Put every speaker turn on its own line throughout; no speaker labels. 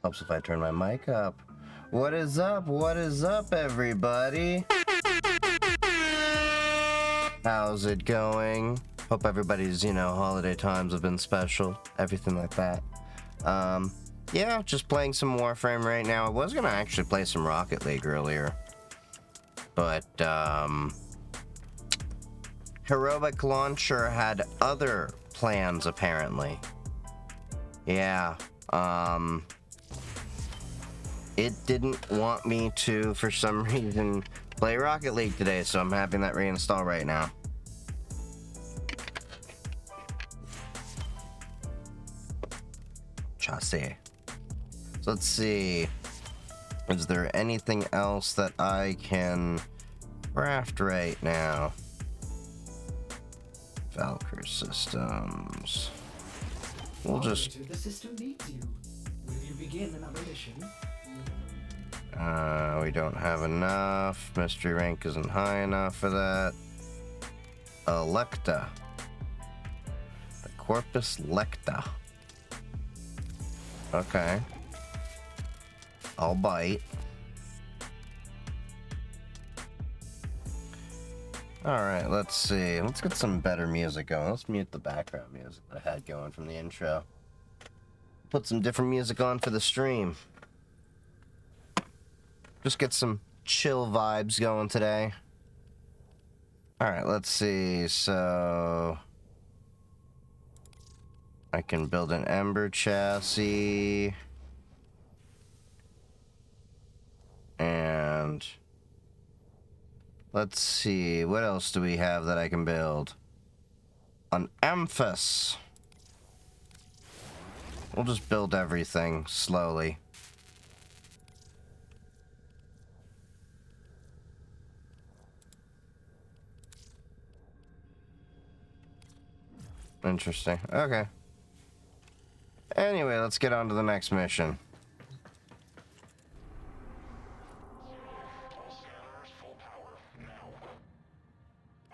Helps if I turn my mic up. What is up? What is up, everybody? How's it going? Hope everybody's, holiday times have been special. Everything like that. Yeah, just playing some Warframe right now. I was gonna actually play some Rocket League earlier. But, Heroic Launcher had other plans, apparently. Yeah, it didn't want me to, for some reason, play Rocket League today, so I'm having that reinstall right now. Chassis. So let's see. Is there anything else that I can craft right now? Valkyrie systems. We'll just...
The system needs you. Will you begin another mission?
We don't have enough. Mystery rank isn't high enough for that. Electa. The Corpus Lecta. Okay. I'll bite. Alright, let's see. Let's get some better music going. Let's mute the background music that I had going from the intro. Put some different music on for the stream. Just get some chill vibes going today. Alright, let's see. So... I can build an Ember chassis. And... let's see, what else do we have that I can build? An Amphis. We'll just build everything slowly. Interesting. Okay. Anyway, let's get on to the next mission.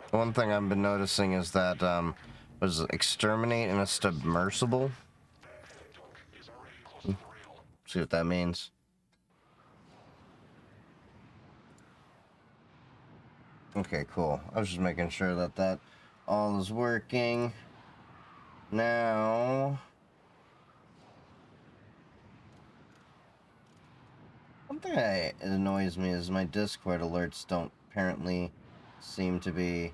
One thing I've been noticing is that, was exterminate in a submersible? See what that means. Okay, cool. I was just making sure that that all is working. Now... one thing that annoys me is my Discord alerts don't apparently seem to be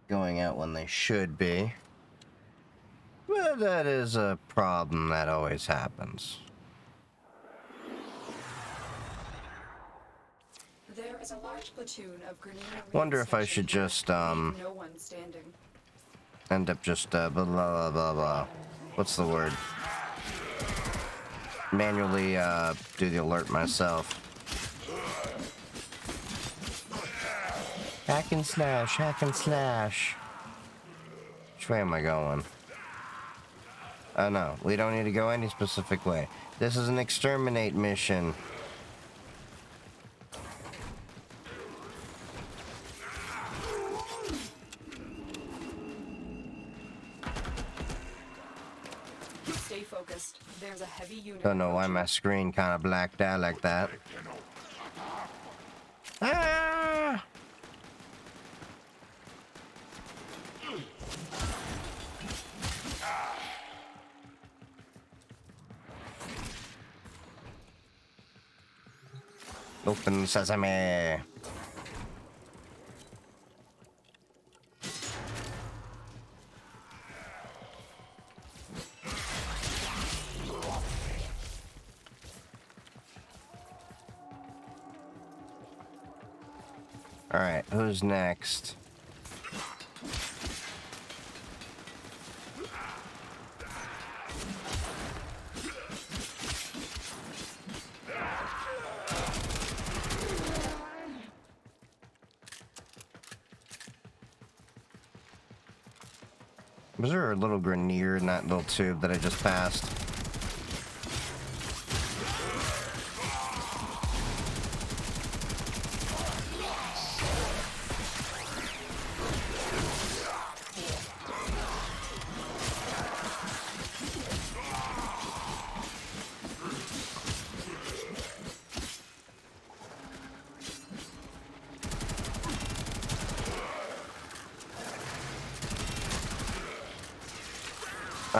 going out when they should be. But that is a problem that always happens.
There is a large platoon of grenadier.
Wonder if I should just
no one standing.
end up just blah blah blah blah. What's the word? Manually do the alert myself. Hack and slash, hack and slash. Which way am I going? Oh no, we don't need to go any specific way. This is an exterminate mission.
Stay focused. There's a heavy unit.
Don't know why my screen kind of blacked out like that. Ah! Open sesame. All right, who's next? Was there a little grenadier in that little tube that I just passed?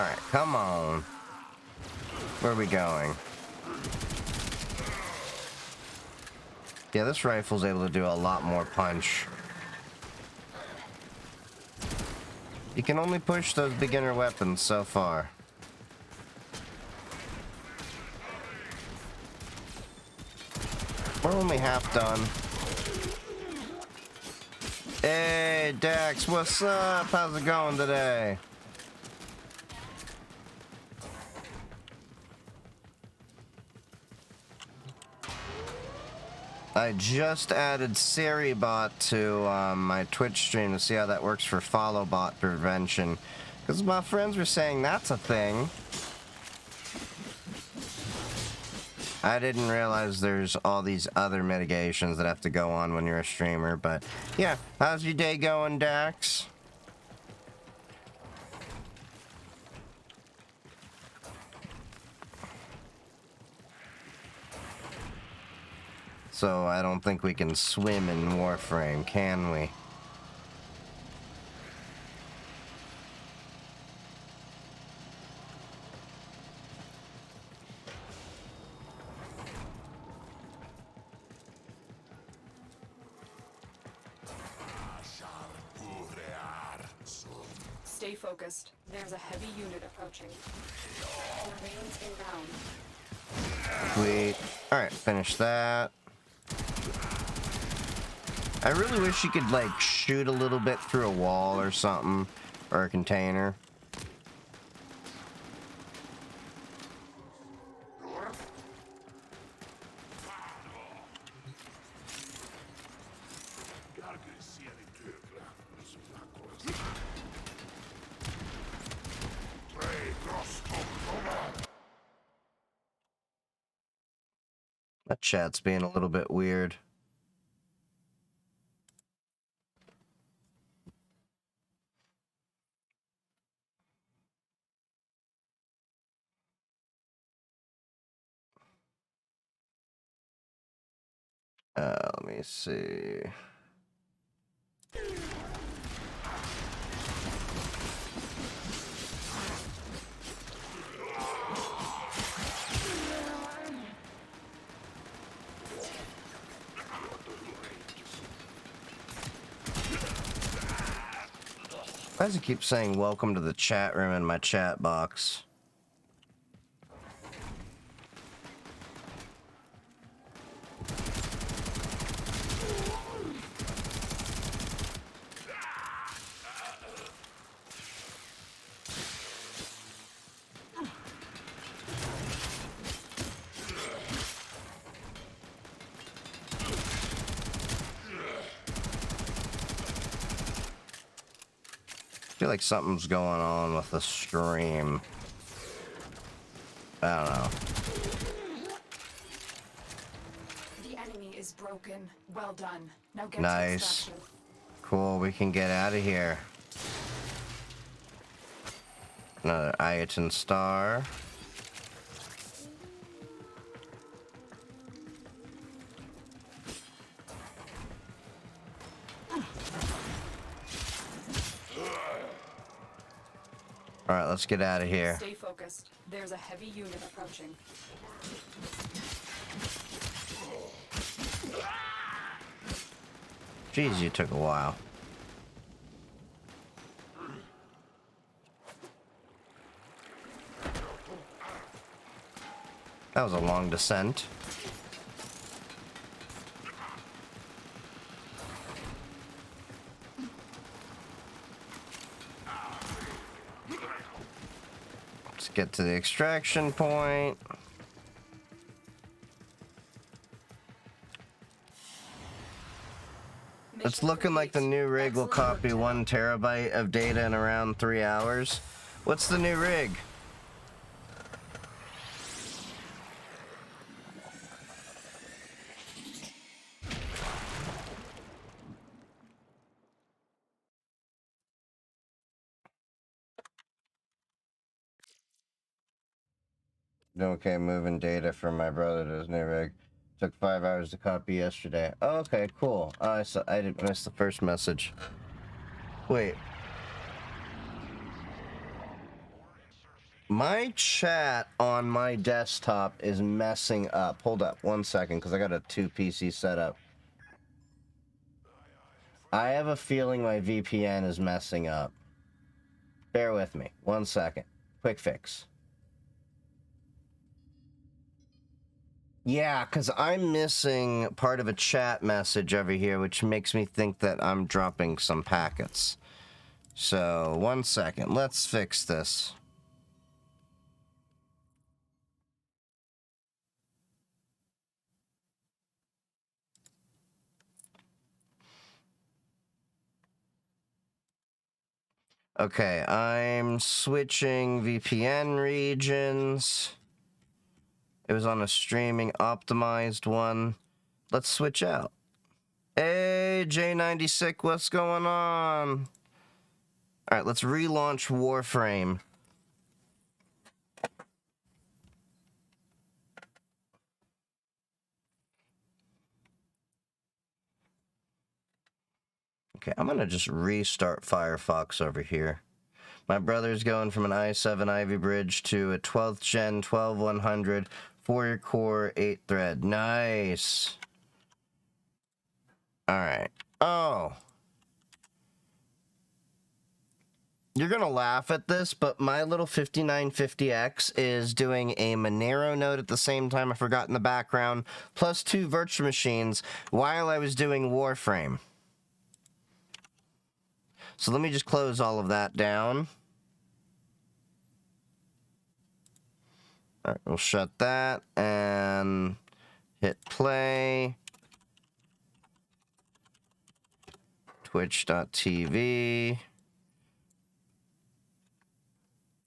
Alright, come on. Where are we going? Yeah, this rifle's able to do a lot more punch. You can only push those beginner weapons so far. We're only half done. Hey, Dax, what's up? How's it going today? I just added SiriBot to my Twitch stream to see how that works for follow bot prevention. Because my friends were saying that's a thing. I didn't realize there's all these other mitigations that have to go on when you're a streamer, but yeah. How's your day going, Dax? So I don't think we can swim in Warframe, can we?
Stay focused. There's a heavy unit approaching. Remains inbound.
Sweet. Alright, finish that. I really wish you could, like, shoot a little bit through a wall or something. Or a container. That chat's being a little bit weird. Let me see. Why does it keep saying welcome to the chat room in my chat box? I feel like something's going on with the stream. I don't know.
The enemy is broken. Well done. Now get
Nice.
to extraction.
Cool, we can get out of here. Another Ayaton star. Alright, let's get out of here.
Stay focused. There's a heavy unit approaching.
Jeez, you took a while. That was a long descent. Let's get to the extraction point. It's looking like the new rig will copy 1 terabyte of data in around 3 hours. What's the new rig? Okay, moving data from my brother to his new rig. Took 5 hours to copy yesterday. Oh, okay, cool. I didn't miss the first message. Wait. My chat on my desktop is messing up. Hold up 1 second, because I got a 2 PC setup. I have a feeling my VPN is messing up. Bear with me. 1 second. Quick fix. Yeah, because I'm missing part of a chat message over here, which makes me think that I'm dropping some packets. So, 1 second. Let's fix this. Okay, I'm switching VPN regions. It was on a streaming optimized one. Let's switch out. Hey, J96, what's going on? Alright, let's relaunch Warframe. Okay, I'm gonna just restart Firefox over here. My brother's going from an i7 Ivy Bridge to a 12th Gen 12100 4-core 8-thread. Nice. Alright. Oh. You're gonna laugh at this, but my little 5950X is doing a Monero node at the same time. I forgot in the background, plus 2 virtual machines while I was doing Warframe. So let me just close all of that down. All right, we'll shut that and hit play. Twitch.tv.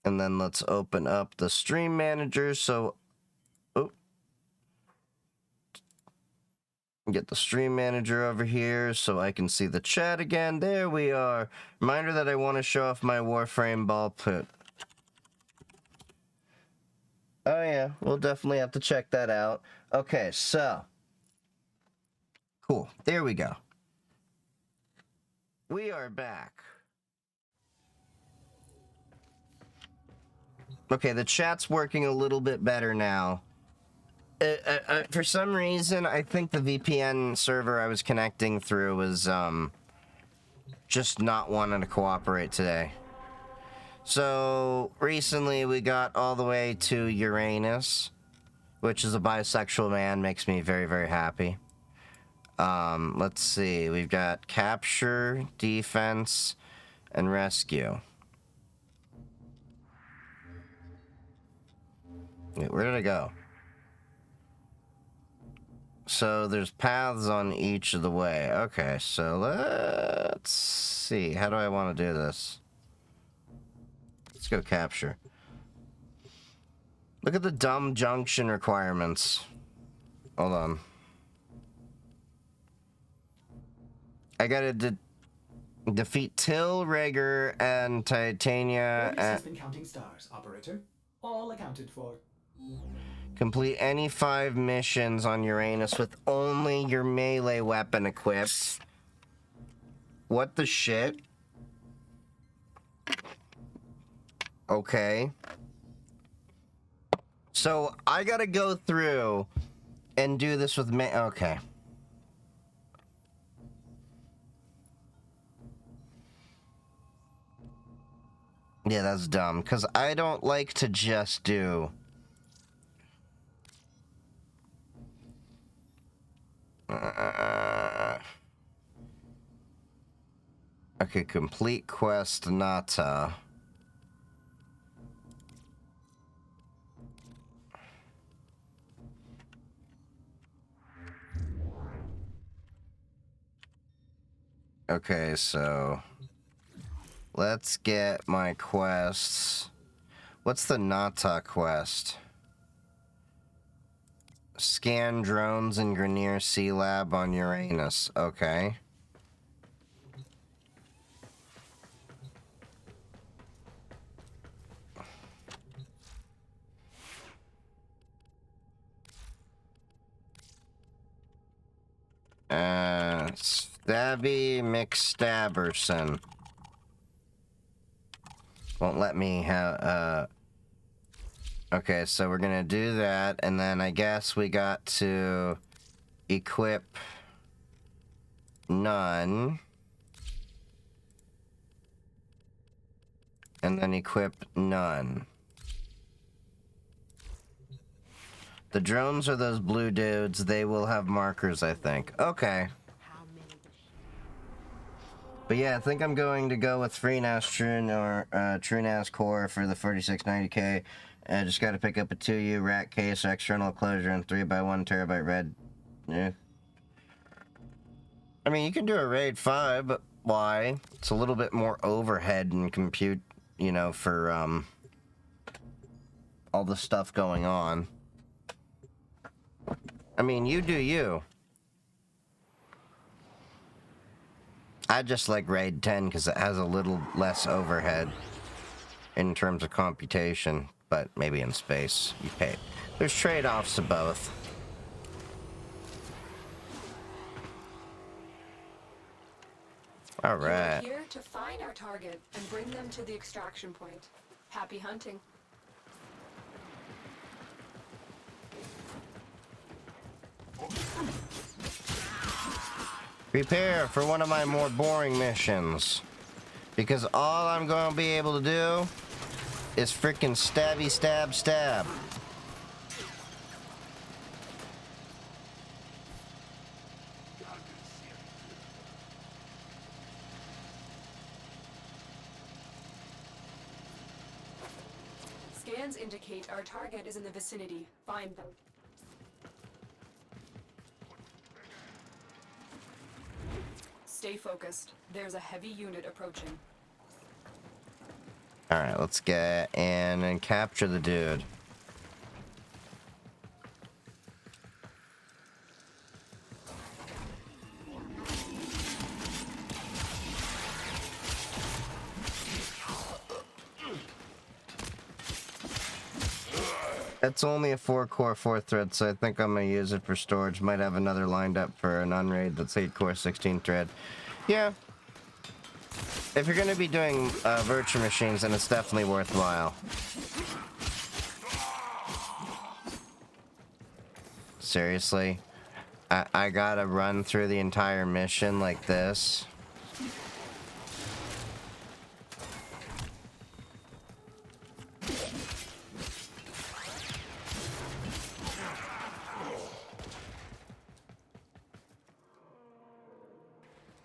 And then let's open up the stream manager. So, get the stream manager over here so I can see the chat again. There we are. Reminder that I want to show off my Warframe ball pit. Oh yeah, we'll definitely have to check that out. Okay, so. Cool. There we go. We are back. Okay, the chat's working a little bit better now. For some reason, I think the VPN server I was connecting through was, just not wanting to cooperate today. So, recently we got all the way to Uranus, which is a bisexual man, makes me very, very happy. Let's see, we've got capture, defense, and rescue. Wait, where did I go? So there's paths on each of the way. Okay, so let's see. How do I want to do this? Let's go capture. Look at the dumb junction requirements. Hold on. I gotta defeat Till, Rager, and Titania.
Orders has been counting stars, operator. All accounted for.
Complete any 5 missions on Uranus with only your melee weapon equipped. What the shit? Okay. So, I gotta go through and do this with me. Okay. Yeah, that's dumb, because I don't like to just do... Okay, complete quest Nata. Okay, so... let's get my quests. What's the Nata quest? Scan drones in Grenier Sea Lab on Uranus. Okay. Stabby McStabberson. Won't let me have, Okay, so we're gonna do that, and then I guess we got to equip none. And then equip none. The drones are those blue dudes. They will have markers, I think. Okay. But yeah, I think I'm going to go with FreeNAS TrueNAS Core for the 4690K. I just got to pick up a 2U rack case, external closure, and 3x1 terabyte red. Yeah. I mean, you can do a RAID 5, but why? It's a little bit more overhead and compute, you know, for all the stuff going on. I mean, you do you. I just like RAID 10 because it has a little less overhead in terms of computation, but maybe in space you pay. There's trade-offs to both. All right.
You're here to find our target and bring them to the extraction point. Happy hunting.
Prepare for one of my more boring missions. Because all I'm going to be able to do is freaking stabby stab stab.
Scans indicate our target is in the vicinity. Find them. Stay focused. There's a heavy unit approaching.
Alright, let's get in and capture the dude. It's only a 4-core 4-thread, so I think I'm gonna use it for storage. Might have another lined up for an unraid that's 8-core 16-thread. Yeah. If you're gonna be doing virtual machines, then it's definitely worthwhile. Seriously? I gotta run through the entire mission like this?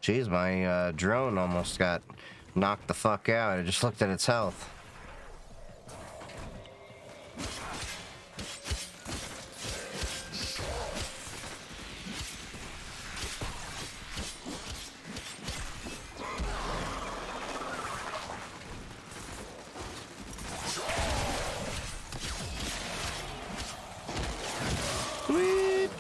Jeez, my drone almost got knocked the fuck out. I just looked at its health. Sweet.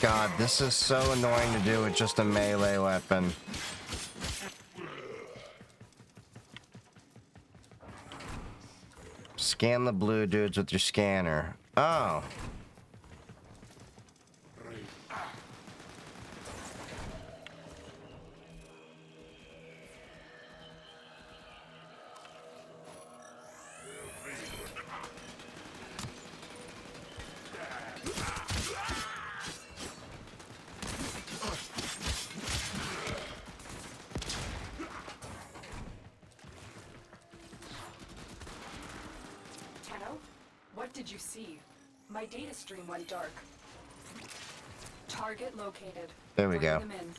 God, this is so annoying to do with just a melee weapon. Scan the blue dudes with your scanner. Oh.
What did you see? My data stream went dark. Target located.
There we go.
Bring them in.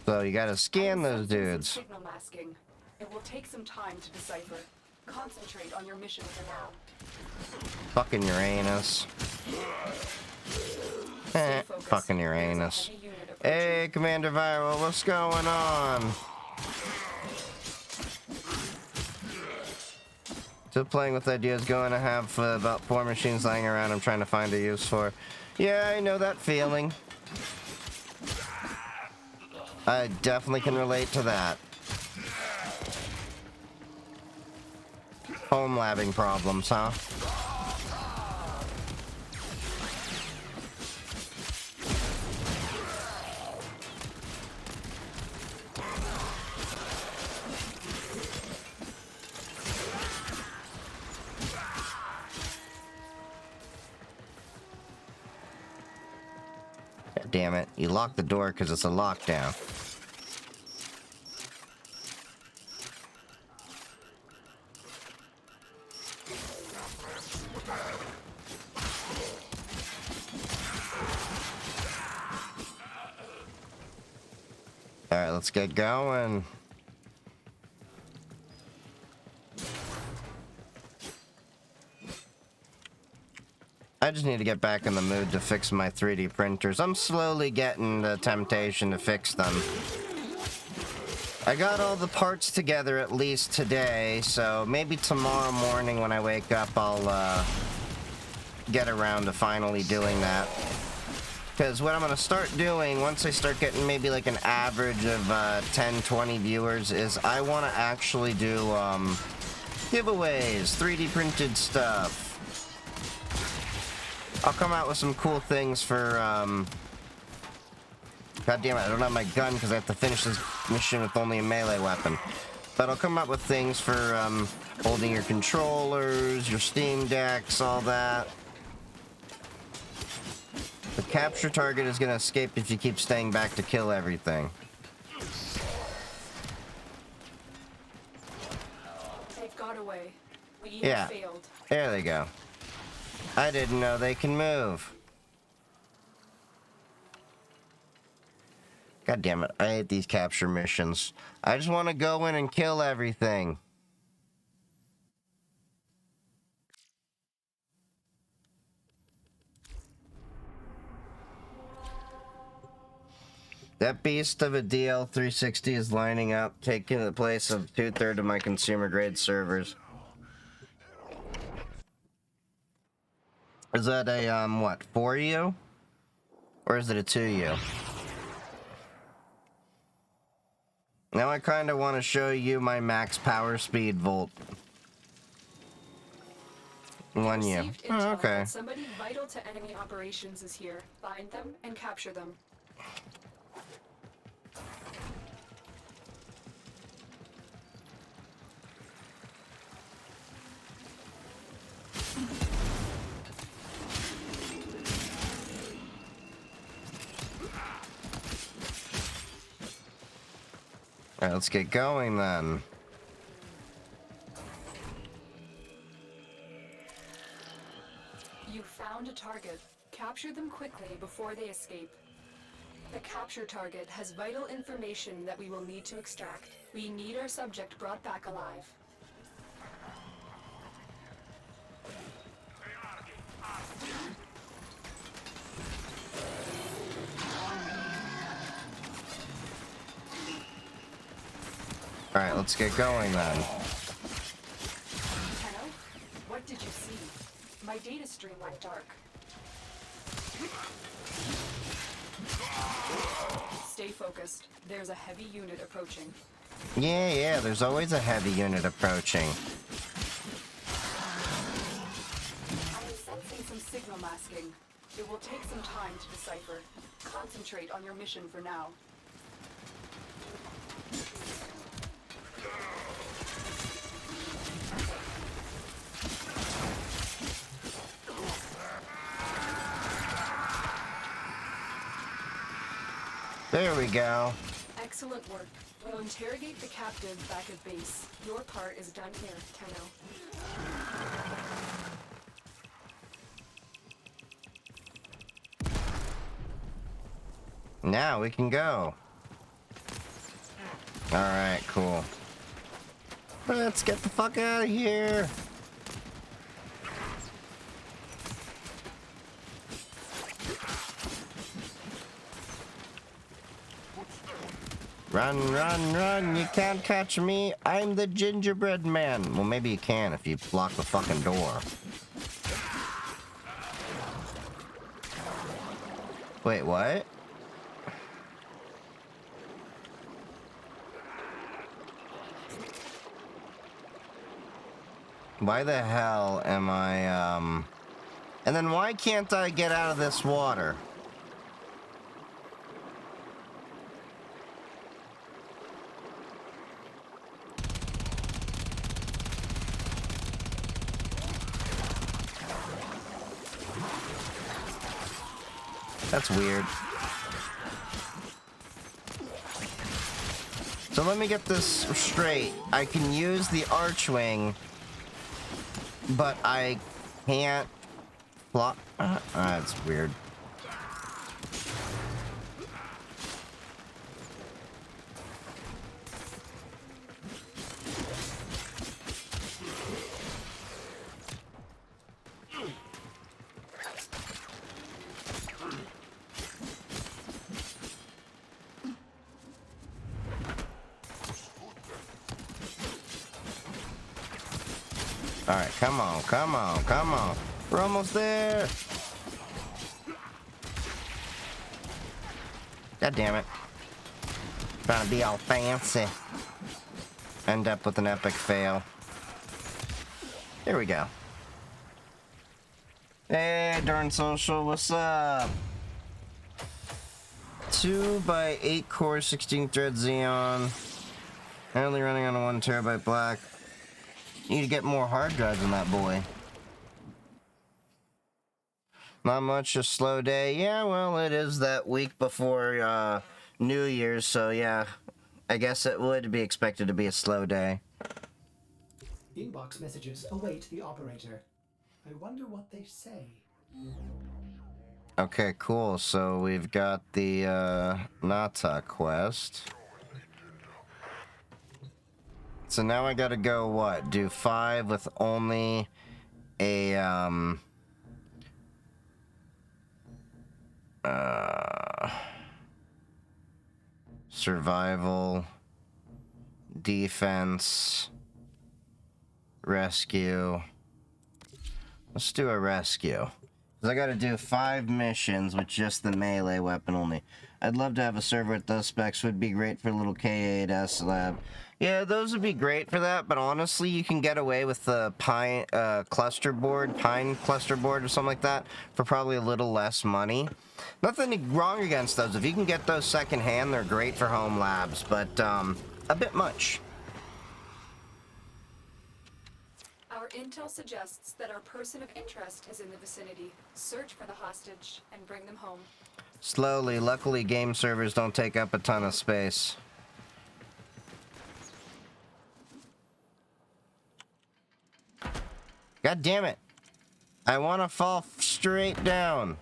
So you gotta scan those
I'm sensing some
dudes.
Signal masking. It will take some time to decipher. Concentrate on your mission for now.
Fucking Uranus.
Stay focused.
Fucking
There's a
Uranus.
heavy unit approaching.
Hey, Commander Viral, what's going on? Still playing with ideas, going to have about 4 machines lying around I'm trying to find a use for. Yeah, I know that feeling. I definitely can relate to that. Home labbing problems, huh? God damn it. You lock the door because it's a lockdown. Alright, let's get going. I just need to get back in the mood to fix my 3D printers. I'm slowly getting the temptation to fix them. I got all the parts together at least today, so maybe tomorrow morning when I wake up I'll get around to finally doing that. Because what I'm going to start doing, once I start getting maybe like an average of 10, 20 viewers, is I want to actually do giveaways, 3D printed stuff. I'll come out with some cool things for, God damn it, I don't have my gun because I have to finish this mission with only a melee weapon. But I'll come up with things for holding your controllers, your Steam Decks, all that. The capture target is going to escape if you keep staying back to kill everything.
They've got away. We
Yeah,
failed.
there they go. I didn't know they can move. God damn it, I hate these capture missions. I just want to go in and kill everything. That beast of a DL360 is lining up, taking the place of 2/3 of my consumer grade servers. Is that a, what, 4U? Or is it a 2U? Now I kind of want to show you my max power speed volt. 1U.
Received
Oh,
intel
okay.
that somebody vital to enemy operations is here. Find them and capture them.
Alright, let's get going then.
You found a target. Capture them quickly before they escape. The capture target has vital information that we will need to extract. We need our subject brought back alive.
Alright, let's get going then.
Tenno, what did you see? My data stream went dark. Stay focused. There's a heavy unit approaching.
Yeah, there's always a heavy unit approaching.
I am sensing some signal masking. It will take some time to decipher. Concentrate on your mission for now.
There we go.
Excellent work. We'll interrogate the captive back at base. Your part is done here, Tenno.
Now we can go. Alright, cool. Let's get the fuck out of here. Run, run, run. You can't catch me. I'm the gingerbread man. Well, maybe you can if you block the fucking door. Wait, what? Why the hell am I, And then why can't I get out of this water? That's weird. So let me get this straight. I can use the archwing, but I can't fly. That's weird. Alright, come on, come on, come on. We're almost there. God damn it. Trying to be all fancy. End up with an epic fail. Here we go. Hey, darn social, what's up? 2x8 core, 16 thread Xeon. Only running on a 1 terabyte black. Need to get more hard drives on that boy. Not much, a slow day. Yeah, well, it is that week before New Year's, so yeah. I guess it would be expected to be a slow day.
Inbox messages await the operator. I wonder what they say.
Okay, cool. So we've got the Nata quest. So now I gotta go, what? Do 5 with only a, survival, defense, rescue. Let's do a rescue. Because I gotta do 5 missions with just the melee weapon only. I'd love to have a server with those specs. Would be great for a little K8S lab. Yeah, those would be great for that, but honestly, you can get away with the pine cluster board or something like that for probably a little less money. Nothing wrong against those. If you can get those secondhand, they're great for home labs, but a bit much.
Our intel suggests that our person of interest is in the vicinity. Search for the hostage and bring them home.
Slowly. Luckily, game servers don't take up a ton of space. God damn it. I want to fall straight down.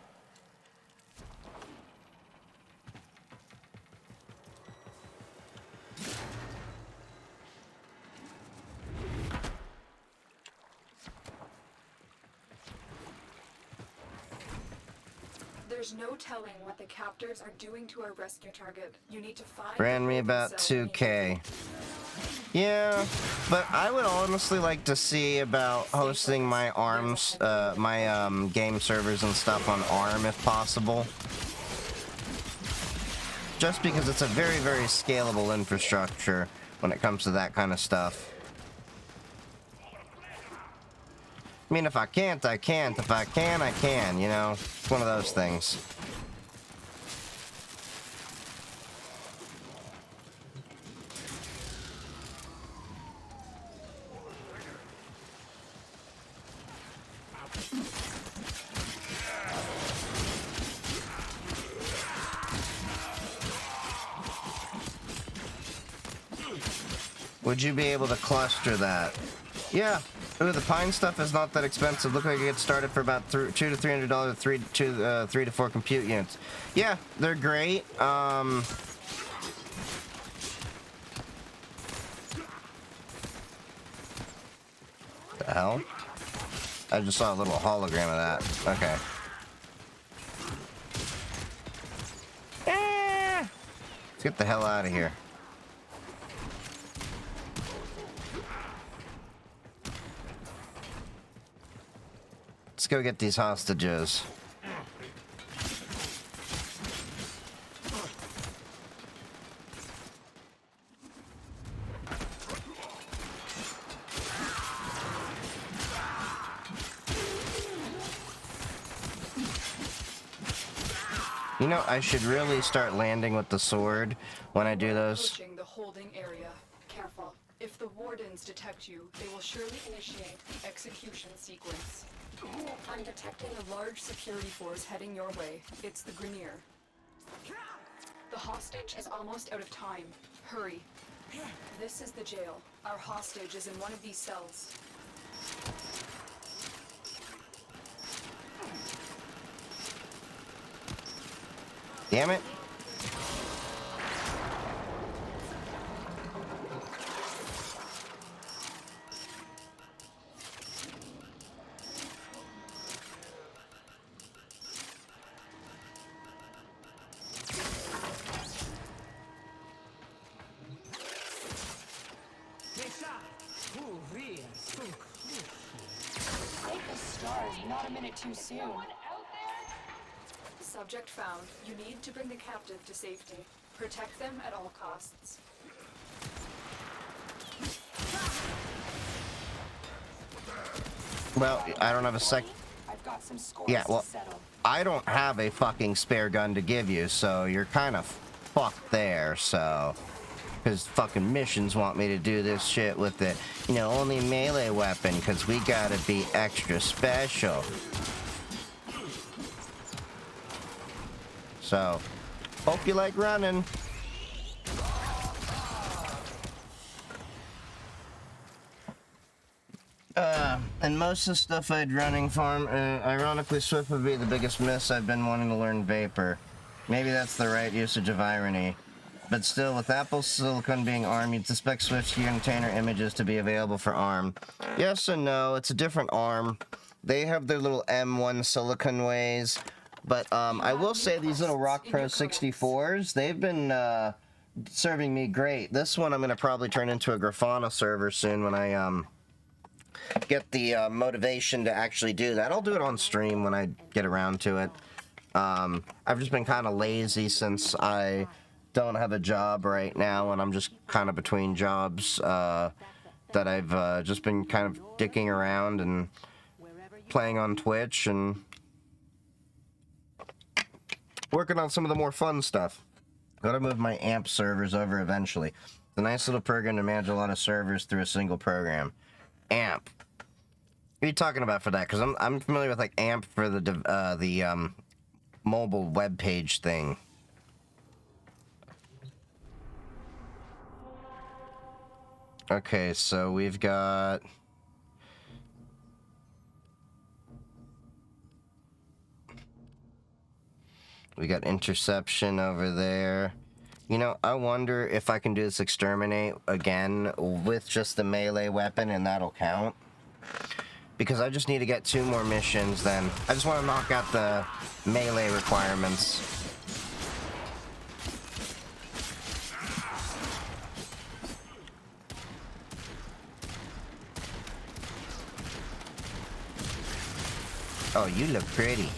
There's no telling what the captors are doing to our rescue target. You need to find...
Ran me about 2K. Yeah, but I would honestly like to see about hosting my ARMs, my game servers and stuff on ARM if possible. Just because it's a very, very scalable infrastructure when it comes to that kind of stuff. I mean, if I can't, I can't. If I can, I can, you know? It's one of those things. Would you be able to cluster that? Yeah. Ooh, the pine stuff is not that expensive. Look like it gets started for about $200 to $300, 3 to 4 compute units. Yeah, they're great. The hell? I just saw a little hologram of that. Okay. Let's get the hell out of here. Let's go get these hostages. You know, I should really start landing with the sword when I do those.
Approaching the holding area. Careful. If the wardens detect you, they will surely initiate the execution sequence. I'm detecting a large security force heading your way. It's the Grenier. The hostage is almost out of time. Hurry. This is the jail. Our hostage is in one of these cells.
Damn it.
Take a start, not a minute too soon. Subject found. You need to bring the captive to safety. Protect them at all costs.
Well, I don't have a sec.
I've got some scores
Yeah, well,
to settle.
I don't have a fucking spare gun to give you, so you're kind of fucked there, so. Because fucking missions want me to do this shit with the, you know, only melee weapon, because we gotta be extra special. So, hope you like running. And most of the stuff I'd running farm, ironically, Swift would be the biggest miss. I've been wanting to learn Vapor. Maybe that's the right usage of irony. But still, with Apple Silicon being ARM, you'd suspect Swift's container images to be available for ARM. Yes and no, it's a different ARM. They have their little M1 Silicon ways. But I will say these little Rock Pro 64s, they've been serving me great. This one I'm going to probably turn into a Grafana server soon when I get the motivation to actually do that. I'll do it on stream when I get around to it. I've just been kind of lazy since I don't have a job right now, and I'm just kind of between jobs that I've just been kind of dicking around and playing on Twitch and working on some of the more fun stuff. Gotta move my AMP servers over eventually. It's a nice little program to manage a lot of servers through a single program. AMP. What are you talking about for that? Because I'm familiar with like AMP for the mobile web page thing. Okay, so we've got interception over there. You know, I wonder if I can do this exterminate again with just the melee weapon and that'll count. Because I just need to get 2 more missions then. I just want to knock out the melee requirements. Oh, you look pretty.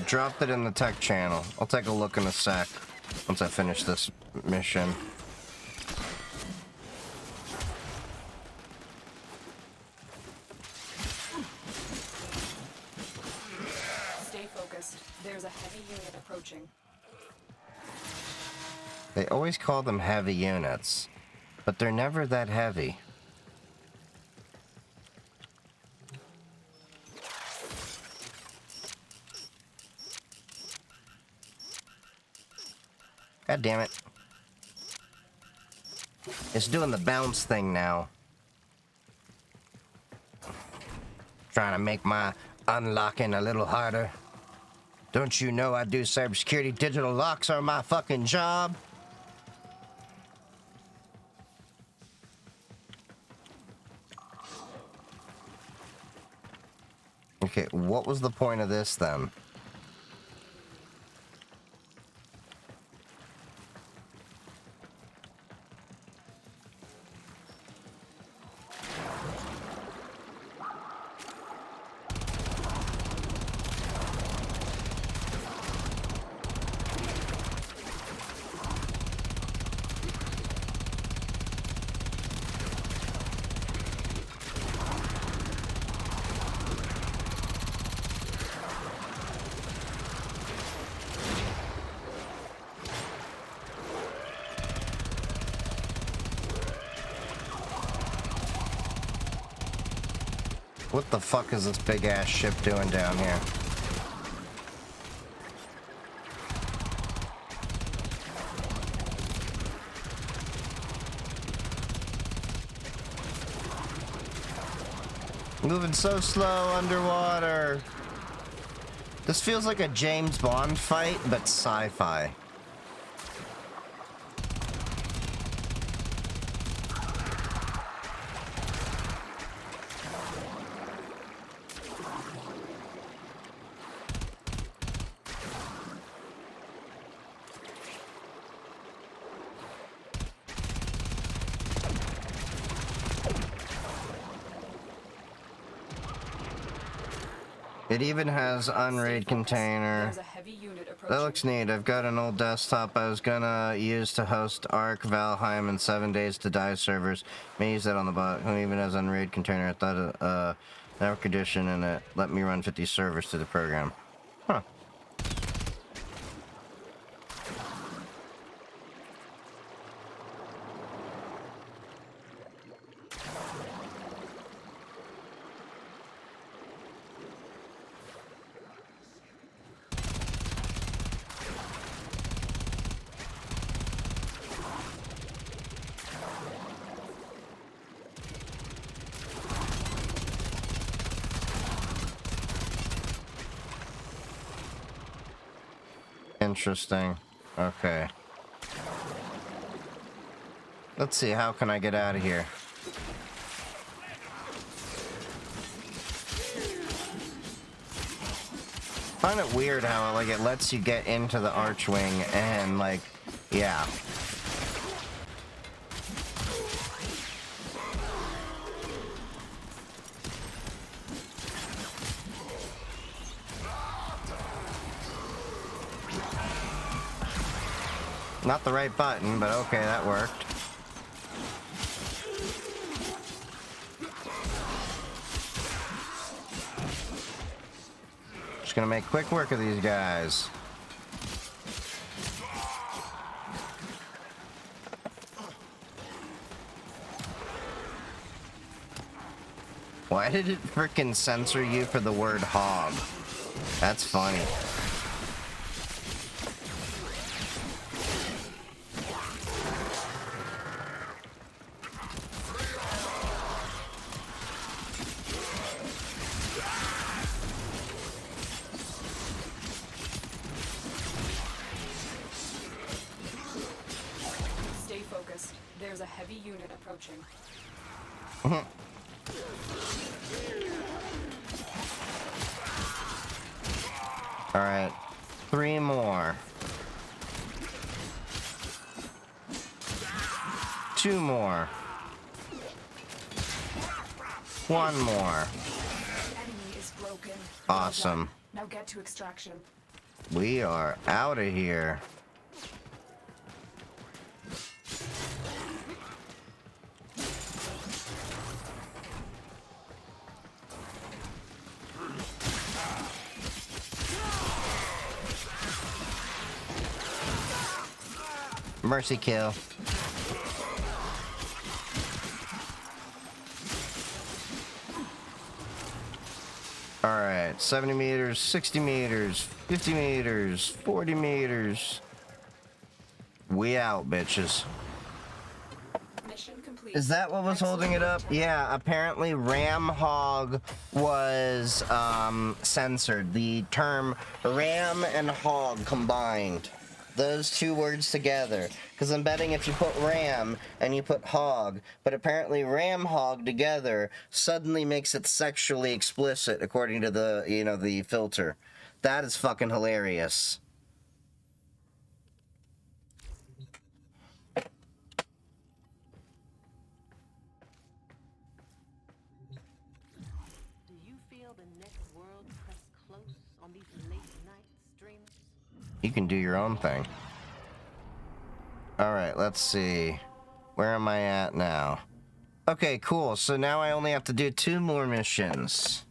Dropped it in the tech channel. I'll take a look in a sec once I finish this mission.
Stay focused. There's a heavy unit approaching.
They always call them heavy units, but they're never that heavy. God damn it. It's doing the bounce thing now. Trying to make my unlocking a little harder. Don't you know I do cybersecurity? Digital locks are my fucking job. Okay, what was the point of this then? What the fuck is this big ass ship doing down here? Moving so slow underwater. This feels like a James Bond fight, but sci-fi. It even has unraid container.
There's a heavy unit approaching.
That looks neat. I've got an old desktop I was gonna use to host Ark, Valheim, and 7 Days to Die servers. May use that on the bot. Who even has unraid container? I thought network edition and it let me run 50 servers to the program. Huh. Interesting. Okay. Let's see, how can I get out of here? Find it weird how like it lets you get into the archwing and like, yeah. Not the right button, but okay, that worked. Just gonna make quick work of these guys. Why did it frickin' censor you for the word hog? That's funny.
Stay focused. There's a heavy unit approaching.
All right, 3 more. 2 more. 1 more.
Enemy is broken.
Awesome.
Now get to extraction.
We are out of here. Mercy kill. Alright, 70 meters, 60 meters, 50 meters, 40 meters. We out, bitches.
Mission complete.
Is that what was holding it up? Yeah, apparently ram hog was censored. The term ram and hog combined. Those 2 words together. Because I'm betting if you put ram and you put hog, but apparently ram hog together suddenly makes it sexually explicit according to the, you know, the filter. That is fucking hilarious.
Do you feel the next world press close on these late night streams?
You can do your own thing. Alright, let's see. Where am I at now? Okay, cool. So now I only have to do 2 more missions.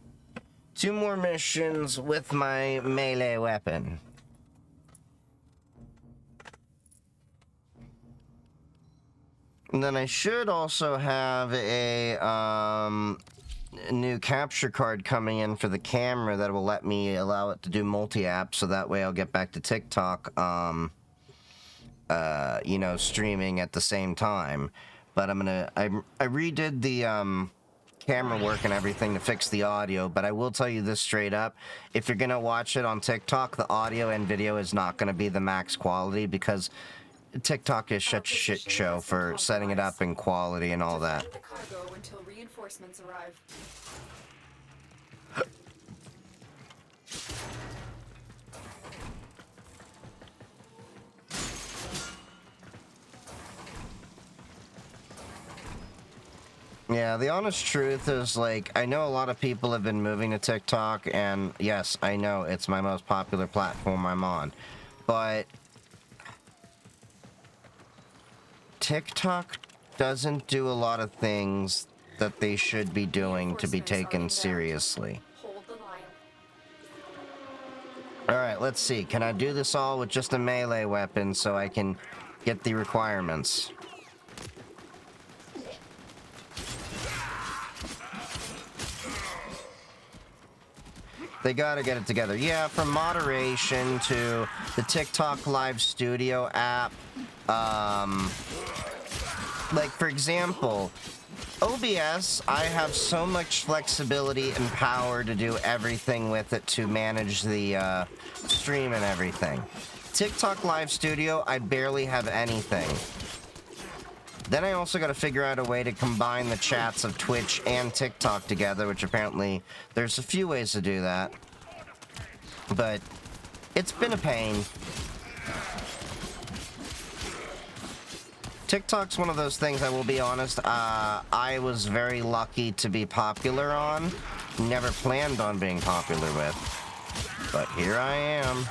2 more missions with my melee weapon. And then I should also have a a new capture card coming in for the camera that will let me allow it to do multi-app, so that way I'll get back to TikTok, you know, streaming at the same time. But I redid the, camera work and everything to fix the audio, but I will tell you this straight up. If you're gonna watch it on TikTok, the audio and video is not gonna be the max quality because TikTok is such a shit show for setting it up in quality and all that.
Defend the cargo until reinforcements arrive.
Yeah, the honest truth is, like, I know a lot of people have been moving to TikTok, and yes, I know it's my most popular platform I'm on, but TikTok doesn't do a lot of things that they should be doing to be taken seriously.
Hold the line.
Alright, let's see. Can I do this all with just a melee weapon so I can get the requirements? They gotta get it together. Yeah, from moderation to the TikTok Live Studio app. Like, for example, OBS, I have so much flexibility and power to do everything with it to manage the stream and everything. TikTok Live Studio, I barely have anything. Then I also got to figure out a way to combine the chats of Twitch and TikTok together, which apparently there's a few ways to do that. But it's been a pain. TikTok's one of those things, I will be honest, I was very lucky to be popular on. Never planned on being popular with. But here I am.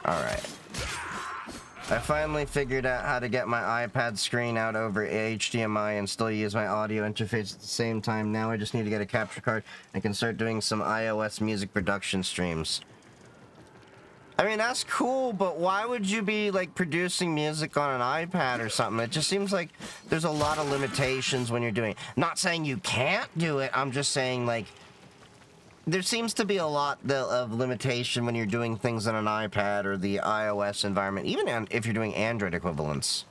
Alright. I finally figured out how to get my iPad screen out over HDMI and still use my audio interface at the same time. Now I just need to get a capture card and can start doing some iOS music production streams. I mean, that's cool, but why would you be, like, producing music on an iPad or something? It just seems like there's a lot of limitations when you're doing it. Not saying you can't do it, I'm just saying, like, there seems to be a lot of limitation when you're doing things on an iPad or the iOS environment, even if you're doing Android equivalents.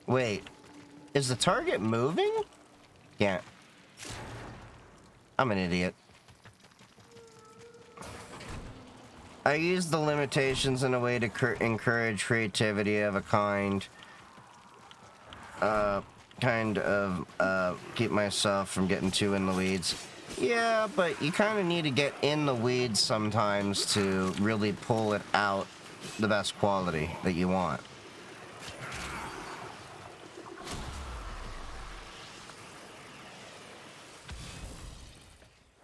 Wait, is the target moving? Yeah. I'm an idiot. I use the limitations in a way to encourage creativity of a kind. Keep myself from getting too in the weeds. Yeah, but you kind of need to get in the weeds sometimes to really pull it out the best quality that you want.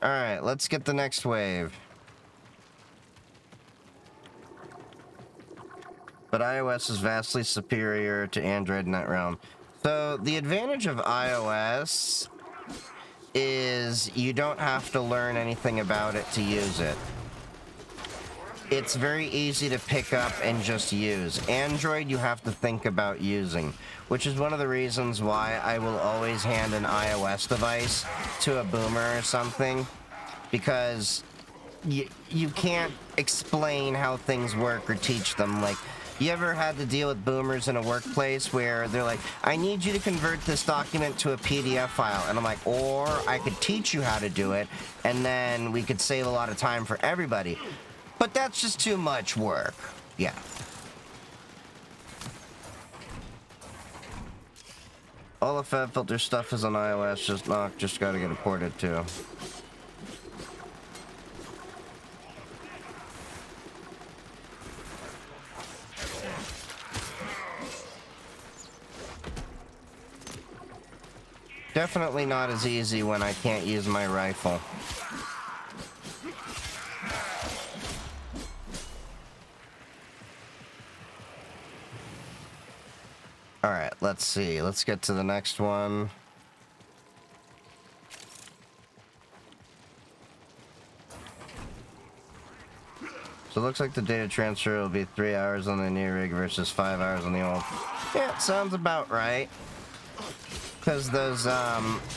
Alright, let's get the next wave. But iOS is vastly superior to Android in that realm. So, the advantage of iOS is you don't have to learn anything about it to use it. It's very easy to pick up and just use. Android, you have to think about using, which is one of the reasons why I will always hand an iOS device to a boomer or something, because you can't explain how things work or teach them. Like, you ever had to deal with boomers in a workplace where they're like, I need you to convert this document to a PDF file, and I'm like, or I could teach you how to do it, and then we could save a lot of time for everybody. But that's just too much work. Yeah. All the FabFilter stuff is on iOS, just gotta get it ported too. Definitely not as easy when I can't use my rifle. Alright, let's see. Let's get to the next one. So it looks like the data transfer will be 3 hours on the new rig versus 5 hours on the old. Yeah, it sounds about right. Because those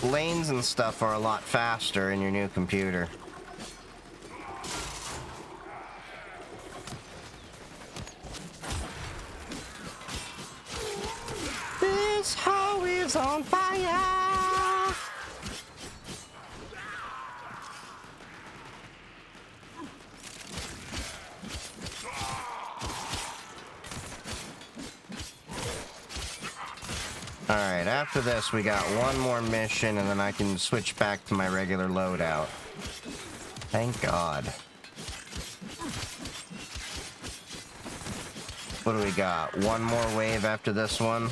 lanes and stuff are a lot faster in your new computer. This hoe is on fire! Alright, after this we got one more mission and then I can switch back to my regular loadout. Thank God. What do we got? One more wave after this one.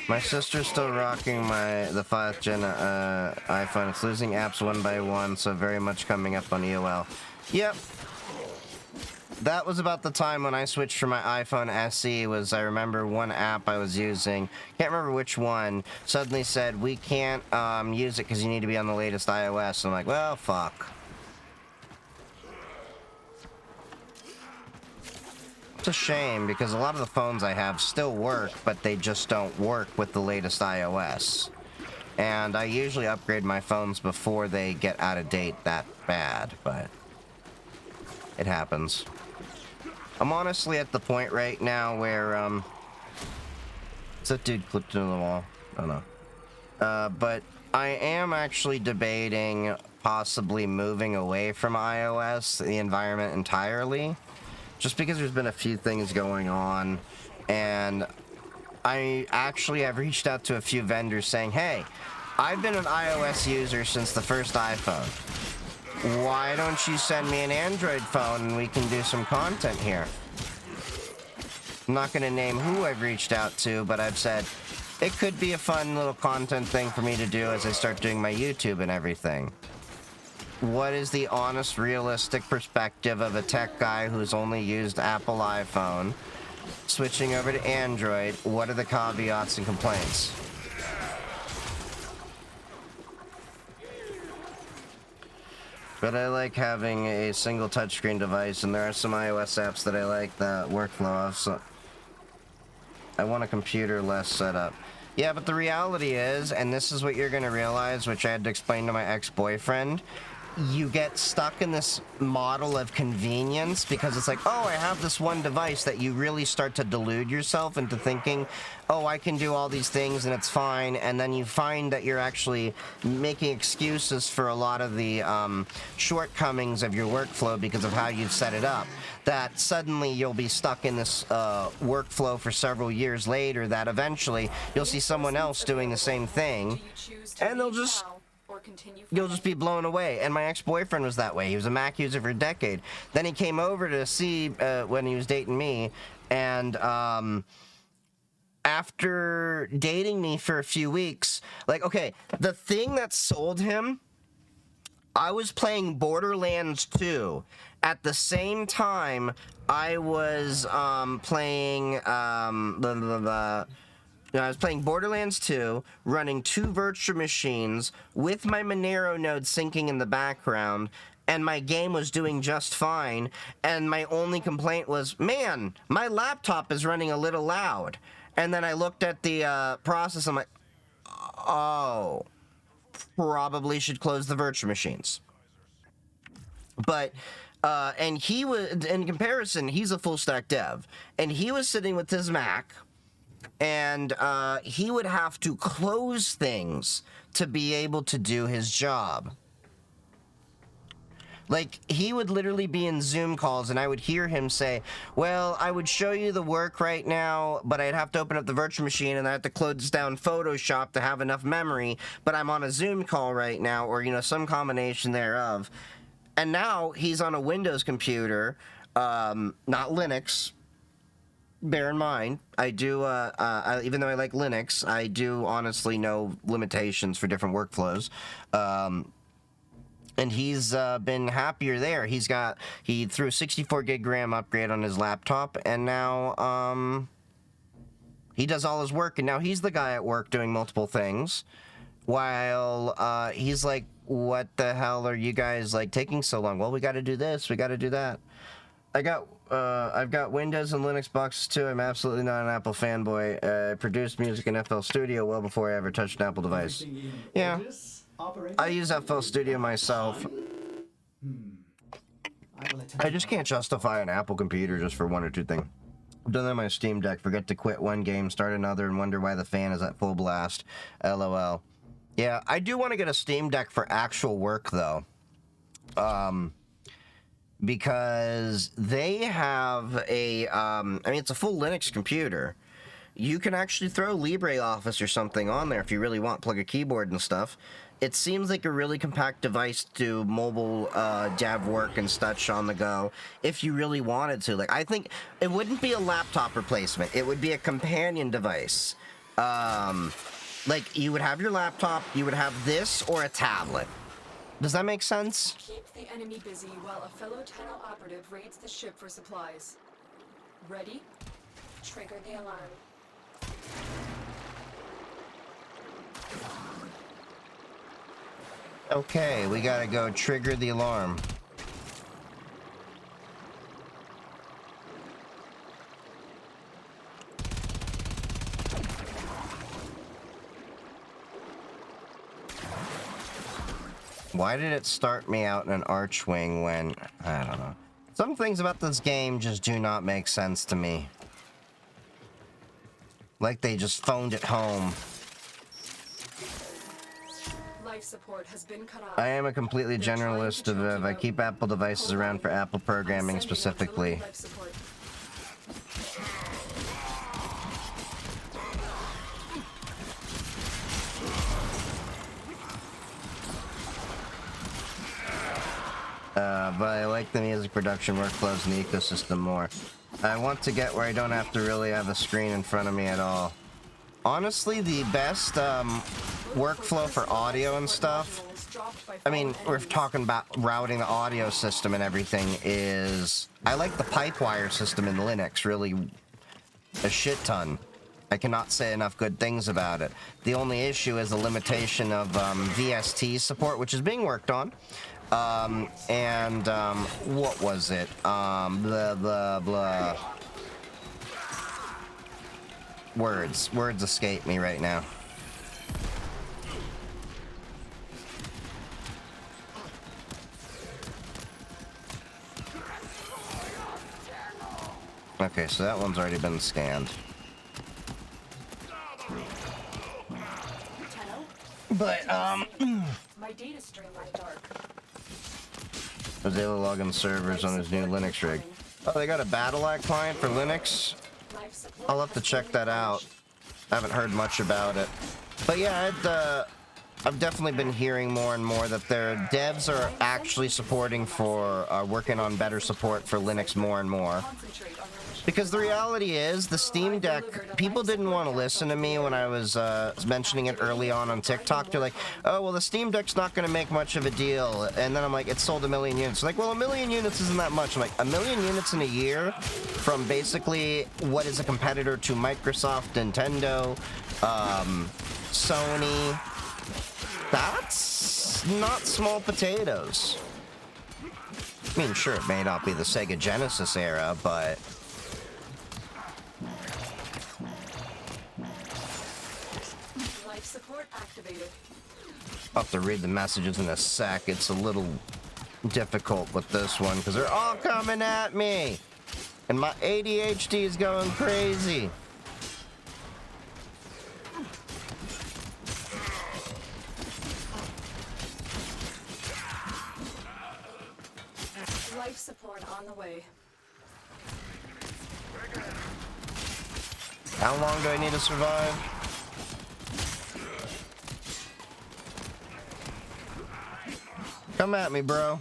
My sister's still rocking the 5th gen iPhone. It's losing apps one by one, so very much coming up on EOL. Yep. That was about the time when I switched from my iPhone SE. I remember one app I was using, can't remember which one, suddenly said, we can't use it because you need to be on the latest iOS. I'm like, well, fuck. It's a shame because a lot of the phones I have still work, but they just don't work with the latest iOS. And I usually upgrade my phones before they get out of date that bad, but it happens. I'm honestly at the point right now where, is that dude clipped into the wall? I don't know. But I am actually debating possibly moving away from iOS, the environment entirely, just because there's been a few things going on, and I actually have reached out to a few vendors saying, hey, I've been an iOS user since the first iPhone. Why don't you send me an Android phone and we can do some content here? I'm not going to name who I've reached out to, but I've said it could be a fun little content thing for me to do as I start doing my YouTube and everything. What is the honest, realistic perspective of a tech guy who's only used Apple iPhone, switching over to Android? What are the caveats and complaints? But I like having a single touchscreen device, and there are some iOS apps that I like the workflow of, so I want a computer less setup. Yeah, but the reality is, and this is what you're going to realize, which I had to explain to my ex-boyfriend, you get stuck in this model of convenience because it's like, oh, I have this one device, that you really start to delude yourself into thinking, oh, I can do all these things and it's fine, and then you find that you're actually making excuses for a lot of the shortcomings of your workflow because of how you've set it up, that suddenly you'll be stuck in this workflow for several years later, that eventually you'll see someone else doing the same thing, and you'll just be blown away. And my ex-boyfriend was that way. He was a Mac user for a decade. Then he came over to see when he was dating me, and after dating me for a few weeks, like, okay, the thing that sold him, I was playing Borderlands 2 at the same time I was playing I was playing Borderlands 2, running 2 virtual machines with my Monero node syncing in the background, and my game was doing just fine, and my only complaint was, man, my laptop is running a little loud. And then I looked at the process, I'm like, oh, probably should close the virtual machines. But and he was, in comparison, he's a full stack dev, and he was sitting with his Mac, and he would have to close things to be able to do his job. Like, he would literally be in Zoom calls, and I would hear him say, well, I would show you the work right now, but I'd have to open up the virtual machine, and I have to close down Photoshop to have enough memory, but I'm on a Zoom call right now, or, you know, some combination thereof. And now he's on a Windows computer, not Linux. Bear in mind, I do, even though I like Linux, I do honestly know limitations for different workflows. And he's been happier there. He threw a 64 gig RAM upgrade on his laptop, and now He does all his work, and now he's the guy at work doing multiple things, while he's like, what the hell are you guys like taking so long? Well, we got to do this, we got to do that. I've got Windows and Linux boxes too. I'm absolutely not an Apple fanboy. I produced music in FL Studio well before I ever touched an Apple device. Yeah, I use FL Studio myself. I just can't justify an Apple computer just for one or two things. I've done that on my Steam Deck. Forget to quit one game, start another, and wonder why the fan is at full blast. LOL. Yeah, I do want to get a Steam Deck for actual work, though. Because they have a, I mean, it's a full Linux computer. You can actually throw LibreOffice or something on there if you really want, plug a keyboard and stuff. It seems like a really compact device to do mobile dev work and such on the go if you really wanted to. Like, I think it wouldn't be a laptop replacement. It would be a companion device. Like, you would have your laptop, you would have this, or a tablet. Does that make sense?
Keep the enemy busy while a fellow Tenno operative raids the ship for supplies. Ready? Trigger the alarm.
Okay, we gotta go trigger the alarm. Why did it start me out in an archwing when... I don't know. Some things about this game just do not make sense to me. Like they just phoned it home.
Life support has been cut off.
I am a completely generalist of I keep Apple devices around for Apple programming specifically. But I like the music production workflows and the ecosystem more. I want to get where I don't have to really have a screen in front of me at all. Honestly, the best workflow for audio and stuff, I mean, we're talking about routing the audio system and everything, is... I like the Pipewire system in Linux, really, a shit ton. I cannot say enough good things about it. The only issue is the limitation of VST support, which is being worked on. What was it? Blah, blah, blah. Words escape me right now. Okay, so that one's already been scanned. But,
My data stream went dark.
I was able to log in servers on his new Linux rig. Oh, they got a BattleAct client for Linux? I'll have to check that out. I haven't heard much about it. But yeah, I've definitely been hearing more and more that their devs are actually supporting for, working on better support for Linux more and more. Because the reality is, the Steam Deck, people didn't want to listen to me when I was mentioning it early on TikTok. They're like, oh, well, the Steam Deck's not going to make much of a deal. And then I'm like, it sold 1 million units. They're like, well, 1 million units isn't that much. I'm like, 1 million units in a year from basically what is a competitor to Microsoft, Nintendo, Sony. That's not small potatoes. I mean, sure, it may not be the Sega Genesis era, but...
Life support activated.
I'll have to read the messages in a sec. It's a little difficult with this one, because they're all coming at me! And my ADHD is going crazy.
Life support on the way.
How long do I need to survive? Come at me, bro.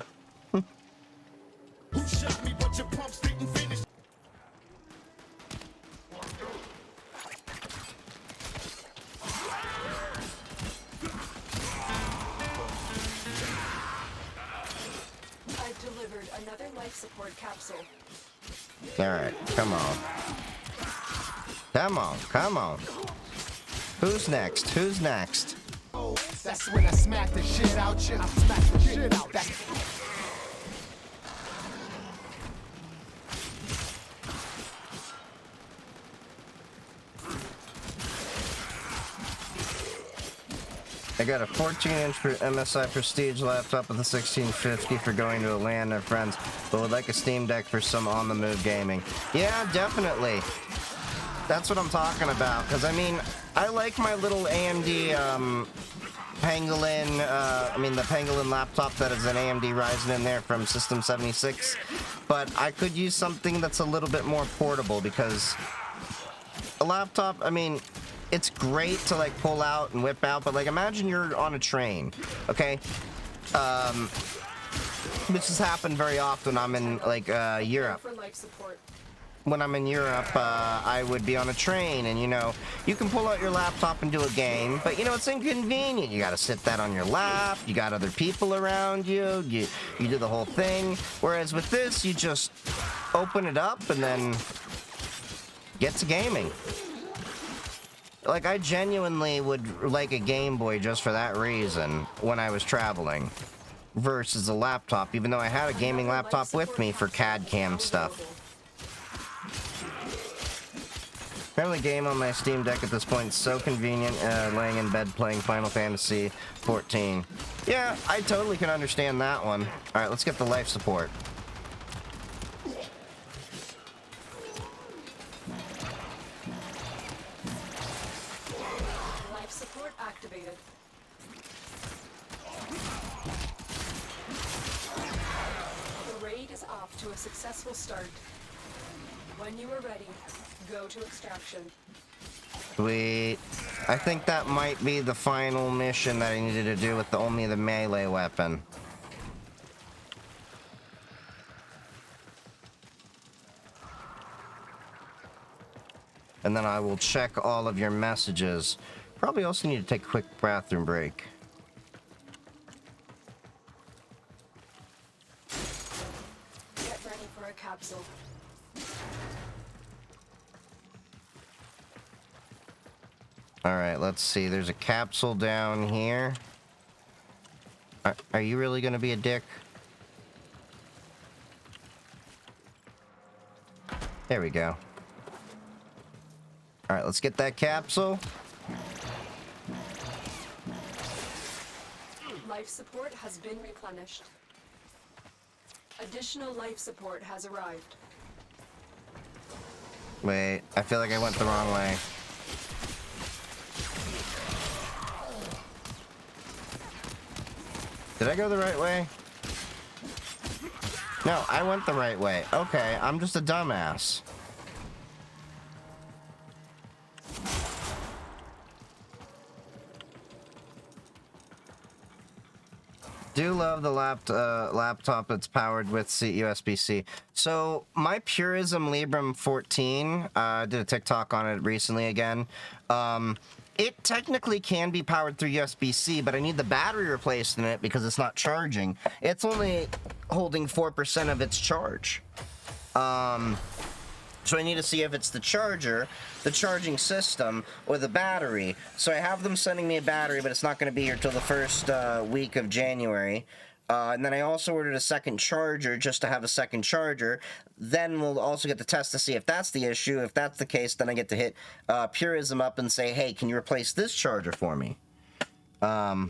I've delivered another life support capsule.
Alright, come on. Come on, come on. Who's next? Who's next?
That's when I smack the shit out you. I smack the shit out.
I got a 14-inch MSI Prestige laptop with a 1650 for going to a LAN and friends, but would like a Steam Deck for some on-the-move gaming. Yeah, definitely. That's what I'm talking about, because, I mean, I like my little AMD, Pangolin, the Pangolin laptop that is an AMD Ryzen in there from System 76, but I could use something that's a little bit more portable, because a laptop, I mean, it's great to, like, pull out and whip out, but, like, imagine you're on a train, okay? This has happened very often. I'm in, like, Europe.
For life support.
When I'm in Europe, I would be on a train, and, you know, you can pull out your laptop and do a game, but, you know, it's inconvenient. You gotta sit that on your lap, you got other people around you, you do the whole thing. Whereas with this, you just open it up and then get to gaming. Like, I genuinely would like a Game Boy just for that reason when I was traveling versus a laptop, even though I had a gaming laptop with me for CAD cam stuff. Apparently, game on my Steam Deck at this point is so convenient, laying in bed playing Final Fantasy 14. Yeah, I totally can understand that one. Alright, let's get the life support.
Life support activated. The raid is off to a successful start. When you are ready, go to extraction.
Sweet. I think that might be the final mission that I needed to do with only the melee weapon. And then I will check all of your messages. Probably also need to take a quick bathroom break.
Get ready for a capsule.
Alright, let's see. There's a capsule down here. Are you really gonna be a dick? There we go. Alright, let's get that capsule.
Life support has been replenished. Additional life support has arrived.
Wait, I feel like I went the wrong way. Did I go the right way? No, I went the right way. Okay, I'm just a dumbass. Do love the laptop that's powered with USB-C. So my Purism Librem 14, did a TikTok on it recently again. It technically can be powered through USB-C, but I need the battery replaced in it because it's not charging. It's only holding 4% of its charge. So I need to see if it's the charger, the charging system, or the battery. So I have them sending me a battery, but it's not going to be here till the first week of January. And then I also ordered a second charger just to have a second charger. Then we'll also get the test to see if that's the issue. If that's the case, then I get to hit Purism up and say, hey, can you replace this charger for me? All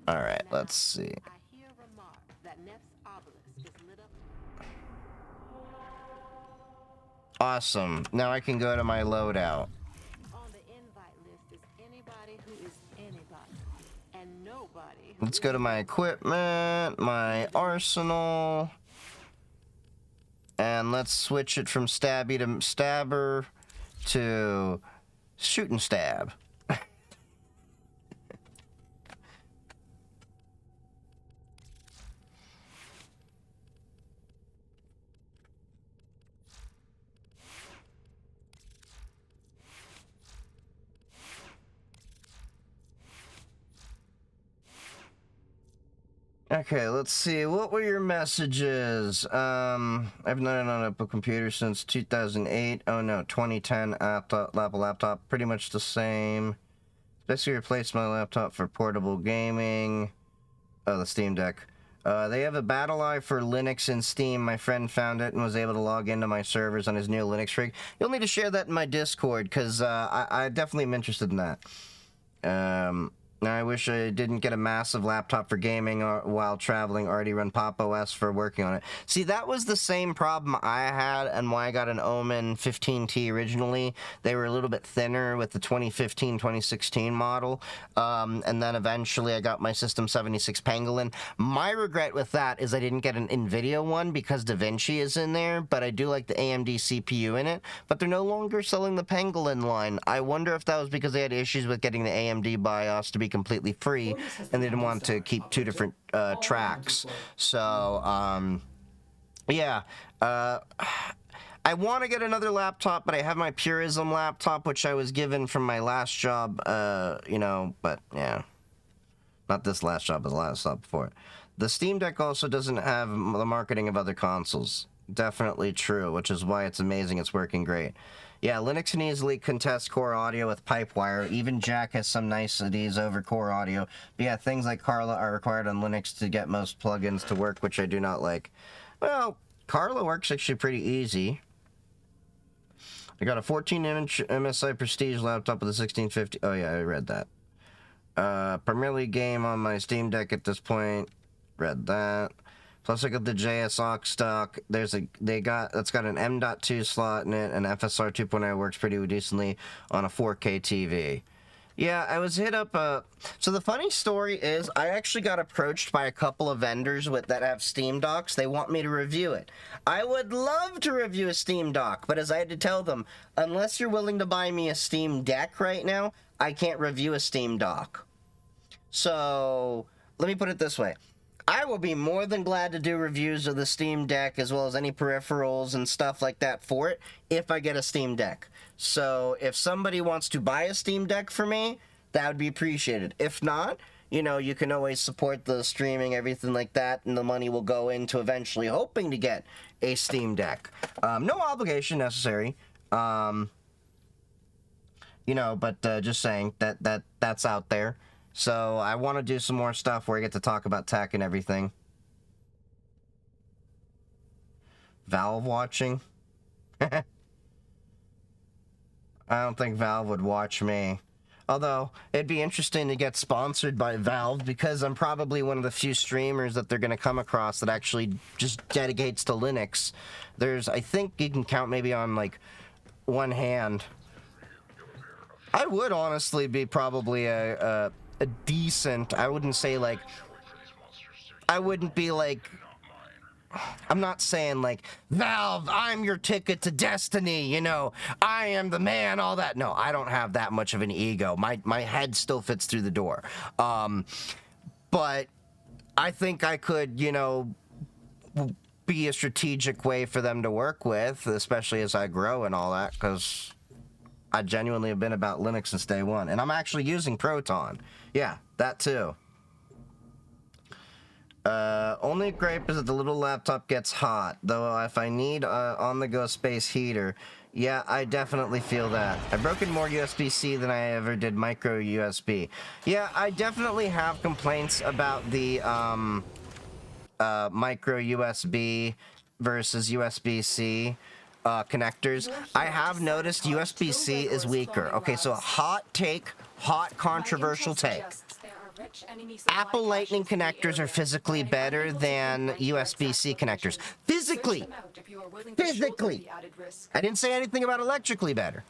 right, let's see. Awesome. Now I can go to my loadout.
On the invite list is anybody who is anybody, and nobody.
Let's go to my equipment, my arsenal, and let's switch it from stabby to stabber to shoot and stab. Okay, let's see. What were your messages? I've not on a computer since 2008. Oh no, 2010 laptop. Pretty much the same. Basically replaced my laptop for portable gaming. Oh, the Steam Deck. They have a battle eye for Linux in Steam. My friend found it and was able to log into my servers on his new Linux rig. You'll need to share that in my Discord, because I definitely am interested in that. I wish I didn't get a massive laptop for gaming while traveling. Already run Pop OS for working on it. See, that was the same problem I had and why I got an Omen 15T originally. They were a little bit thinner with the 2015-2016 model. And then eventually I got my System 76 Pangolin. My regret with that is I didn't get an NVIDIA one because DaVinci is in there, but I do like the AMD CPU in it. But they're no longer selling the Pangolin line. I wonder if that was because they had issues with getting the AMD BIOS to be completely free, and they didn't want to keep two different tracks. So, yeah. I want to get another laptop, but I have my Purism laptop, which I was given from my last job, you know, but, yeah. Not this last job, but the last job before it. The Steam Deck also doesn't have the marketing of other consoles. Definitely true, which is why it's amazing it's working great. Yeah, Linux can easily contest core audio with Pipewire. Even Jack has some niceties over core audio. But yeah, things like Carla are required on Linux to get most plugins to work, which I do not like. Well, Carla works actually pretty easy. I got a 14-inch MSI Prestige laptop with a 1650. Oh yeah, I read that. Primarily game on my Steam Deck at this point. Read that. Plus I got the JS aux stock. That's got an M.2 slot in it, and FSR 2.0 works pretty decently on a 4K TV. Yeah, I was hit up, so the funny story is, I actually got approached by a couple of vendors that have Steam Docks. They want me to review it. I would love to review a Steam Dock, but as I had to tell them, unless you're willing to buy me a Steam Deck right now, I can't review a Steam Dock. So, let me put it this way. I will be more than glad to do reviews of the Steam Deck as well as any peripherals and stuff like that for it if I get a Steam Deck. So if somebody wants to buy a Steam Deck for me, that would be appreciated. If not, you know, you can always support the streaming, everything like that, and the money will go into eventually hoping to get a Steam Deck. No obligation necessary. You know, but just saying that's out there. So I want to do some more stuff where I get to talk about tech and everything. Valve watching? I don't think Valve would watch me. Although, it'd be interesting to get sponsored by Valve because I'm probably one of the few streamers that they're going to come across that actually just dedicates to Linux. I think you can count maybe on, like, one hand. I would honestly be probably a decent, I wouldn't say like, I wouldn't be like, I'm not saying like, Valve, I'm your ticket to destiny, you know, I am the man, all that. No, I don't have that much of an ego. My head still fits through the door. But I think I could, you know, be a strategic way for them to work with, especially as I grow and all that, because I genuinely have been about Linux since day one. And I'm actually using Proton. Yeah, that too. Only gripe is that the little laptop gets hot. Though if I need on-the-go space heater, yeah, I definitely feel that. I've broken more USB-C than I ever did micro USB. Yeah, I definitely have complaints about the micro USB versus USB-C. Connectors. I have noticed USB-C is weaker. Okay, so hot controversial take. Apple Lightning connectors are physically better than USB-C connectors. Physically! I didn't say anything about electrically better.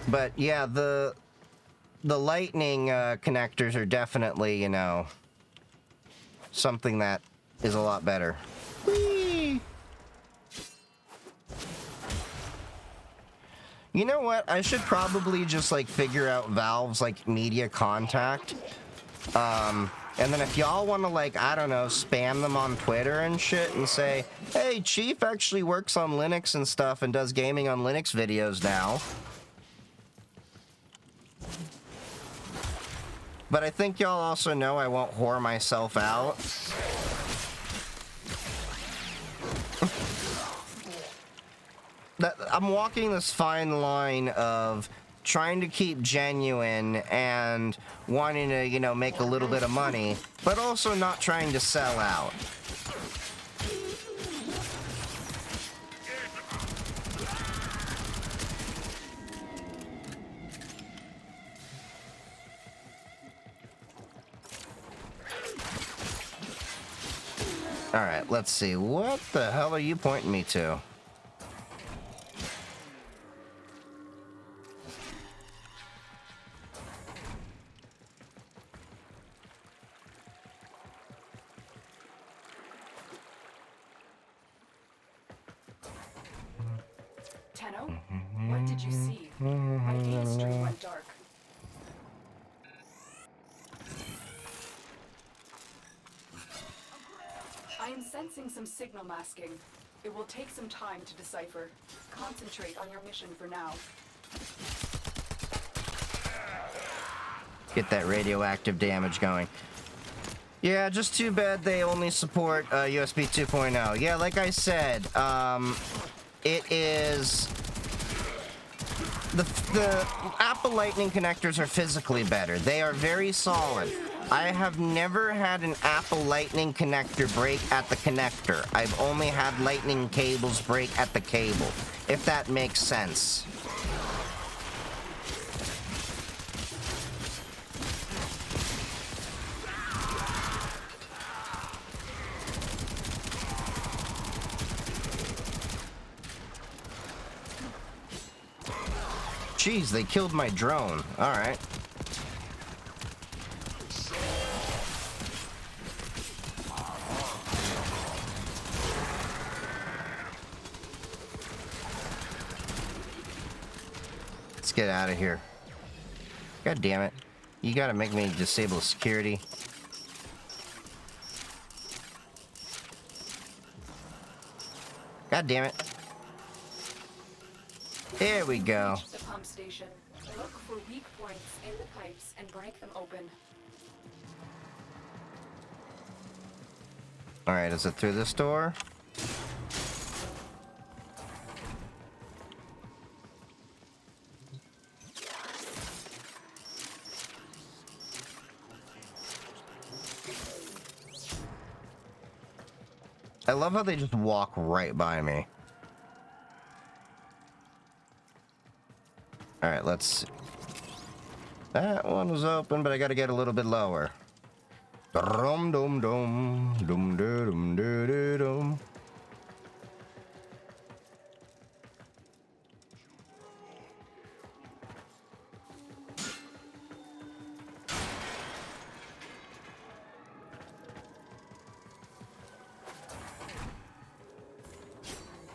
But yeah, the lightning connectors are definitely, you know, something that is a lot better. Whee! You know what? I should probably just like figure out Valve's like media contact. And then if y'all want to, like, I don't know, spam them on Twitter and shit and say, hey, Chief actually works on Linux and stuff and does gaming on Linux videos now. But I think y'all also know I won't whore myself out. I'm walking this fine line of trying to keep genuine and wanting to, you know, make a little bit of money, but also not trying to sell out. Alright, let's see. What the hell are you pointing me to?
Tenno, what did you see? My aim stream went dark. I am sensing some signal masking. It will take some time to decipher. Concentrate on your mission for now.
Get that radioactive damage going. Yeah, just too bad they only support USB 2.0. Yeah, like I said, it is... The Apple Lightning connectors are physically better. They are very solid. I have never had an Apple Lightning connector break at the connector. I've only had Lightning cables break at the cable, if that makes sense. Jeez, they killed my drone. Alright. Let's get out of here. God damn it. You gotta make me disable security. God damn it. There we go.
Reach the pump station. Look for weak points in the pipes and break them open.
Alright, is it through this door? I love how they just walk right by me. Alright, let's see. That one was open, but I gotta get a little bit lower. Dum dum dum dum dum dum dum.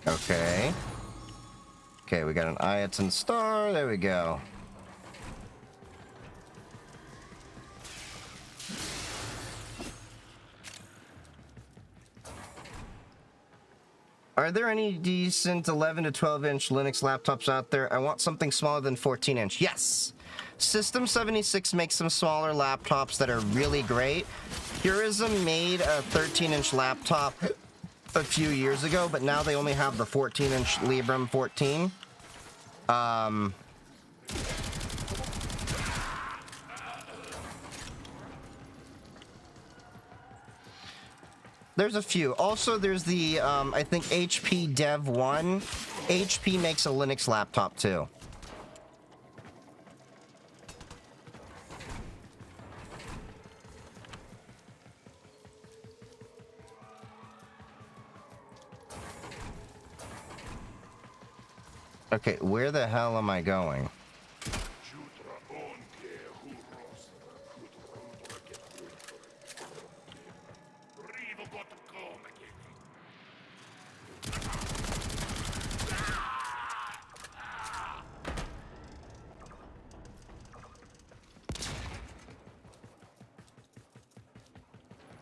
Okay. Okay, we got an Ayatollah star. There we go. Are there any decent 11 to 12 inch Linux laptops out there? I want something smaller than 14 inch. Yes! System 76 makes some smaller laptops that are really great. Purism made a 13 inch laptop a few years ago, but now they only have the 14 inch Librem 14. There's a few. Also, there's the, I think HP Dev 1. HP makes a Linux laptop, too. Okay, where the hell am I going?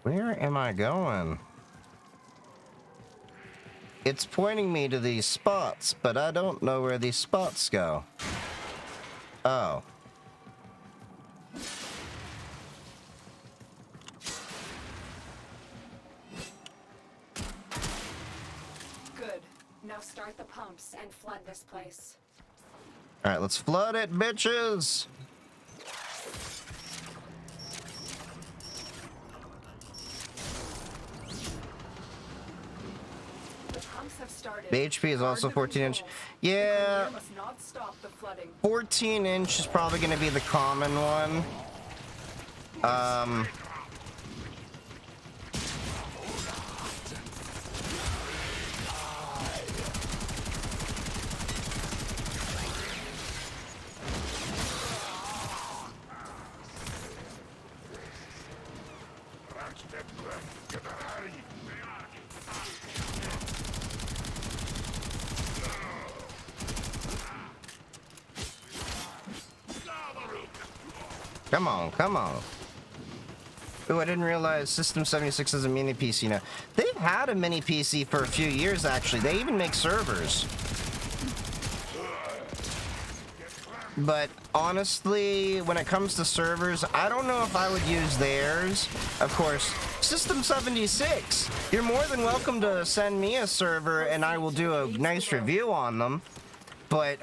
Where am I going? It's pointing me to these spots, but I don't know where these spots go. Oh.
Good. Now start the pumps and flood this place.
Alright, let's flood it, bitches!
The pumps have started.
The HP is also
Guard the
14 inch.
controls.
Yeah,
The conveyor must not stop the flooding.
14 inch is probably going to be the common one. Come on, come on. Ooh, I didn't realize System 76 is a mini PC now. They've had a mini PC for a few years, actually. They even make servers. But honestly, when it comes to servers, I don't know if I would use theirs. Of course, System 76, you're more than welcome to send me a server and I will do a nice review on them. But,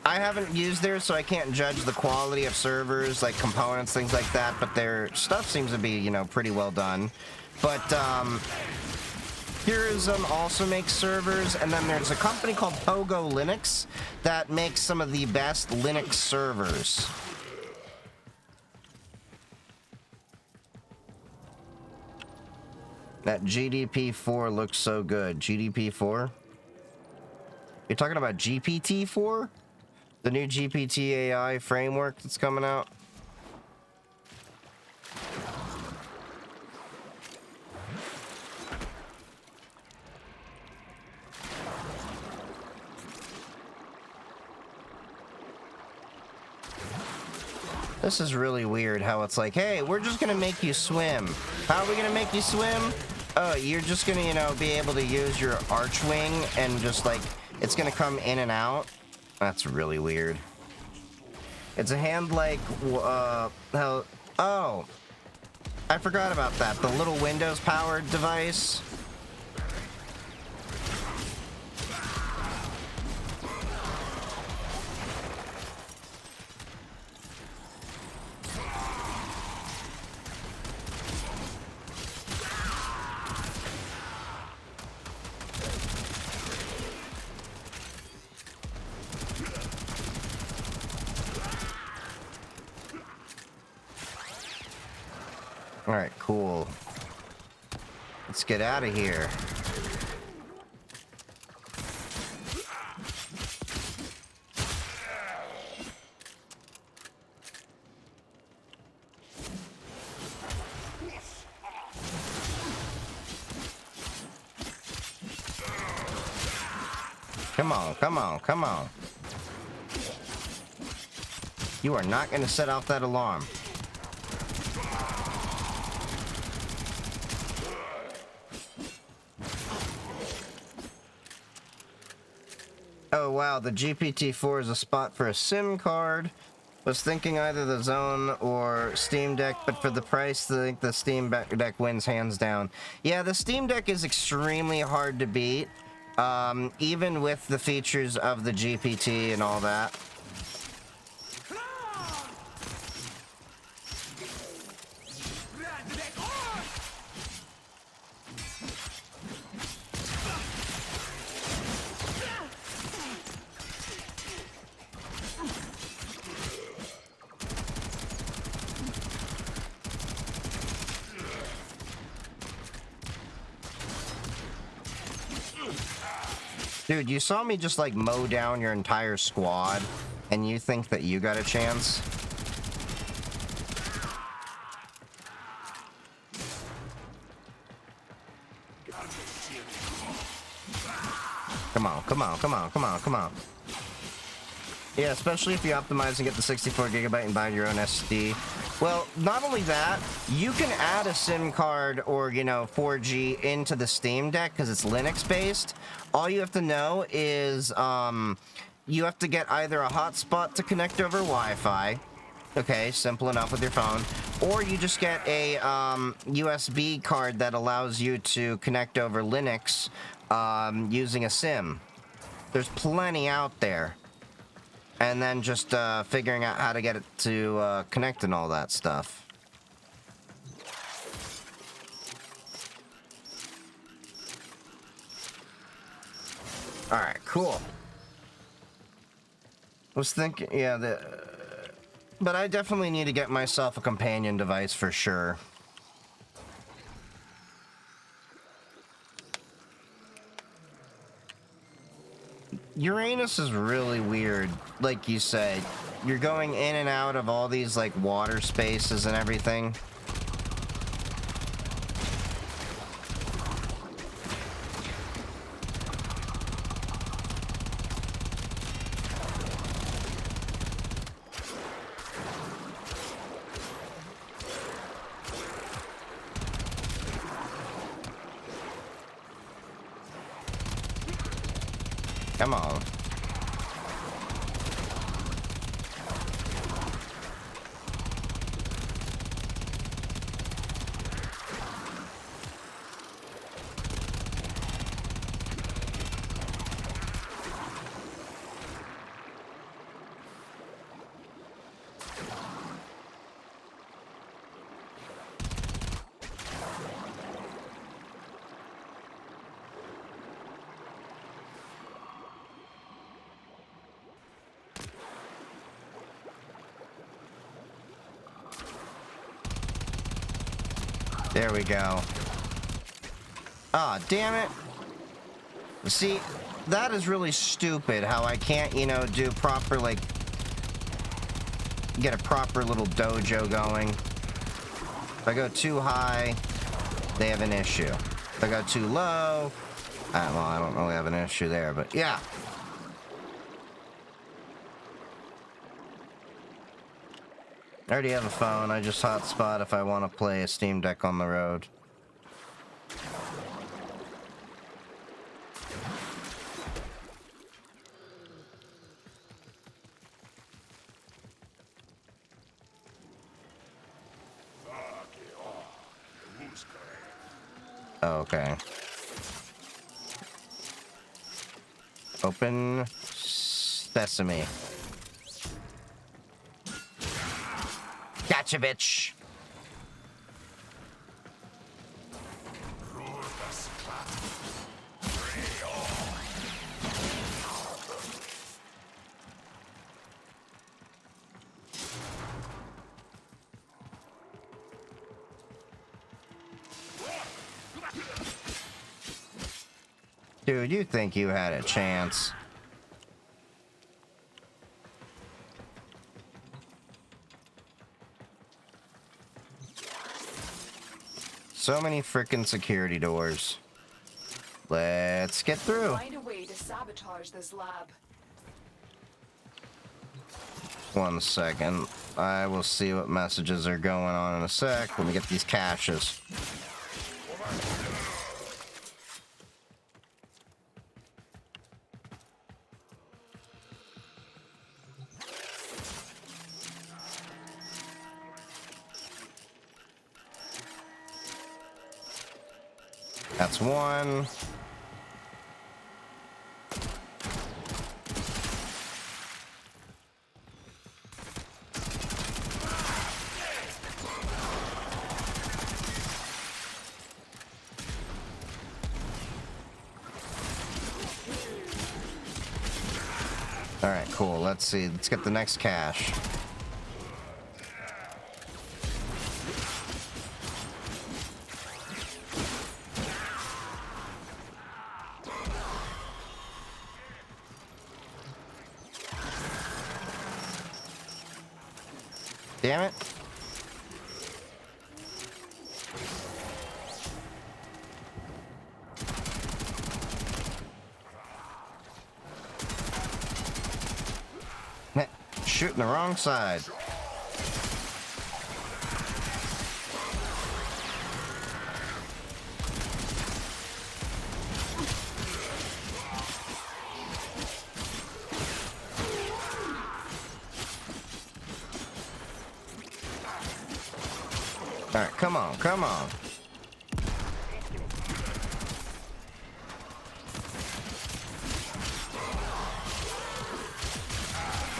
I haven't used theirs, so I can't judge the quality of servers, like components, things like that, but their stuff seems to be, you know, pretty well done. But, Purism also makes servers, and then there's a company called Pogo Linux that makes some of the best Linux servers. That GDP4 looks so good. GDP4? You're talking about GPT-4? The new GPT AI framework that's coming out? This is really weird how it's like, hey, we're just gonna make you swim. How are we gonna make you swim? Oh, you're just gonna, you know, be able to use your archwing and just like, it's gonna come in and out. That's really weird. It's a hand like, how, oh, I forgot about that. The little Windows powered device. Alright, cool. Let's get out of here. Come on, come on, come on. You are not going to set off that alarm. Oh wow, the GPT-4 is a spot for a SIM card. Was thinking either the Zone or Steam Deck, but for the price, I think the Steam Deck wins hands down. Yeah, the Steam Deck is extremely hard to beat, even with the features of the GPT and all that. Dude, you saw me just like mow down your entire squad, and you think that you got a chance? Come on, come on, come on, come on, come on. Yeah, especially if you optimize and get the 64 gigabyte and buy your own SD. Well, not only that, you can add a SIM card or, you know, 4G into the Steam Deck because it's Linux-based. All you have to know is, you have to get either a hotspot to connect over Wi-Fi. Okay, simple enough with your phone. Or you just get a, USB card that allows you to connect over Linux, using a SIM. There's plenty out there. And then just figuring out how to get it to connect and all that stuff. Alright, cool. Was thinking, yeah, but I definitely need to get myself a companion device for sure. Uranus is really weird, like you said. You're going in and out of all these, like, water spaces and everything. Come on. There we go. Ah, damn it. See, that is really stupid how I can't, you know, do proper, like, get a proper little dojo going. If I go too high, they have an issue. If I go too low, well, I don't really have an issue there, but yeah. I already have a phone. I just hotspot if I want to play a Steam Deck on the road. Oh, okay. Open sesame. Gotcha, bitch. Dude, you think you had a chance? So many frickin' security doors. Let's get through.
Find a way to sabotage this lab.
1 second. I will see what messages are going on in a sec. Let me get these caches. That's one. All right, cool. Let's see. Let's get the next cache. Damn it. Shooting the wrong side. Alright, come on, come on.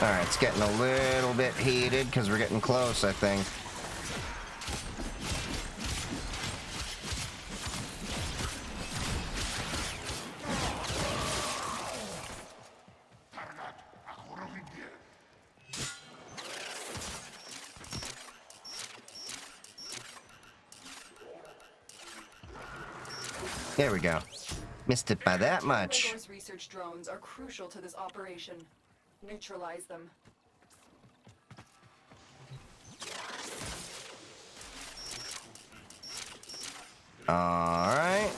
Alright, it's getting a little bit heated because we're getting close, I think. There we go. Missed it by that much.
Those research drones are crucial to this operation. Neutralize them.
All right.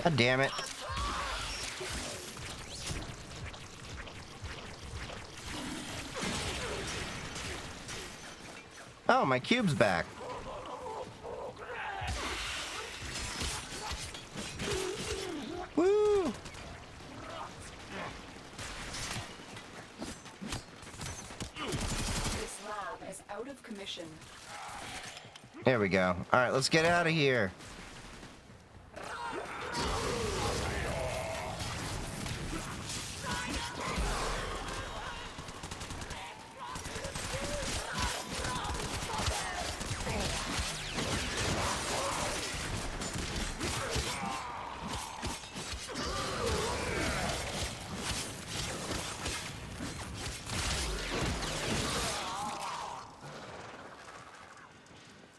God damn it. Oh, my cube's back. Woo!
This lab is out of commission.
There we go. All right, let's get out of here.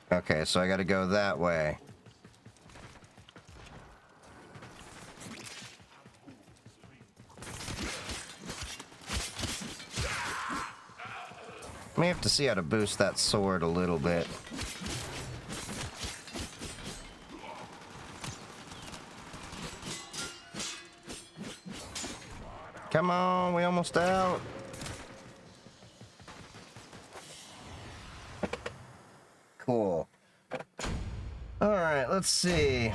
Okay, so I gotta go that way. May have to see how to boost that sword a little bit. Come on, we almost out. Cool. Alright, let's see.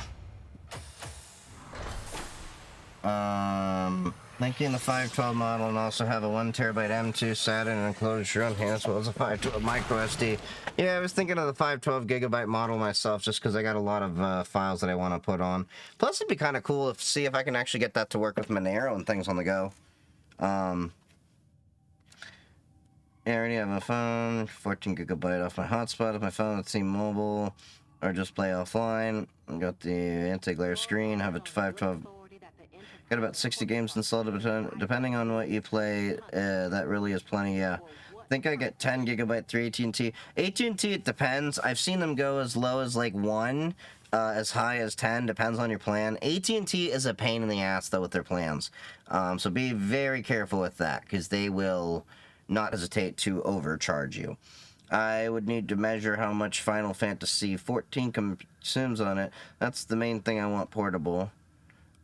Thinking the 512 model and also have a 1TB M2 SATA and enclosed room here, as well as a 512 micro SD. Yeah, I was thinking of the 512GB model myself just because I got a lot of files that I want to put on. Plus, it'd be kind of cool to see if I can actually get that to work with Monero and things on the go. Yeah, I already have my phone, 14GB off my hotspot of my phone with T-Mobile, or just play offline. I got the anti-glare screen, have a 512. Got about 60 games installed, depending on what you play. That really is plenty, yeah. I think I get 10GB through AT&T. AT&T, it depends. I've seen them go as low as like 1, as high as 10, depends on your plan. AT&T is a pain in the ass, though, with their plans. So be very careful with that, because they will not hesitate to overcharge you. I would need to measure how much Final Fantasy 14 consumes on it. That's the main thing I want portable.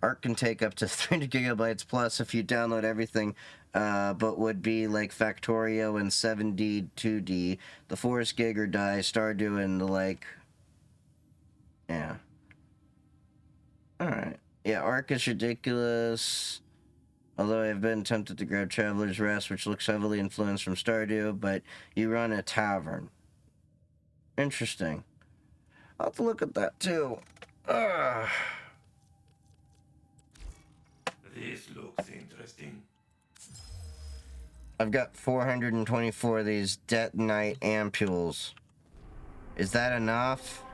Arc can take up to 300GB plus if you download everything, but would be like Factorio and 7D, 2D, the Forest Gig or Die, Stardew, and the like. Yeah. Alright. Yeah, Arc is ridiculous. Although I've been tempted to grab Traveler's Rest, which looks heavily influenced from Stardew, but you run a tavern. Interesting. I'll have to look at that too. Ugh.
This looks interesting.
I've got 424 of these Detonite ampules. Is that enough?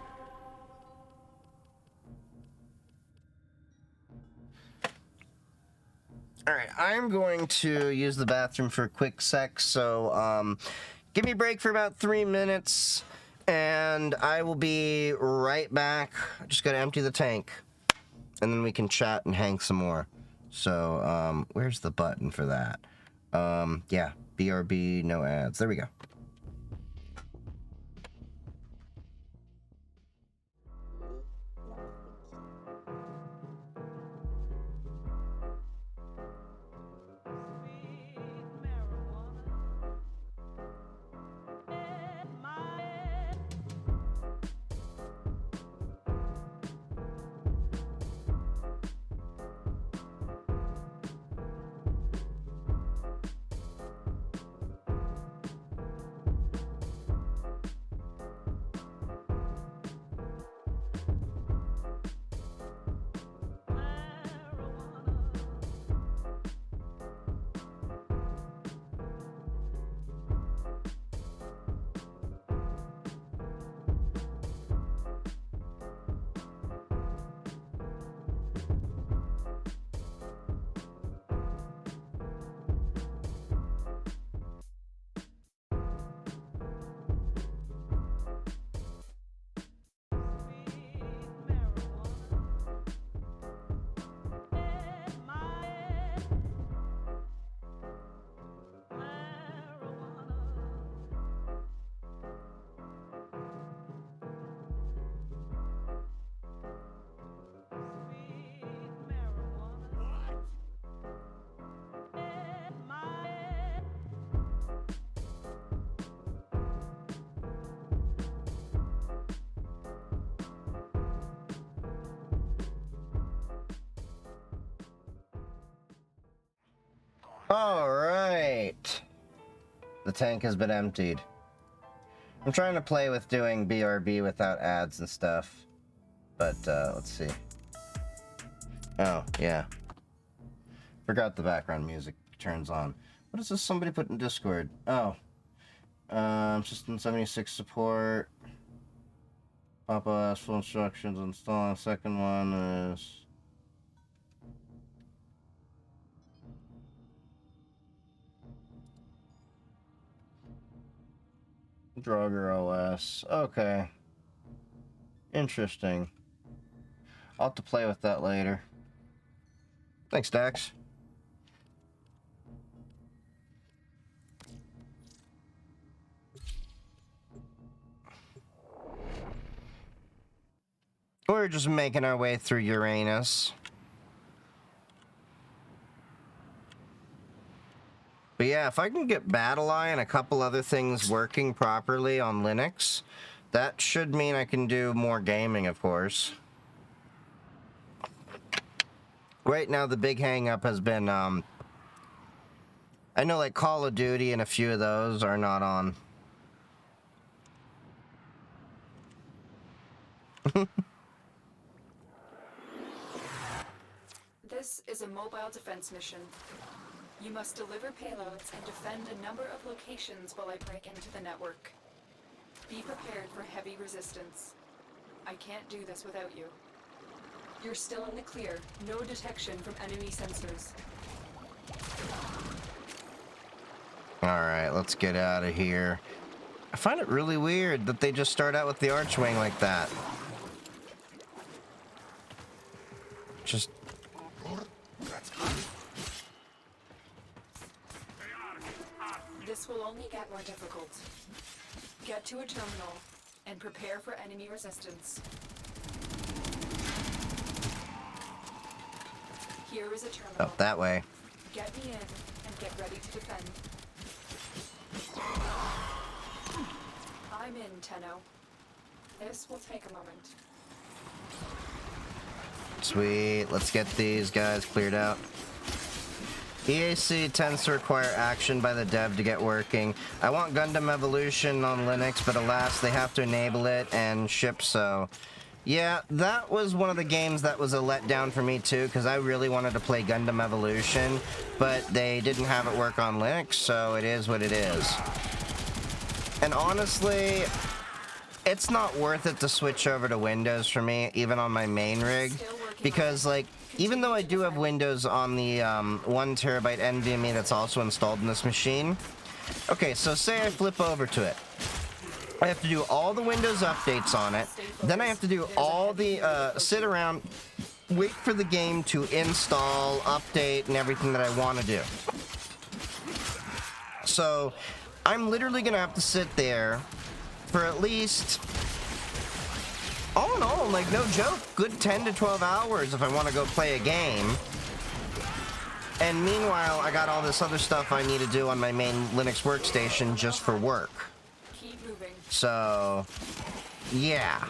Alright, I'm going to use the bathroom for a quick sec, so give me a break for about 3 minutes, and I will be right back. I just gotta empty the tank, and then we can chat and hang some more. So, where's the button for that? Yeah, BRB, no ads. There we go. Alright. The tank has been emptied. I'm trying to play with doing BRB without ads and stuff. But, let's see. Oh, yeah. Forgot the background music turns on. What is this somebody put in Discord? Oh. System 76 support. Papa has full instructions installing. Second one is... Draugr OS. Okay. Interesting. I'll have to play with that later. Thanks, Dax. We're just making our way through Uranus. But yeah, if I can get BattlEye and a couple other things working properly on Linux, that should mean I can do more gaming, of course. Right now, the big hang-up has been, I know, like, Call of Duty and a few of those are not on.
This is a mobile defense mission. You must deliver payloads and defend a number of locations while I break into the network. Be prepared for heavy resistance. I can't do this without you. You're still in the clear. No detection from enemy sensors.
Alright, let's get out of here. I find it really weird that they just start out with the Archwing like that. Just...
This will only get more difficult. Get to a terminal and prepare for enemy resistance. Here is a terminal.
Oh, that way.
Get me in and get ready to defend. I'm in, Tenno. This will take a moment.
Sweet, let's get these guys cleared out. EAC tends to require action by the dev to get working. I want Gundam Evolution on Linux, but alas, they have to enable it and ship so. Yeah, that was one of the games that was a letdown for me too, because I really wanted to play Gundam Evolution, but they didn't have it work on Linux, so it is what it is. And honestly, it's not worth it to switch over to Windows for me, even on my main rig, because like, even though I do have Windows on the 1 terabyte NVMe that's also installed in this machine, okay, so say I flip over to it. I have to do all the Windows updates on it, then I have to do all the, sit around, wait for the game to install, update, and everything that I want to do. So, I'm literally going to have to sit there for at least... all in all, like, no joke, good 10 to 12 hours if I want to go play a game. And meanwhile, I got all this other stuff I need to do on my main Linux workstation just for work.
Keep moving.
So, yeah.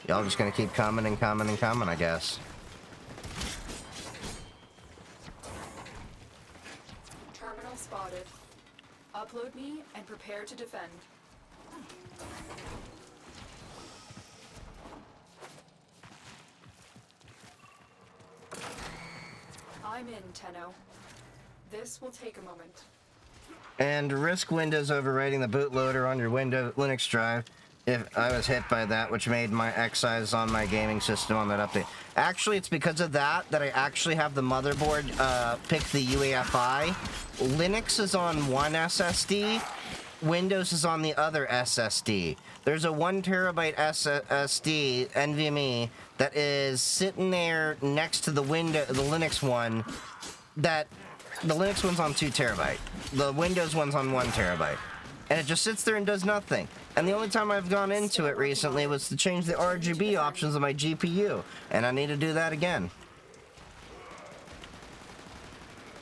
Y'all just gonna keep coming and coming and coming, I guess.
Terminal spotted. Upload me and prepare to defend. I'm in, Tenno. This will take a moment.
And risk Windows overwriting the bootloader on your Windows Linux drive if I was hit by that, which made my X-size on my gaming system on that update. Actually, it's because of that I actually have the motherboard pick the UEFI. Linux is on one SSD, Windows is on the other SSD. There's a 1 terabyte SSD NVMe that is sitting there next to the Linux one. That the Linux one's on 2 terabyte. The Windows one's on 1 terabyte. And it just sits there and does nothing. And the only time I've gone into it recently was to change the RGB options of my GPU. And I need to do that again.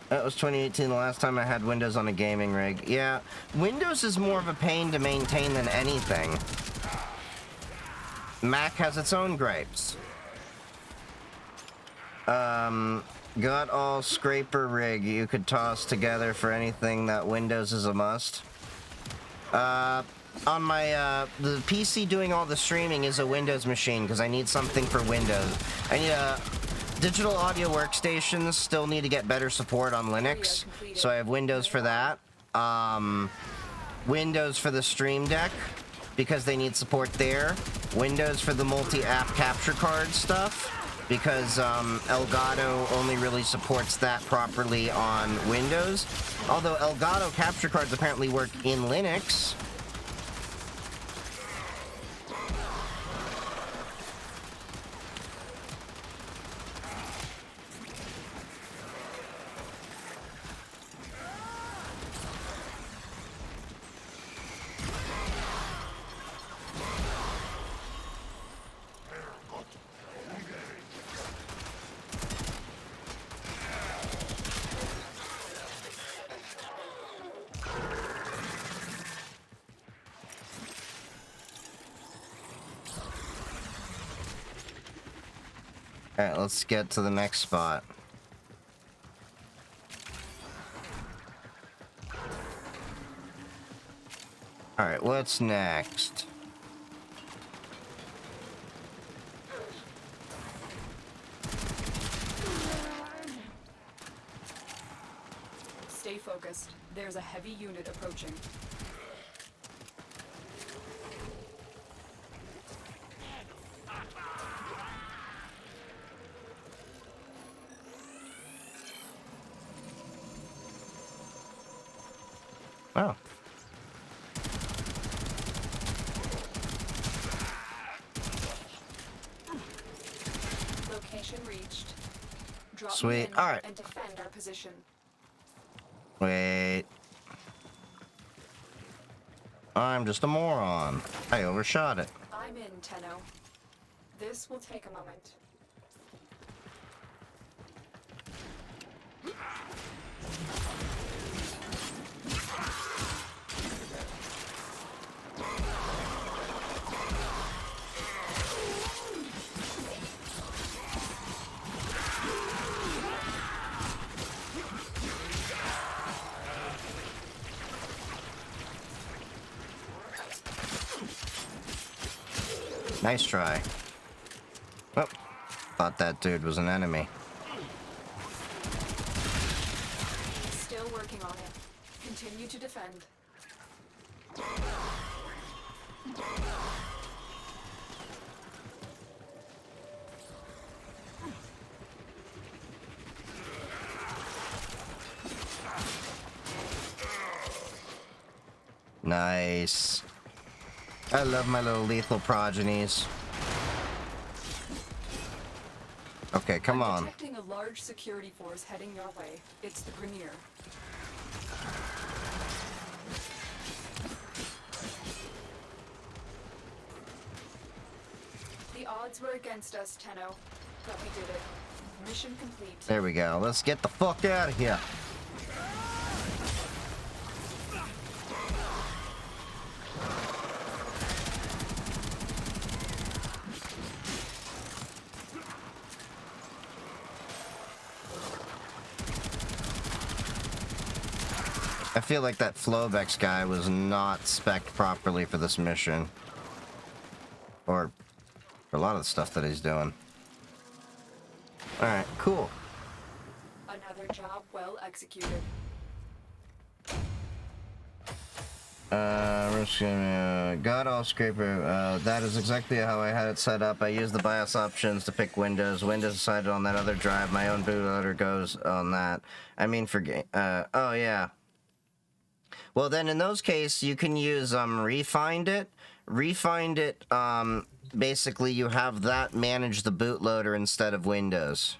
That was 2018, the last time I had Windows on a gaming rig. Yeah, Windows is more of a pain to maintain than anything. Mac has its own gripes. Got all scraper rig you could toss together for anything that Windows is a must. On my, the PC doing all the streaming is a Windows machine, because I need something for Windows. I need a... Digital audio workstations still need to get better support on Linux, so I have Windows for that. Windows for the Stream Deck, because they need support there. Windows for the multi-app capture card stuff, because Elgato only really supports that properly on Windows. Although Elgato capture cards apparently work in Linux. Alright, let's get to the next spot. Alright, what's next?
Stay focused. There's a heavy unit approaching.
Oh.
Location reached. Drop
Sweet.
in
Alright.
and defend our position.
Wait. I'm just a moron. I overshot it.
I'm in, Tenno. This will take a moment.
Nice try. Oh, thought that dude was an enemy.
Still working on it. Continue to defend.
Nice. I love my little lethal progenies. Okay, come
I'm
on.
detecting a large security force heading your way. It's the Premier. The odds were against us, Tenno, but we did it. Mission complete.
There we go. Let's get the fuck out of here. I feel like that Flobex guy was not spec'd properly for this mission. Or for a lot of the stuff that he's doing. Alright, cool.
Another job well executed.
We're just gonna, got all scraper. That is exactly how I had it set up. I used the BIOS options to pick Windows. Windows decided on that other drive. My own bootloader goes on that. I mean for oh yeah. Well then in those cases you can use Refind It. Refind It, basically you have that manage the bootloader instead of Windows.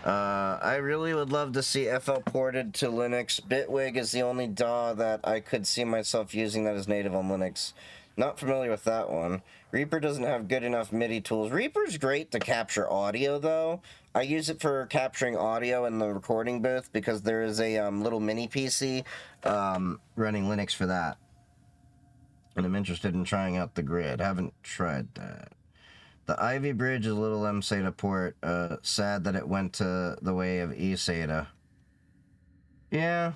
I really would love to see FL ported to Linux. Bitwig is the only DAW that I could see myself using that is native on Linux. Not familiar with that one. Reaper doesn't have good enough MIDI tools. Reaper's great to capture audio, though. I use it for capturing audio in the recording booth because there is a little mini PC running Linux for that. And I'm interested in trying out the grid. Haven't tried that. The Ivy Bridge is a little M-SATA port. Sad that it went to the way of E-SATA. Yeah.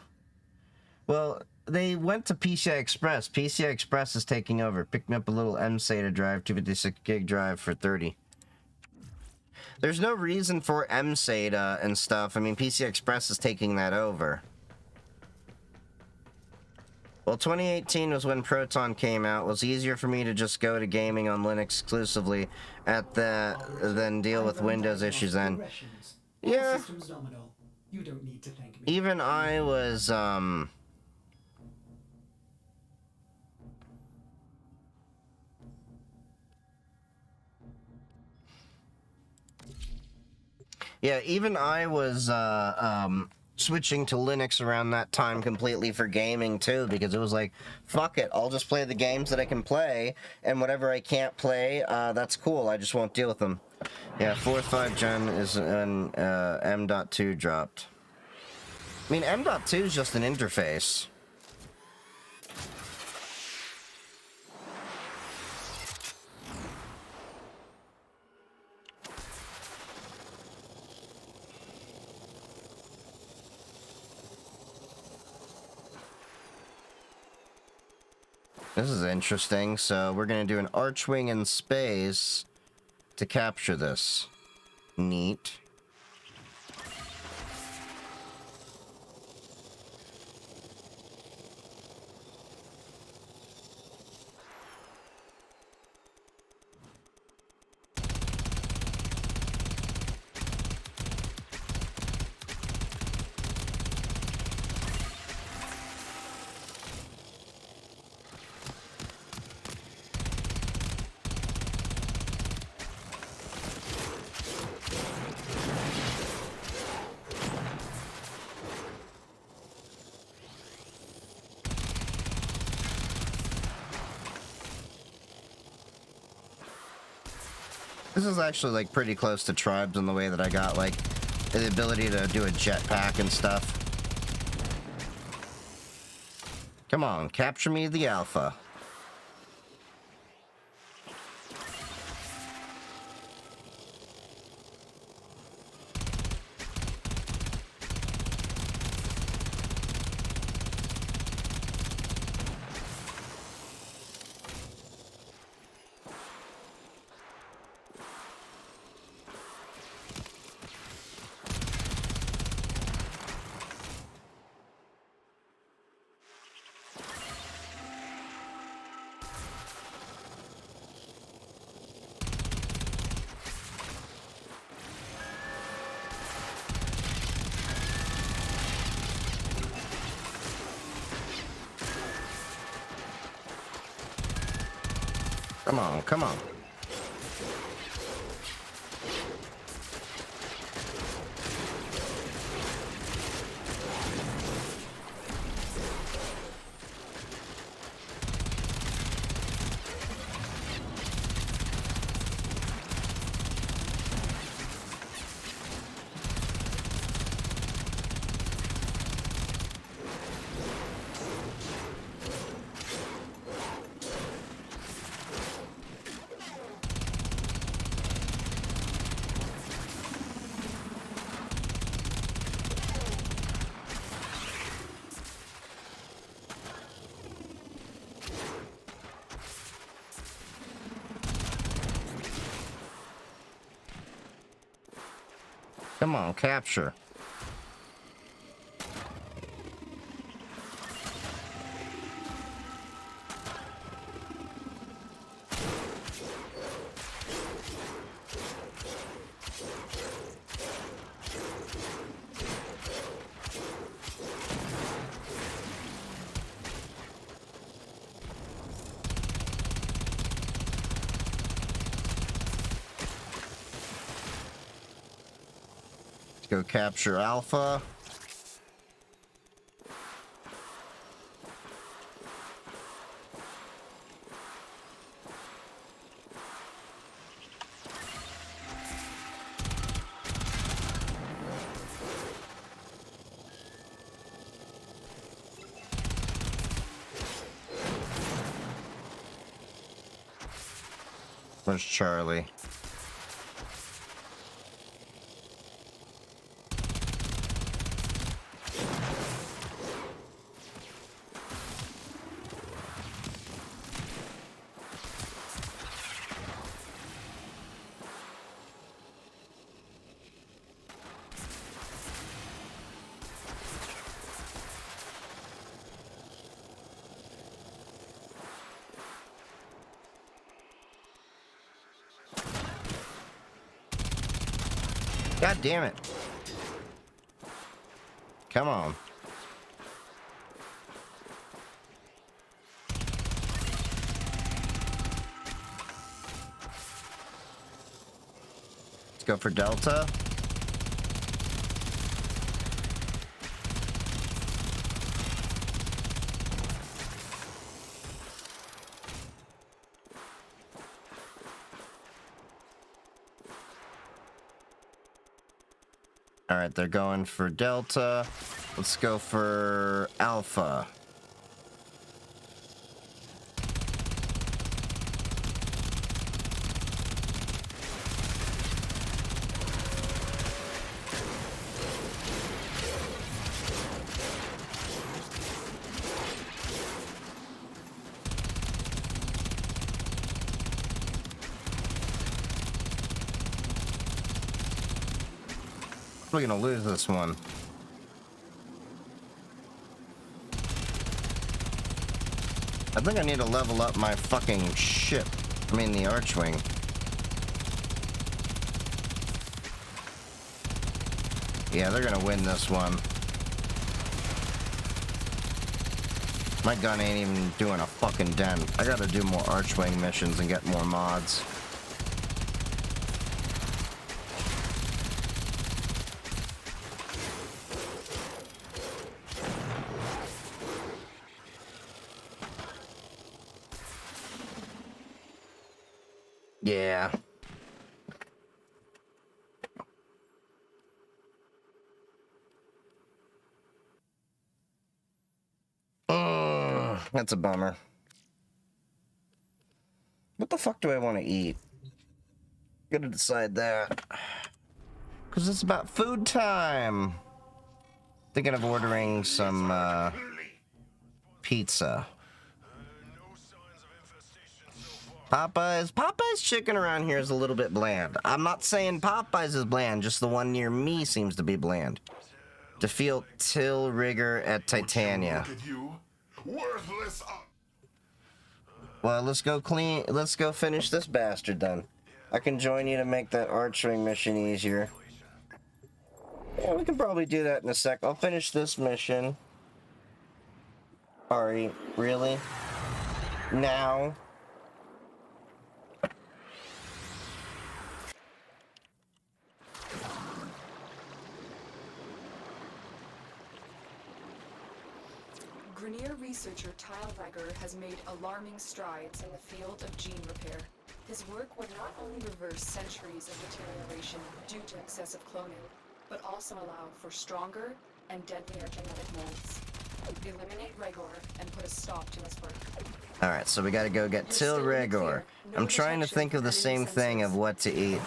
Well, they went to PCI Express. PCI Express is taking over. Picked me up a little M-SATA drive, 256 gig drive for 30. There's no reason for M-SATA and stuff. I mean, PCI Express is taking that over. Well, 2018 was when Proton came out. It was easier for me to just go to gaming on Linux exclusively than deal with Windows issues then. Yeah.
You don't need to thank me.
Even I was, yeah, even I was, switching to Linux around that time completely for gaming too, because it was like, fuck it, I'll just play the games that I can play, and whatever I can't play, that's cool, I just won't deal with them. Yeah, 4.5 Gen is an M.2 dropped. I mean, M.2 is just an interface. This is interesting. So we're going to do an archwing in space to capture this. Neat. This is actually, like, pretty close to Tribes in the way that I got, like, the ability to do a jetpack and stuff. Come on, capture me the Alpha. Come on, come on. Come on, capture. Go capture Alpha. Where's Charlie? God damn it. Come on. Let's go for Delta. Alright, they're going for Delta. Let's go for Alpha. We're gonna lose this one. I think I need to level up my fucking ship. I mean, the Archwing. Yeah, they're gonna win this one. My gun ain't even doing a fucking dent. I gotta do more Archwing missions and get more mods. Yeah. That's a bummer. What the fuck do I want to eat? Gotta decide that. Because it's about food time. Thinking of ordering some pizza. Popeye's chicken around here is a little bit bland. I'm not saying Popeye's is bland, just the one near me seems to be bland. Defeat Till Rigger at Titania.
Look at you. Worthless.
Well, let's go finish this bastard then. I can join you to make that archery mission easier. Yeah, we can probably do that in a sec. I'll finish this mission. Ari, really? Now?
Grenier researcher Tyle Regger has made alarming strides in the field of gene repair. His work would not only reverse centuries of deterioration due to excessive cloning, but also allow for stronger and deadlier genetic molds. Eliminate Regor and put a stop to his work.
Alright, so we gotta go get Till Regor. I'm trying to think of the same thing of what to eat.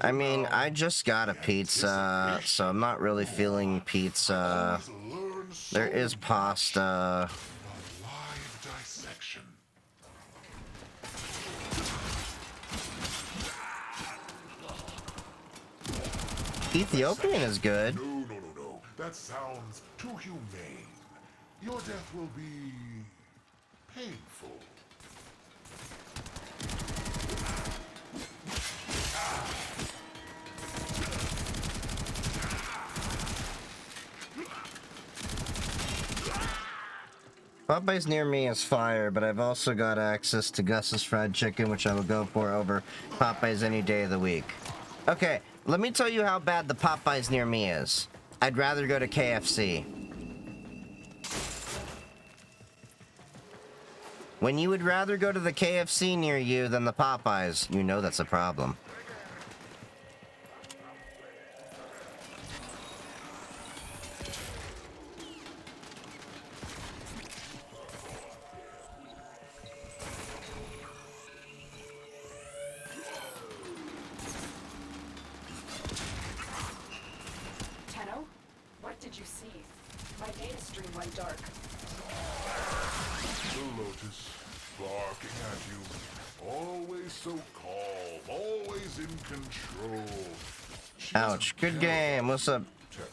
I mean, I just got a pizza, so I'm not really feeling pizza. There is pasta. Ethiopian is good.
No. That sounds too humane. Your death will be painful.
Popeye's near me is fire, but I've also got access to Gus's fried chicken, which I will go for over Popeye's any day of the week. Okay, let me tell you how bad the Popeye's near me is. I'd rather go to KFC. When you would rather go to the KFC near you than the Popeyes, you know that's a problem.
you see? My data stream went dark.
The Lotus, barking at you. Always so calm, always in control. She
Ouch.
doesn't
Good
care
game. What's up?
Tenna.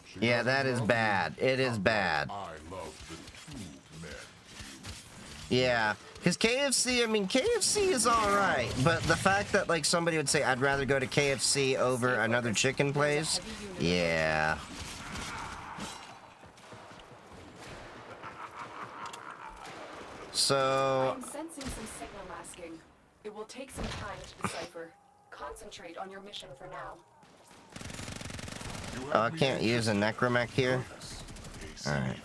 She
Yeah,
doesn't
that is
love
bad.
you.
It is bad.
I love the two men.
Yeah, because KFC, I mean, KFC is alright, but the fact that, like, somebody would say, I'd rather go to KFC over another chicken place, yeah. So,
I'm sensing some signal masking. It will take some time to decipher. Concentrate on your mission for now.
I can't use a necromech here. Alright.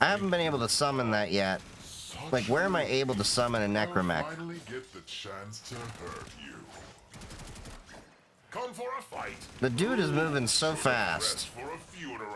I haven't been able to summon that yet. Like, where am I able to summon a necromech?
Finally get the chance to hurt you. Come for a fight.
The dude is moving so
Dress
fast.
for a funeral.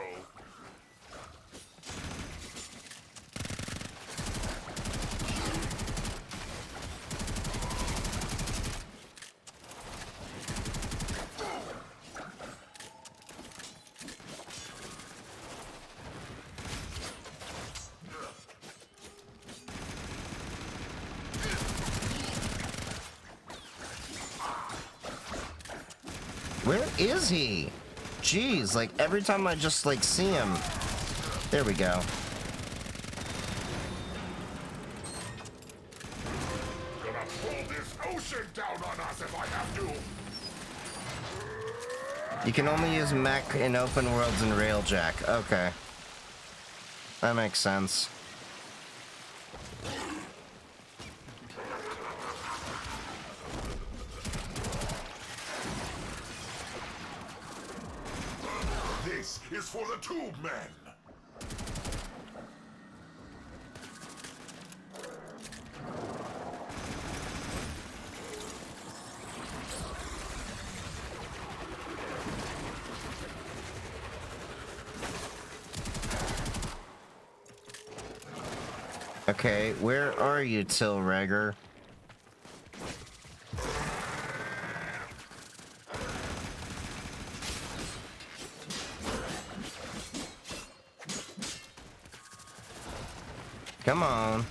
Where is he? Jeez, like, every time I just, like, see him. There we go.
Gonna pull this ocean down on us if I have to.
You can only use mech in open worlds and railjack. Okay. That makes sense.
This is for the tube men.
Okay, where are you, Tilregger? Come on.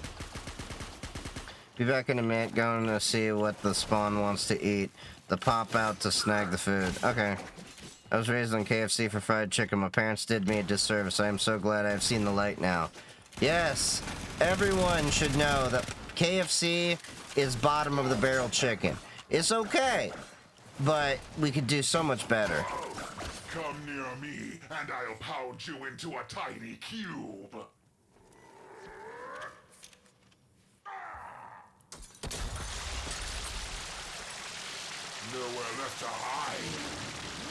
Be back in a minute, going to see what the spawn wants to eat. The pop out to snag the food. Okay. I was raised on KFC for fried chicken. My parents did me a disservice. I am so glad I have seen the light now. Yes, everyone should know that KFC is bottom of the barrel chicken. It's okay, but we could do so much better.
Come near me, and I'll pound you into a tiny cube. Nowhere left to hide.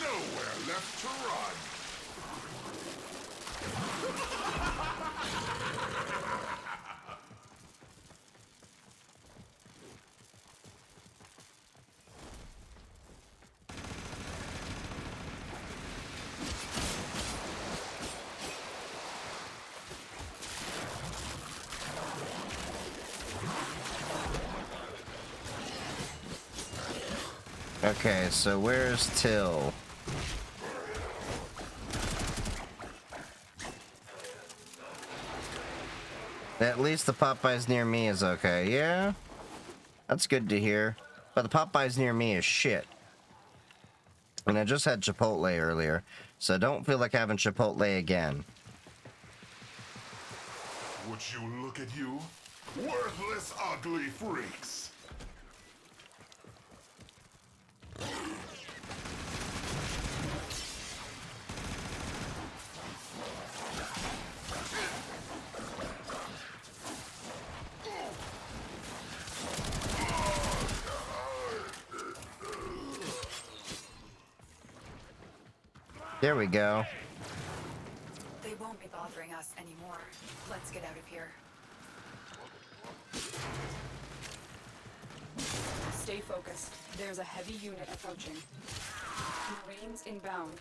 Nowhere left to run.
Okay, so where's Till? At least the Popeyes near me is okay. Yeah? That's good to hear. But the Popeyes near me is shit. And I just had Chipotle earlier, so I don't feel like having Chipotle again.
Would you look at you? Worthless, ugly freaks.
There we go.
They won't be bothering us anymore. Let's get out of here. Stay focused. There's a heavy unit approaching. Marines inbound.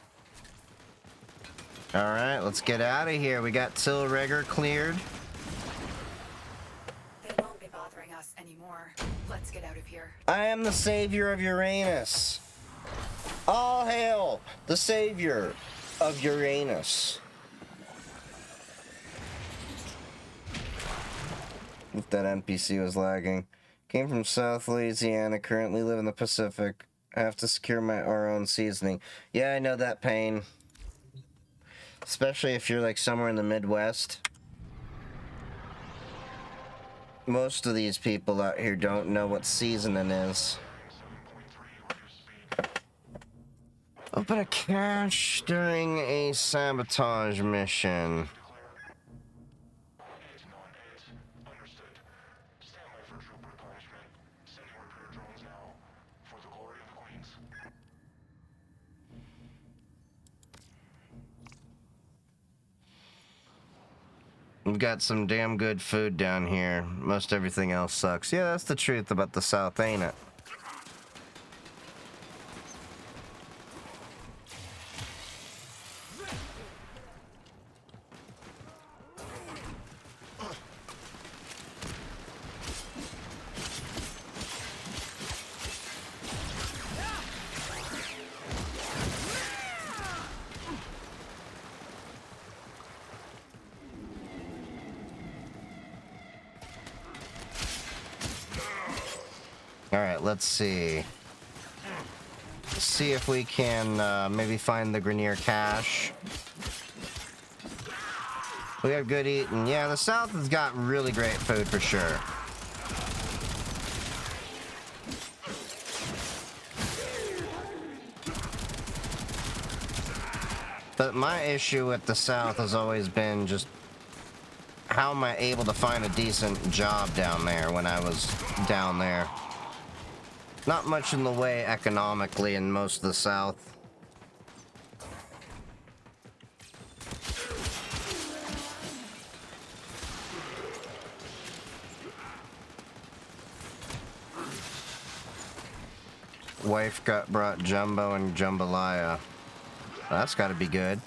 Alright, let's get out of here. We got Tilregger cleared.
They won't be bothering us anymore. Let's get out of here.
I am the savior of Uranus. All hail the savior of Uranus. If that NPC was lagging. Came from South Louisiana, currently live in the Pacific. I have to secure our own seasoning. Yeah, I know that pain. Especially if you're like somewhere in the Midwest. Most of these people out here don't know what seasoning is. Open a cache during a sabotage mission. We've got some damn good food down here. Most everything else sucks. Yeah, that's the truth about the South, ain't it? Alright, let's see. See if we can maybe find the Grenier cache. We have good eating. Yeah, the South has got really great food for sure. But my issue with the South has always been just how am I able to find a decent job down there when I was down there? Not much in the way economically in most of the South. Wife brought Jumbo and Jambalaya. That's gotta be good.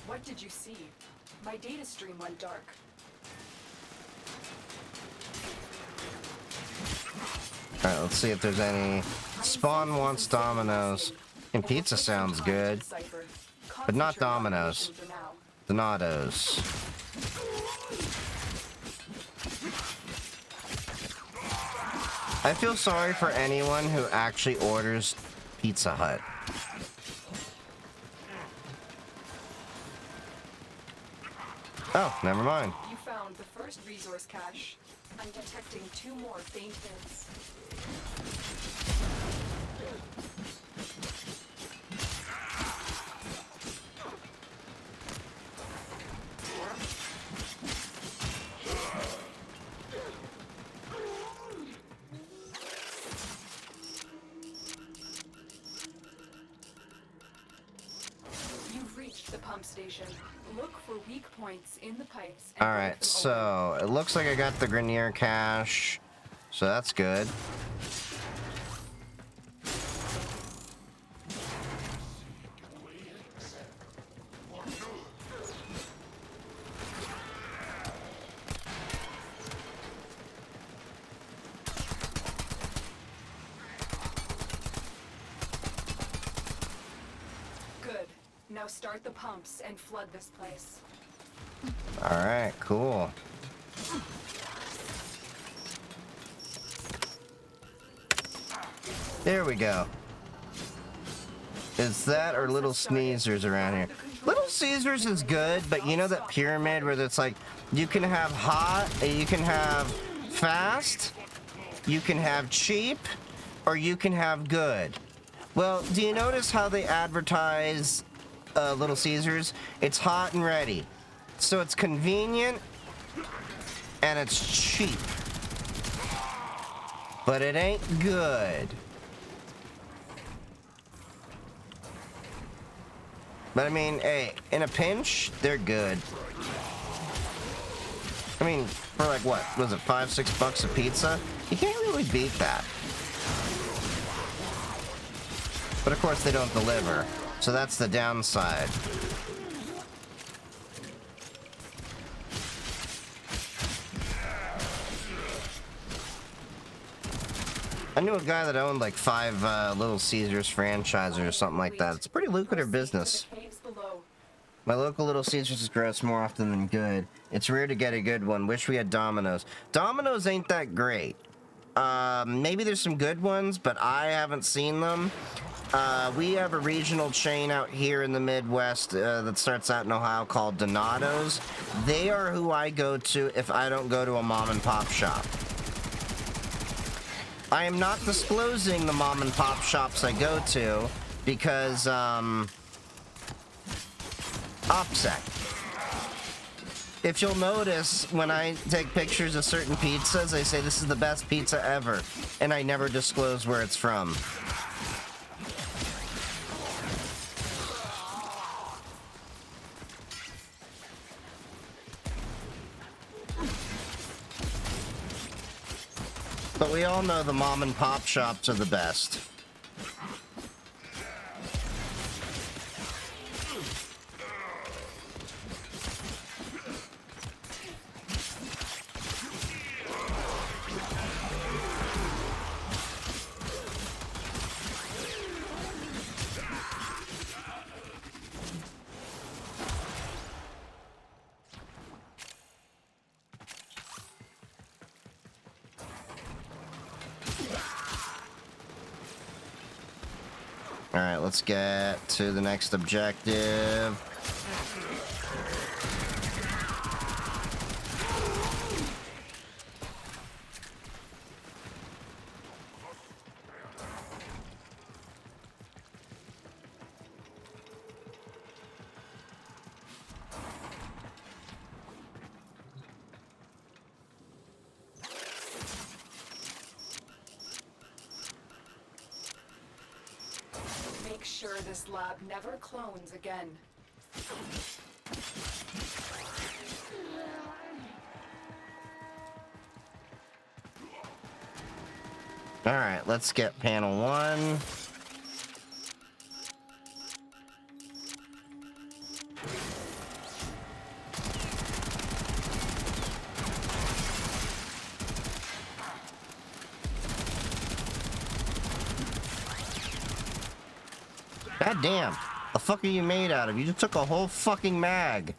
What did you see? My data stream went dark.
Alright, let's see if there's any... Spawn wants Domino's. And pizza sounds good. But not Domino's. Donatos. I feel sorry for anyone who actually orders Pizza Hut. Oh, never mind.
You found the first resource cache. I'm detecting 2 more faint hits. You've reached the pump station. Look for weak points in the pipes.
Alright, so it looks like I got the Grenier cache. So that's good.
Good. Now start the pumps and flood this place.
Alright, cool. There we go. Is that or Little Sneezers around here? Little Caesars is good, but you know that pyramid where it's like, you can have hot, you can have fast, you can have cheap, or you can have good. Well, do you notice how they advertise Little Caesars? It's hot and ready. So it's convenient, and it's cheap. But it ain't good. But I mean, hey, in a pinch, they're good. I mean, for like what? Was it $5-6 a pizza? You can't really beat that. But of course they don't deliver. So that's the downside. I knew a guy that owned like 5 Little Caesars franchises or something like that. It's a pretty lucrative business. My local Little Caesars is gross more often than good. It's rare to get a good one. Wish we had Domino's. Domino's ain't that great. Maybe there's some good ones, but I haven't seen them. We have a regional chain out here in the Midwest that starts out in Ohio called Donato's. They are who I go to if I don't go to a mom and pop shop. I am not disclosing the mom and pop shops I go to because, OPSEC. If you'll notice, when I take pictures of certain pizzas, I say this is the best pizza ever, and I never disclose where it's from. But we all know the mom and pop shops are the best. Alright, let's get to the next objective.
Make sure this lab never clones again.
Alright, let's get panel 1. God damn. The fuck are you made out of? You just took a whole fucking mag.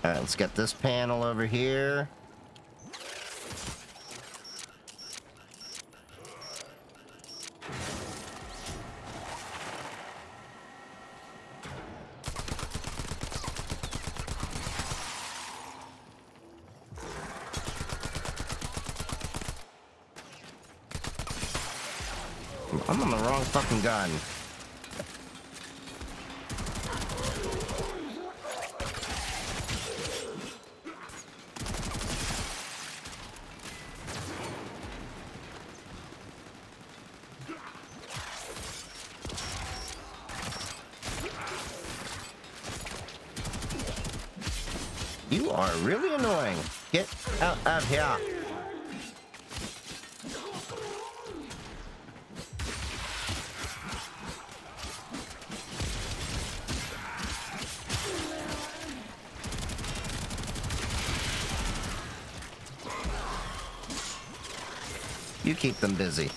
Alright, let's get this panel over here. I'm on the wrong fucking gun. You are really annoying. Get out of here. You keep them busy.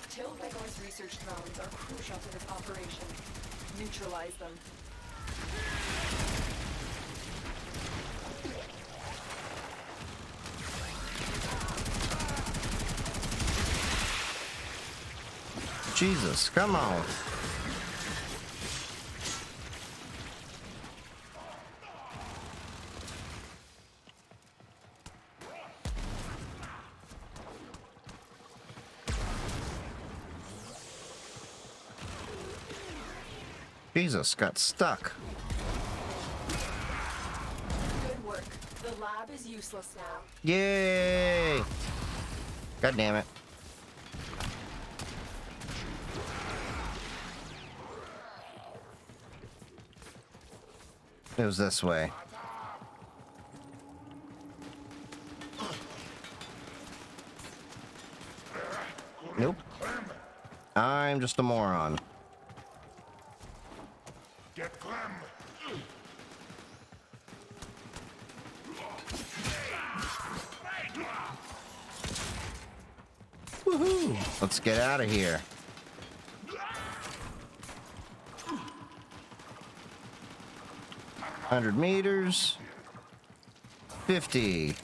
Till Vegor's research drones are crucial to this operation. Neutralize them.
Jesus, come on. Jesus, got stuck.
Good work. The lab is useless now.
Yay! God damn it. It was this way. Nope. I'm just a moron.
Get Clem!
Woohoo! Let's get out of here. 100 meters. 50.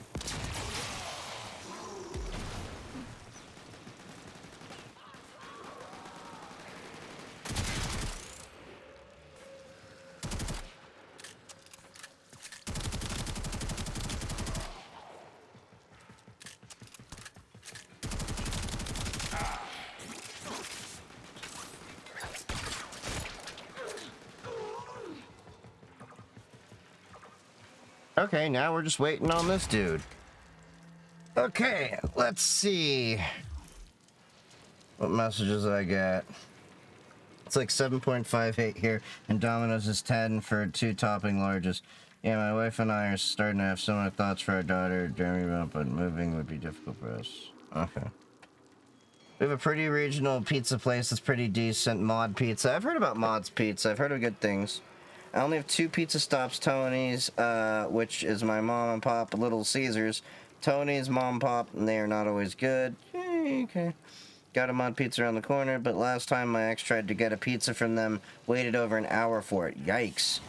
Okay, now we're just waiting on this dude. Okay, let's see what messages I get. It's like 7.58 here, and Domino's is 10 for 2 topping largest. Yeah, my wife and I are starting to have similar thoughts for our daughter, Jeremy, but moving would be difficult for us. Okay. We have a pretty regional pizza place that's pretty decent, Mod Pizza. I've heard about Mod's Pizza. I've heard of good things. I only have 2 pizza stops, Tony's, which is my mom and pop, Little Caesars. Tony's, mom and pop, and they are not always good. Okay. Got a Mod Pizza around the corner, but last time my ex tried to get a pizza from them, waited over an hour for it. Yikes.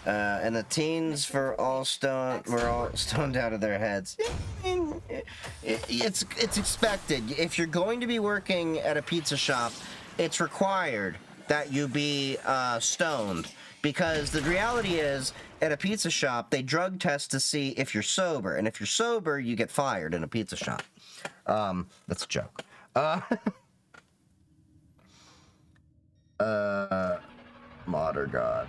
And the teens were all stoned out of their heads. It's expected. If you're going to be working at a pizza shop, it's required that you be stoned. Because the reality is, at a pizza shop, they drug test to see if you're sober. And if you're sober, you get fired in a pizza shop. That's a joke. Modern God.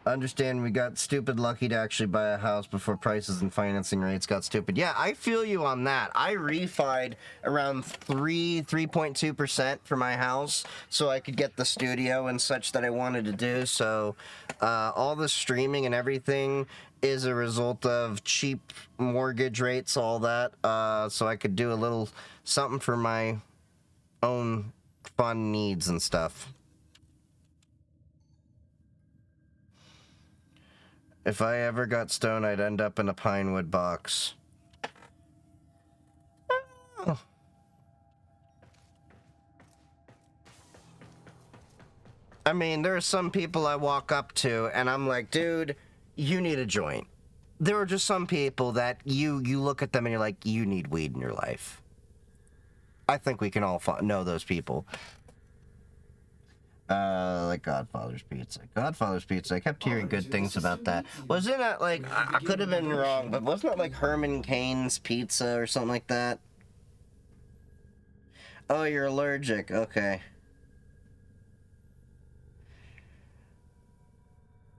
Understand we got stupid lucky to actually buy a house before prices and financing rates got stupid. Yeah, I feel you on that. I refied around 3.2% for my house so I could get the studio and such that I wanted to do. So all the streaming and everything is a result of cheap mortgage rates, all that. So I could do a little something for my own fun needs and stuff. If I ever got stoned, I'd end up in a Pinewood box. Oh. I mean, there are some people I walk up to, and I'm like, dude, you need a joint. There are just some people that you look at them and you're like, you need weed in your life. I think we can all know those people. Like Godfather's Pizza. Godfather's Pizza. I kept hearing good things about that. Wasn't it like, I could have been wrong, but wasn't it like Herman Cain's Pizza or something like that? Oh, you're allergic. Okay.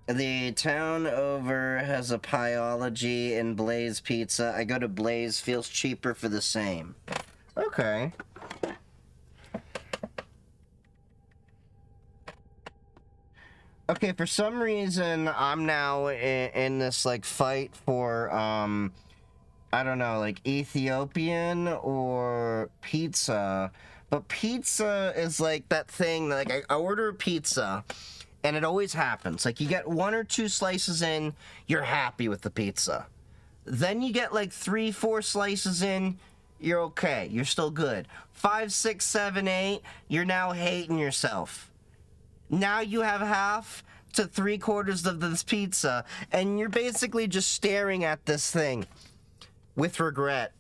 The town over has a Pieology and Blaze Pizza. I go to Blaze, feels cheaper for the same. Okay. Okay, for some reason, I'm now in this, like, fight for, I don't know, like, Ethiopian or pizza. But pizza is, like, that thing, that, like, I order a pizza, and it always happens. Like, you get 1 or 2 slices in, you're happy with the pizza. Then you get, like, 3, 4 slices in, you're okay. You're still good. 5, 6, 7, 8, you're now hating yourself. Now you have half to 3/4 of this pizza, and you're basically just staring at this thing with regret.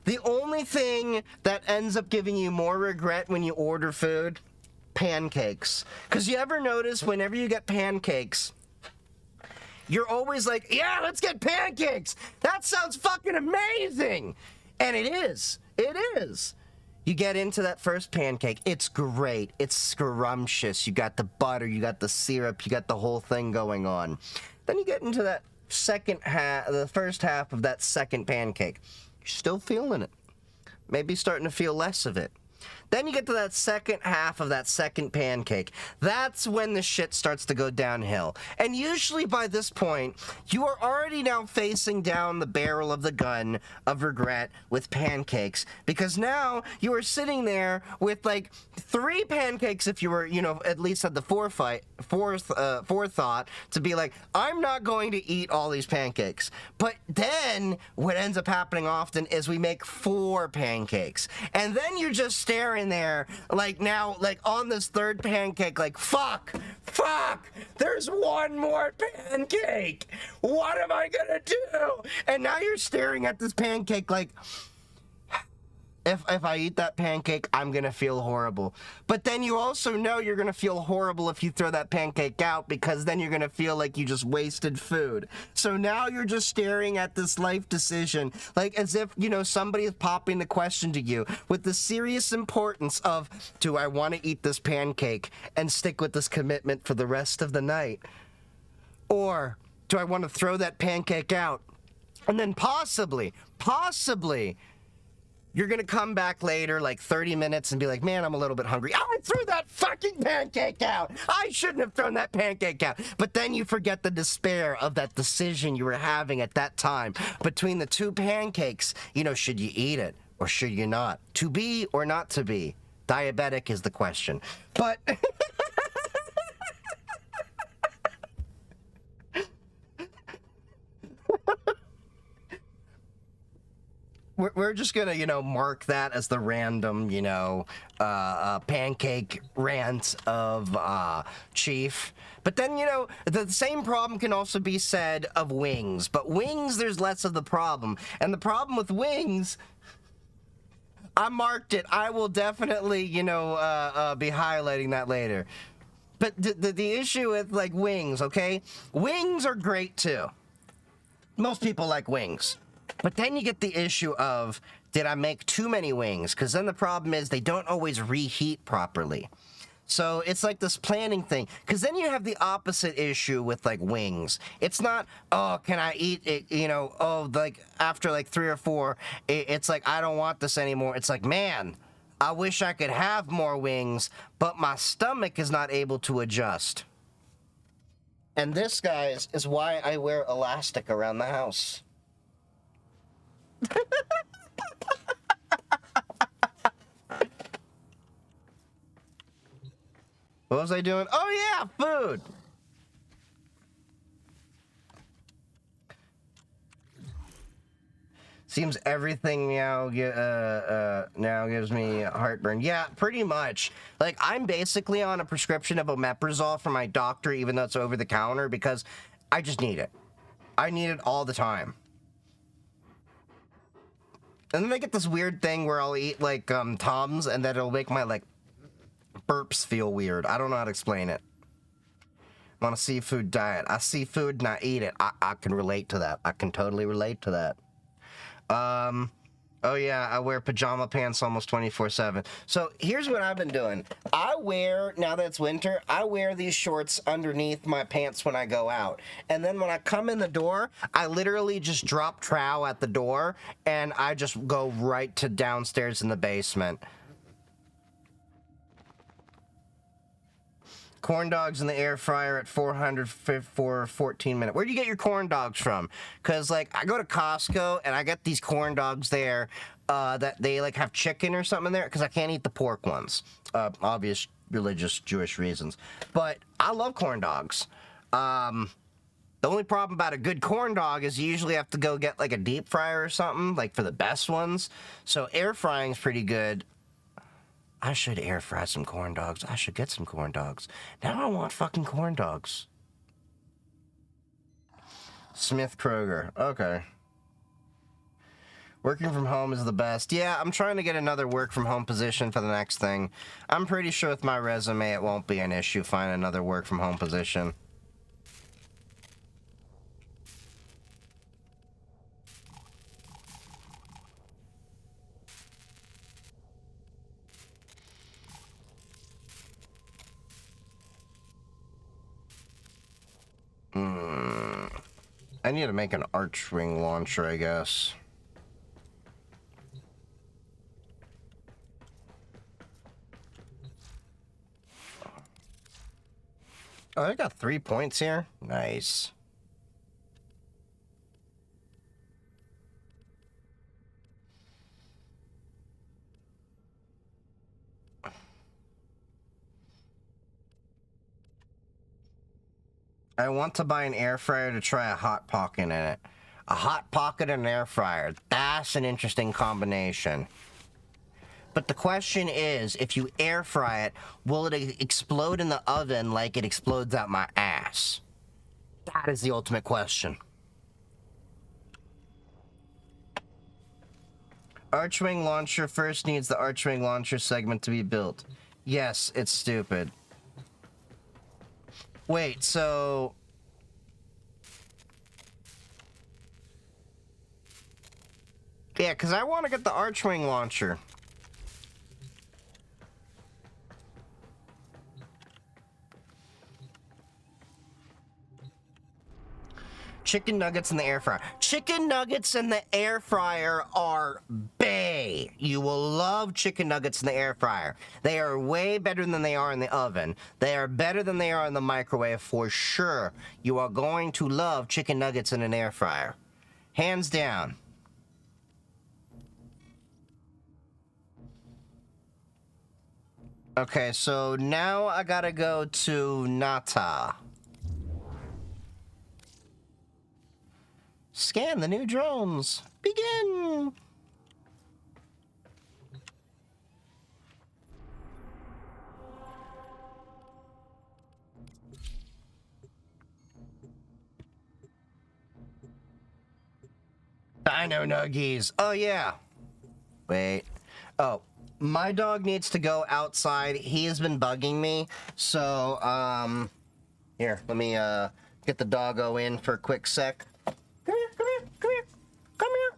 The only thing that ends up giving you more regret when you order food, pancakes. Because you ever notice whenever you get pancakes, you're always like, yeah, let's get pancakes. That sounds fucking amazing. And it is. It is. You get into that first pancake. It's great. It's scrumptious. You got the butter, you got the syrup, you got the whole thing going on. Then you get into that the first half of that second pancake. You're still feeling it. Maybe starting to feel less of it. Then you get to that second half of that second pancake. That's when the shit starts to go downhill. And usually by this point, you are already now facing down the barrel of the gun of regret with pancakes. Because now you are sitting there with like 3 pancakes if you were, you know, at least at the forethought to be like, I'm not going to eat all these pancakes. But then what ends up happening often is we make 4 pancakes. And then you're just staring there like now like on this third pancake like fuck there's one more pancake, what am I gonna do? And now you're staring at this pancake like if I eat that pancake, I'm gonna feel horrible. But then you also know you're gonna feel horrible if you throw that pancake out, because then you're gonna feel like you just wasted food. So now you're just staring at this life decision, like as if, you know, somebody is popping the question to you with the serious importance of, do I want to eat this pancake and stick with this commitment for the rest of the night? Or do I want to throw that pancake out and then possibly, you're gonna come back later, like 30 minutes, and be like, man, I'm a little bit hungry. Oh, I threw that fucking pancake out. I shouldn't have thrown that pancake out. But then you forget the despair of that decision you were having at that time between the 2 pancakes. You know, should you eat it or should you not? To be or not to be? Diabetic is the question. But... We're just gonna, you know, mark that as the random, you know, pancake rant of Chief. But then, you know, the same problem can also be said of wings. But wings, there's less of the problem. And the problem with wings, I marked it. I will definitely, you know, be highlighting that later. But the issue with, like, wings, okay? Wings are great, too. Most people like wings. But then you get the issue of, did I make too many wings? Because then the problem is they don't always reheat properly. So it's like this planning thing. Because then you have the opposite issue with, like, wings. It's not, oh, can I eat it, you know, oh, like, after, like, 3 or 4, it's like, I don't want this anymore. It's like, man, I wish I could have more wings, but my stomach is not able to adjust. And this, guys, is why I wear elastic around the house. What was I doing? Oh yeah, food. Seems everything now gives me heartburn. Yeah, pretty much. Like, I'm basically on a prescription of omeprazole from my doctor, even though it's over the counter, because I just need it. I need it all the time. And then I get this weird thing where I'll eat, like, Tums, and then it'll make my, like, burps feel weird. I don't know how to explain it. I'm on a seafood diet. I see food and I eat it. I can relate to that. I can totally relate to that. Oh yeah, I wear pajama pants almost 24/7. So here's what I've been doing. I wear, now that it's winter, I wear these shorts underneath my pants when I go out. And then when I come in the door, I literally just drop trowel at the door and I just go right to downstairs in the basement. Corn dogs in the air fryer at 400 for 14 minutes. Where do you get your corn dogs from? Because, like, I go to Costco and I get these corn dogs there that they, like, have chicken or something in there, because I can't eat the pork ones. Obvious religious Jewish reasons. But I love corn dogs. The only problem about a good corn dog is you usually have to go get, like, a deep fryer or something, like, for the best ones. So air frying's pretty good. I should air fry some corn dogs. I should get some corn dogs. Now I want fucking corn dogs. Smith Kroger. Okay. Working from home is the best. Yeah, I'm trying to get another work from home position for the next thing. I'm pretty sure with my resume it won't be an issue finding another work from home position. I need to make an Archwing launcher, I guess. Oh, I got 3 points here. Nice. I want to buy an air fryer to try a hot pocket in it. A hot pocket and an air fryer. That's an interesting combination. But the question is, if you air fry it, will it explode in the oven like it explodes out my ass? That is the ultimate question. Archwing launcher first needs the Archwing launcher segment to be built. Yes, it's stupid. Wait, so... Yeah, because I want to get the Archwing launcher. Chicken nuggets in the air fryer. Chicken nuggets in the air fryer are bae. You will love chicken nuggets in the air fryer. They are way better than they are in the oven. They are better than they are in the microwave for sure. You are going to love chicken nuggets in an air fryer. Hands down. Okay, so now I gotta go to Nata. Scan the new drones. Begin! Dino Nuggies. Oh, yeah. Wait. Oh, my dog needs to go outside. He has been bugging me. So, here, let me, get the doggo in for a quick sec. Come here, come here, come here, come here.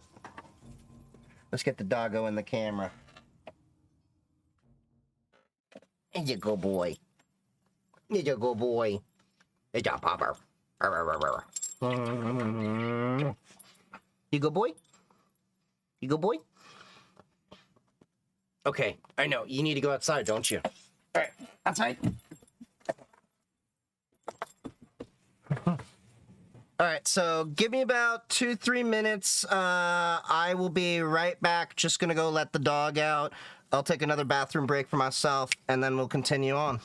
Let's get the doggo in the camera. There you go, boy. There you go, boy. Good job, Popper. You go, boy? You go, boy? Okay, I know. You need to go outside, don't you? All right, outside. All right, so give me about 2-3 minutes. I will be right back. Just gonna go let the dog out. I'll take another bathroom break for myself, and then we'll continue on.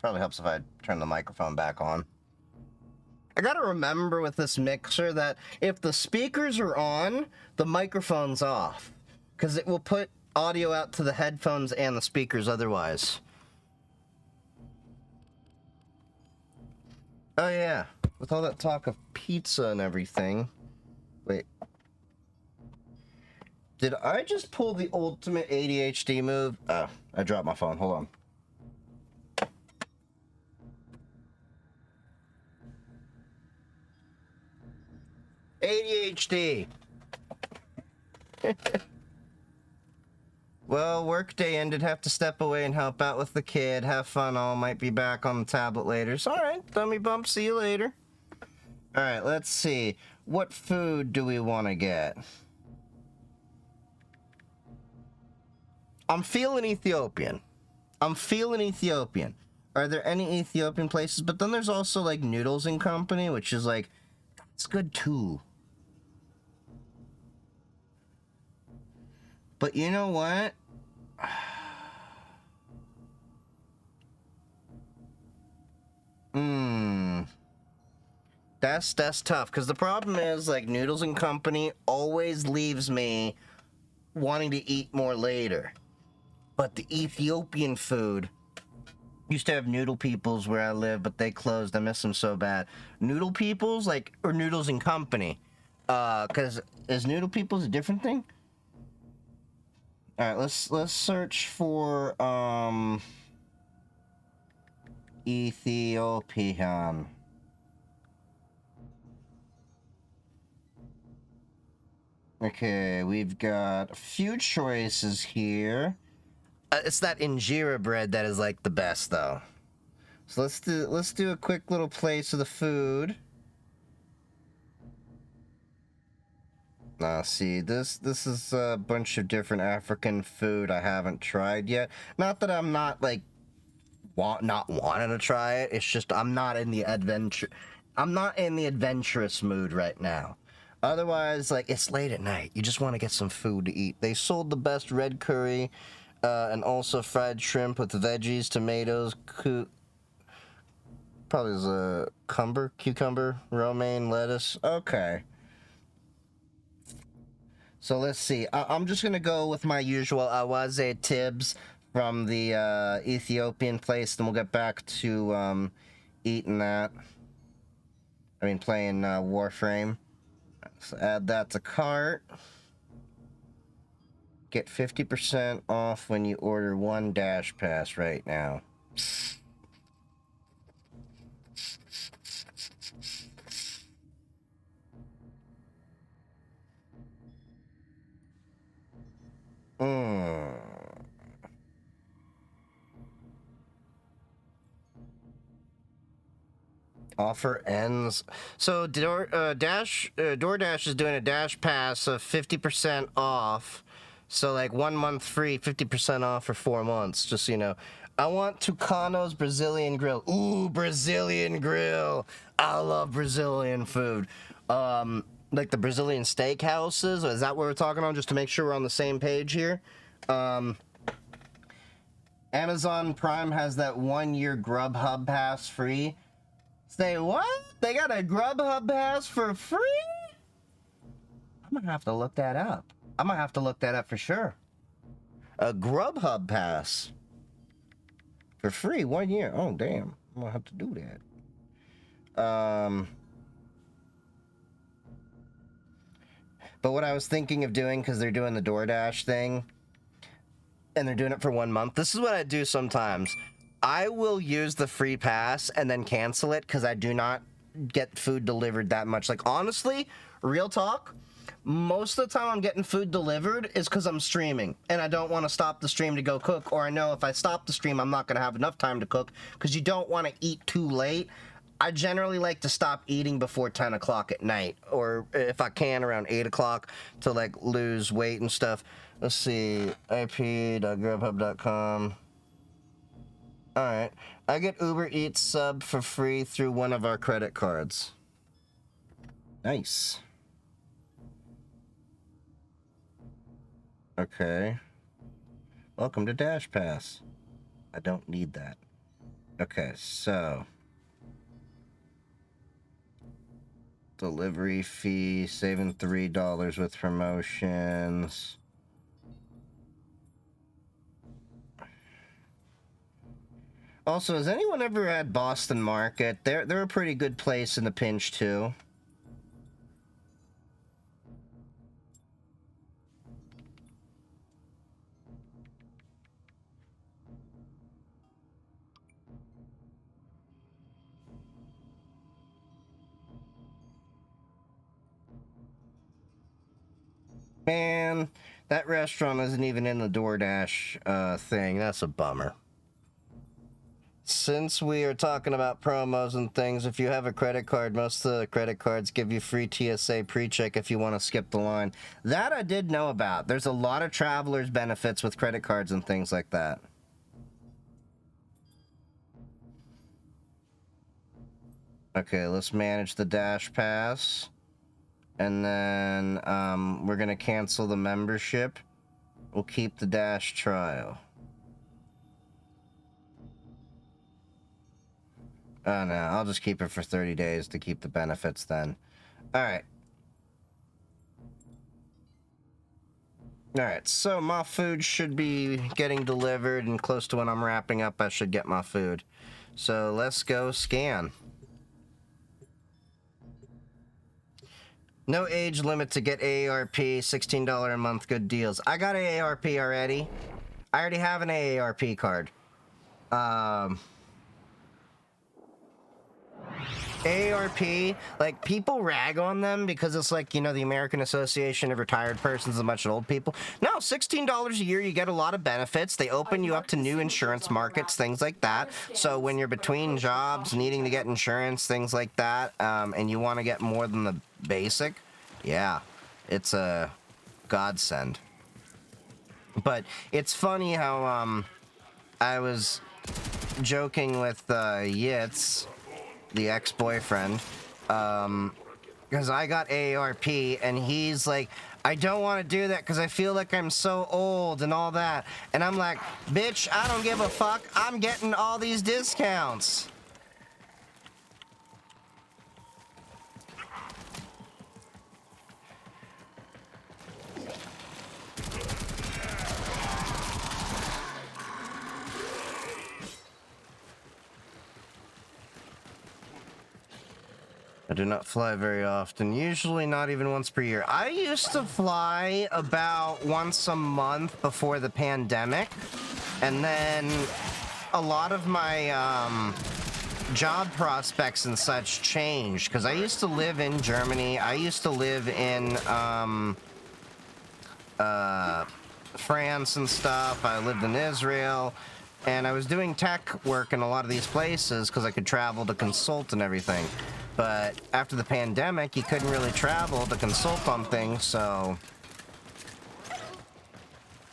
Probably helps if I turn the microphone back on. I gotta remember with this mixer that if the speakers are on, the microphone's off. Because it will put audio out to the headphones and the speakers otherwise. Oh yeah, with all that talk of pizza and everything. Wait. Did I just pull the ultimate ADHD move? Oh, I dropped my phone. Hold on. ADHD. Well, workday ended. Have to step away and help out with the kid. Have fun all. Might be back on the tablet later. So, alright, dummy bump. See you later. Alright, let's see. What food do we want to get? I'm feeling Ethiopian. I'm feeling Ethiopian. Are there any Ethiopian places? But then there's also, like, Noodles and Company, which is, like, it's good, too. But you know what? That's tough, because the problem is, like, Noodles and Company always leaves me wanting to eat more later. But the Ethiopian food used to have Noodle Peoples where I live, but they closed. I miss them so bad. Noodle Peoples, like, or Noodles and Company. Because is Noodle Peoples a different thing? Alright, let's search for, Ethiopian. Okay, we've got a few choices here. It's that injera bread that is like the best though. So let's do a quick little place of the food. See, this is a bunch of different African food I haven't tried yet. Not that I'm not like not wanting to try it. It's just I'm not in the adventurous mood right now. Otherwise, like, it's late at night. You just want to get some food to eat. They sold the best red curry, and also fried shrimp with veggies, tomatoes, probably is a cucumber, romaine, lettuce. Okay. So let's see. I'm just going to go with my usual awaze tibs from the Ethiopian place, then we'll get back to eating that. I mean, playing Warframe. So add that to cart. Get 50% off when you order one Dash Pass right now. Offer ends. So DoorDash is doing a Dash Pass of 50% off. So like 1 month free, 50% off for 4 months. Just so you know. I want Tucano's Brazilian Grill. Ooh, Brazilian Grill. I love Brazilian food. Like the Brazilian steakhouses. Is that what we're talking on? Just to make sure we're on the same page here. Amazon Prime has that 1-year Grubhub Pass free. Say what? They got a Grubhub Pass for free? I'm gonna have to look that up. I'm gonna have to look that up for sure. A Grubhub Pass for free 1 year. Oh damn! I'm gonna have to do that. But what I was thinking of doing, because they're doing the DoorDash thing, and they're doing it for 1 month. This is what I do sometimes. I will use the free pass and then cancel it because I do not get food delivered that much. Like, honestly, real talk, most of the time I'm getting food delivered is because I'm streaming and I don't want to stop the stream to go cook, or I know if I stop the stream, I'm not going to have enough time to cook because you don't want to eat too late. I generally like to stop eating before 10 o'clock at night, or if I can, around 8 o'clock to, like, lose weight and stuff. Let's see, ip.grubhub.com. Alright, I get Uber Eats sub for free through one of our credit cards. Nice. Okay. Welcome to Dash Pass. I don't need that. Okay, so delivery fee, saving $3 with promotions. Also, has anyone ever had Boston Market? They're a pretty good place in the pinch too. Man, that restaurant isn't even in the DoorDash thing. That's a bummer. Since we are talking about promos and things, if you have a credit card, most of the credit cards give you free TSA pre-check if you want to skip the line. That I did know about. There's a lot of travelers benefits with credit cards and things like that. Okay, let's manage the Dash Pass. And then we're going to cancel the membership. We'll keep the Dash trial. Oh, no, I'll just keep it for 30 days to keep the benefits then. Alright. Alright, so my food should be getting delivered, and close to when I'm wrapping up, I should get my food. So let's go scan. No age limit to get AARP, $16 a month, good deals. I got AARP already. I already have an AARP card. AARP, like, people rag on them because it's like, you know, the American Association of Retired Persons and a bunch of old people. No, $16 a year, you get a lot of benefits. They open you up to new insurance markets, things like that. So when you're between jobs, needing to get insurance, things like that, and you want to get more than the basic, yeah, it's a godsend. But it's funny how, I was joking with, Yitz, the ex-boyfriend, because I got AARP, and he's like, I don't want to do that because I feel like I'm so old and all that. And I'm like, bitch, I don't give a fuck. I'm getting all these discounts. I do not fly very often, usually not even once per year. I used to fly about once a month before the pandemic, and then a lot of my job prospects and such changed, because I used to live in Germany, I used to live in France and stuff, I lived in Israel, and I was doing tech work in a lot of these places because I could travel to consult and everything. But after the pandemic, you couldn't really travel to consult on things, so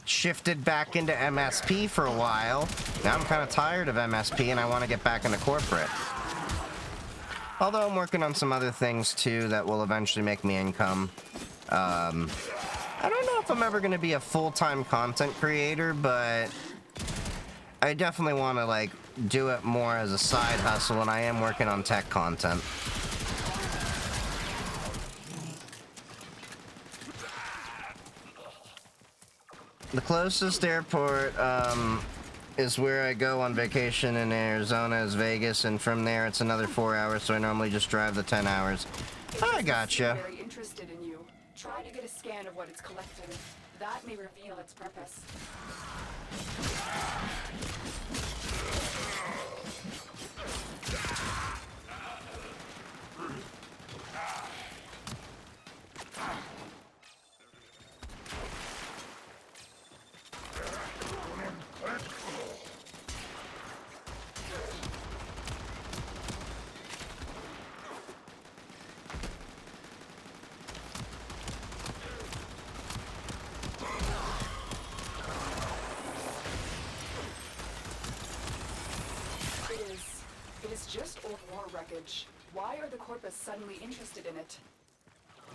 shifted back into MSP for a while. Now I'm kind of tired of MSP and I want to get back into corporate. Although I'm working on some other things too that will eventually make me income. I don't know if I'm ever going to be a full-time content creator, but I definitely want to, like, do it more as a side hustle, and I am working on tech content. The closest airport is where I go on vacation in Arizona is Vegas, and from there it's another 4 hours, so I normally just drive the 10 hours. I gotcha.
Very interested in you. Try to get a scan of what it's collecting. That may reveal its purpose. It is just old war wreckage. Why are the Corpus suddenly interested in it?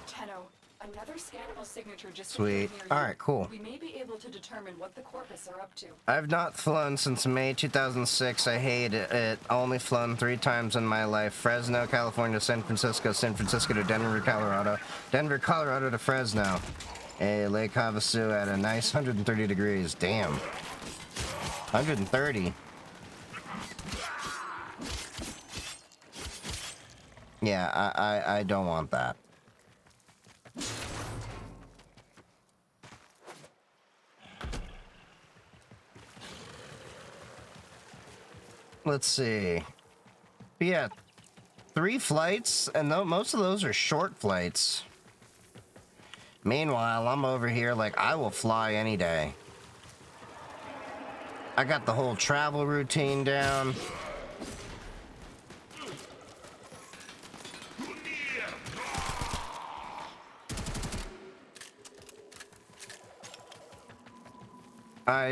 Tenno, Another scannable signature just
Sweet.
appeared near you.
Alright, cool.
We may be able to determine what the Corpus are up to.
I've not flown since May 2006. I hate it. Only flown 3 times in my life. Fresno, California, San Francisco to Denver, Colorado. Denver, Colorado to Fresno. Hey, Lake Havasu at a nice 130 degrees. Damn. 130. Yeah, I don't want that. Let's see. But yeah, 3 flights, and most of those are short flights. Meanwhile, I'm over here like I will fly any day. I got the whole travel routine down.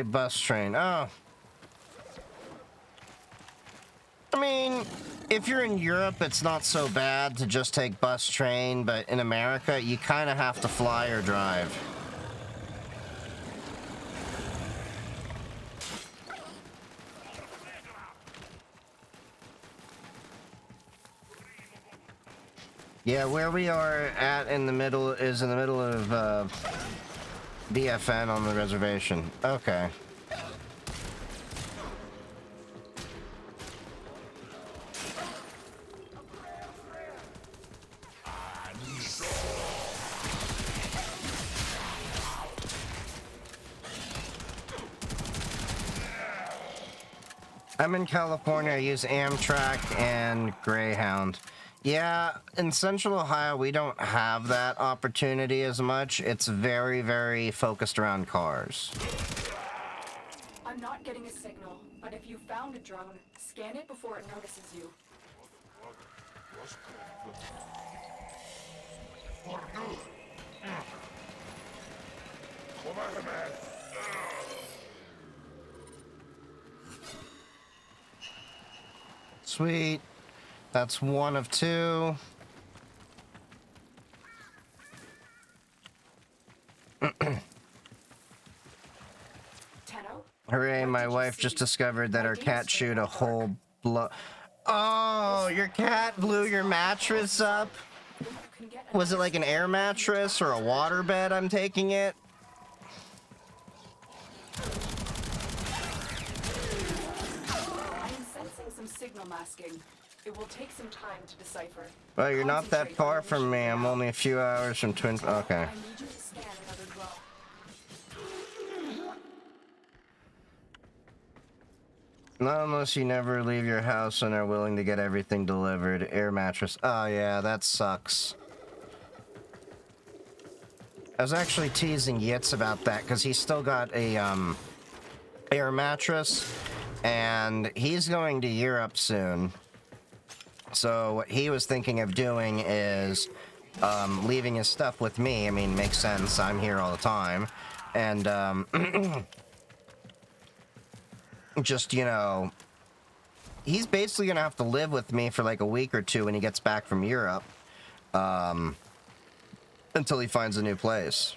Bus train. Oh. I mean, if you're in Europe, it's not so bad to just take bus train, but in America, you kind of have to fly or drive. Yeah, where we are at in the middle is in the middle of BFN on the reservation. Okay. I'm in California. I use Amtrak and Greyhound. Yeah, in Central Ohio, we don't have that opportunity as much. It's very, very focused around cars.
I'm not getting a signal, but if you found a drone, scan it before it notices you.
Sweet. That's 1 of 2. Hooray, my wife just discovered that our cat chewed a whole Oh, your cat blew your mattress up? Was it like an air mattress or a water bed? I'm taking it.
I'm sensing some signal masking. It will take some time to decipher.
Well, you're not that far from me. I'm only a few hours from Twin... Okay.
I need you to scan another drone.
Not unless you never leave your house and are willing to get everything delivered. Air mattress. Oh, yeah, that sucks. I was actually teasing Yitz about that, because he's still got a, air mattress, and he's going to Europe soon. So what he was thinking of doing is leaving his stuff with me. I mean, makes sense. I'm here all the time. And just, you know, he's basically going to have to live with me for like a week or 2 when he gets back from Europe. Until he finds a new place.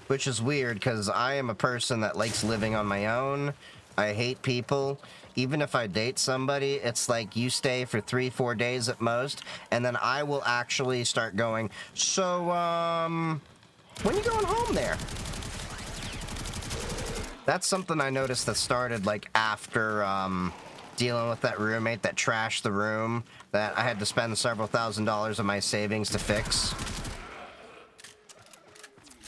Which is weird, because I am a person that likes living on my own. I hate people. Even if I date somebody, it's like you stay for 3-4 days at most, and then I will actually start going, so, when you going home there? That's something I noticed that started, like, after, dealing with that roommate that trashed the room, that I had to spend several $1,000s of my savings to fix.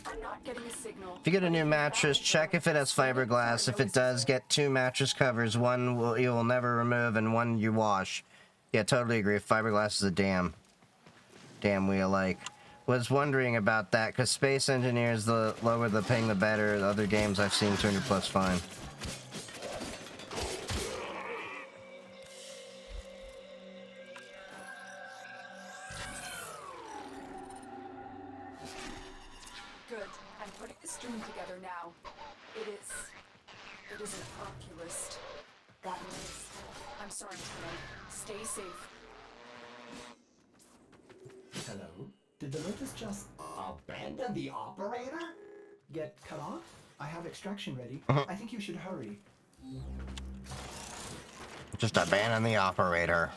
I'm not getting a signal.
If you get a new mattress, check if it has fiberglass. If it does, get 2 mattress covers. One you will never remove and one you wash. Yeah, totally agree. Fiberglass is a damn we alike. Was wondering about that, because Space Engineers, the lower the ping, the better. The other games I've seen 200 plus fine.
Good. I'm putting the stream together now. It is an oculist. That means... I'm sorry, Tino. Stay safe.
Hello? Did the Lotus just abandon the operator? Get cut off? I have extraction ready. I think you should hurry.
Just abandon the operator.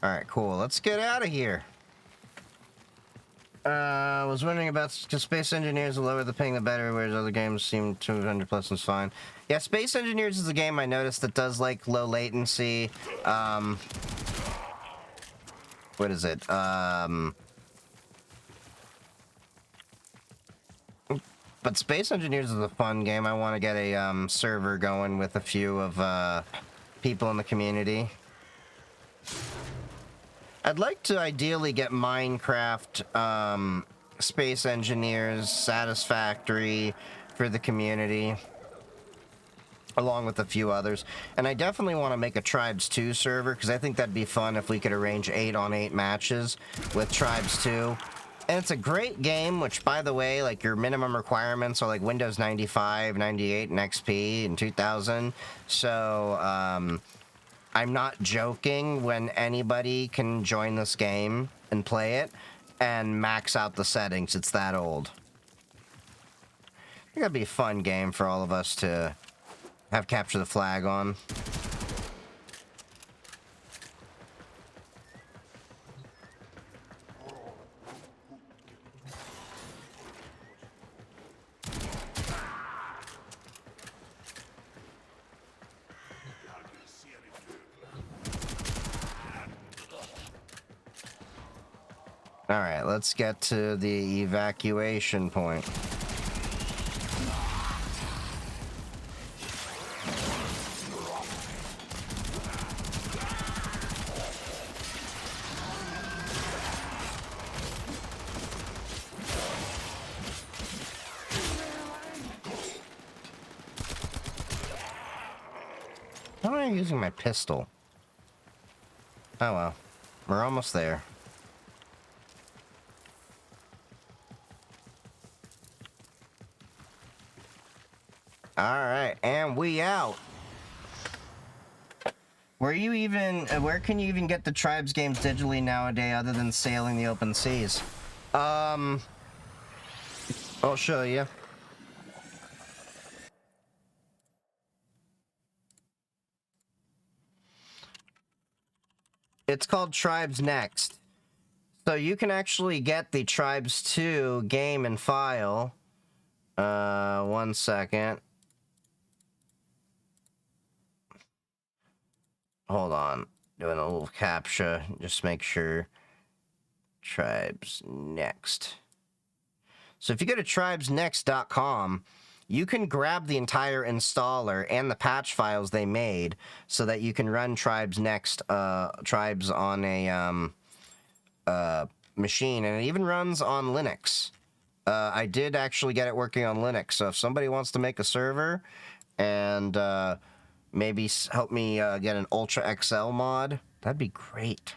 Alright, cool. Let's get out of here. I was wondering about, because Space Engineers, the lower the ping, the better, whereas other games seem 200 plus is fine. Yeah, Space Engineers is a game I noticed that does, like, low latency. What is it? But Space Engineers is a fun game. I want to get a server going with a few of people in the community. I'd like to ideally get Minecraft Space Engineers satisfactory for the community, along with a few others. And I definitely want to make a Tribes 2 server, because I think that'd be fun if we could arrange 8-on-8 matches with Tribes 2. And it's a great game, which, by the way, like, your minimum requirements are like Windows 95, 98, and XP in 2000. So, I'm not joking when anybody can join this game and play it and max out the settings. It's that old. I think that'd be a fun game for all of us to have capture the flag on. Alright, let's get to the evacuation point. How am I using my pistol? Oh well, we're almost there. Alright, and we out. Where can you even get the Tribes games digitally nowadays other than sailing the open seas? I'll show you. It's called Tribes Next. So you can actually get the Tribes 2 game and file. 1 second. Hold on. Doing a little captcha. Just make sure. Tribes Next. So if you go to tribesnext.com, you can grab the entire installer and the patch files they made so that you can run Tribes Next, Tribes on a machine, and it even runs on Linux. I did actually get it working on Linux, so if somebody wants to make a server and maybe help me get an Ultra XL mod, that'd be great.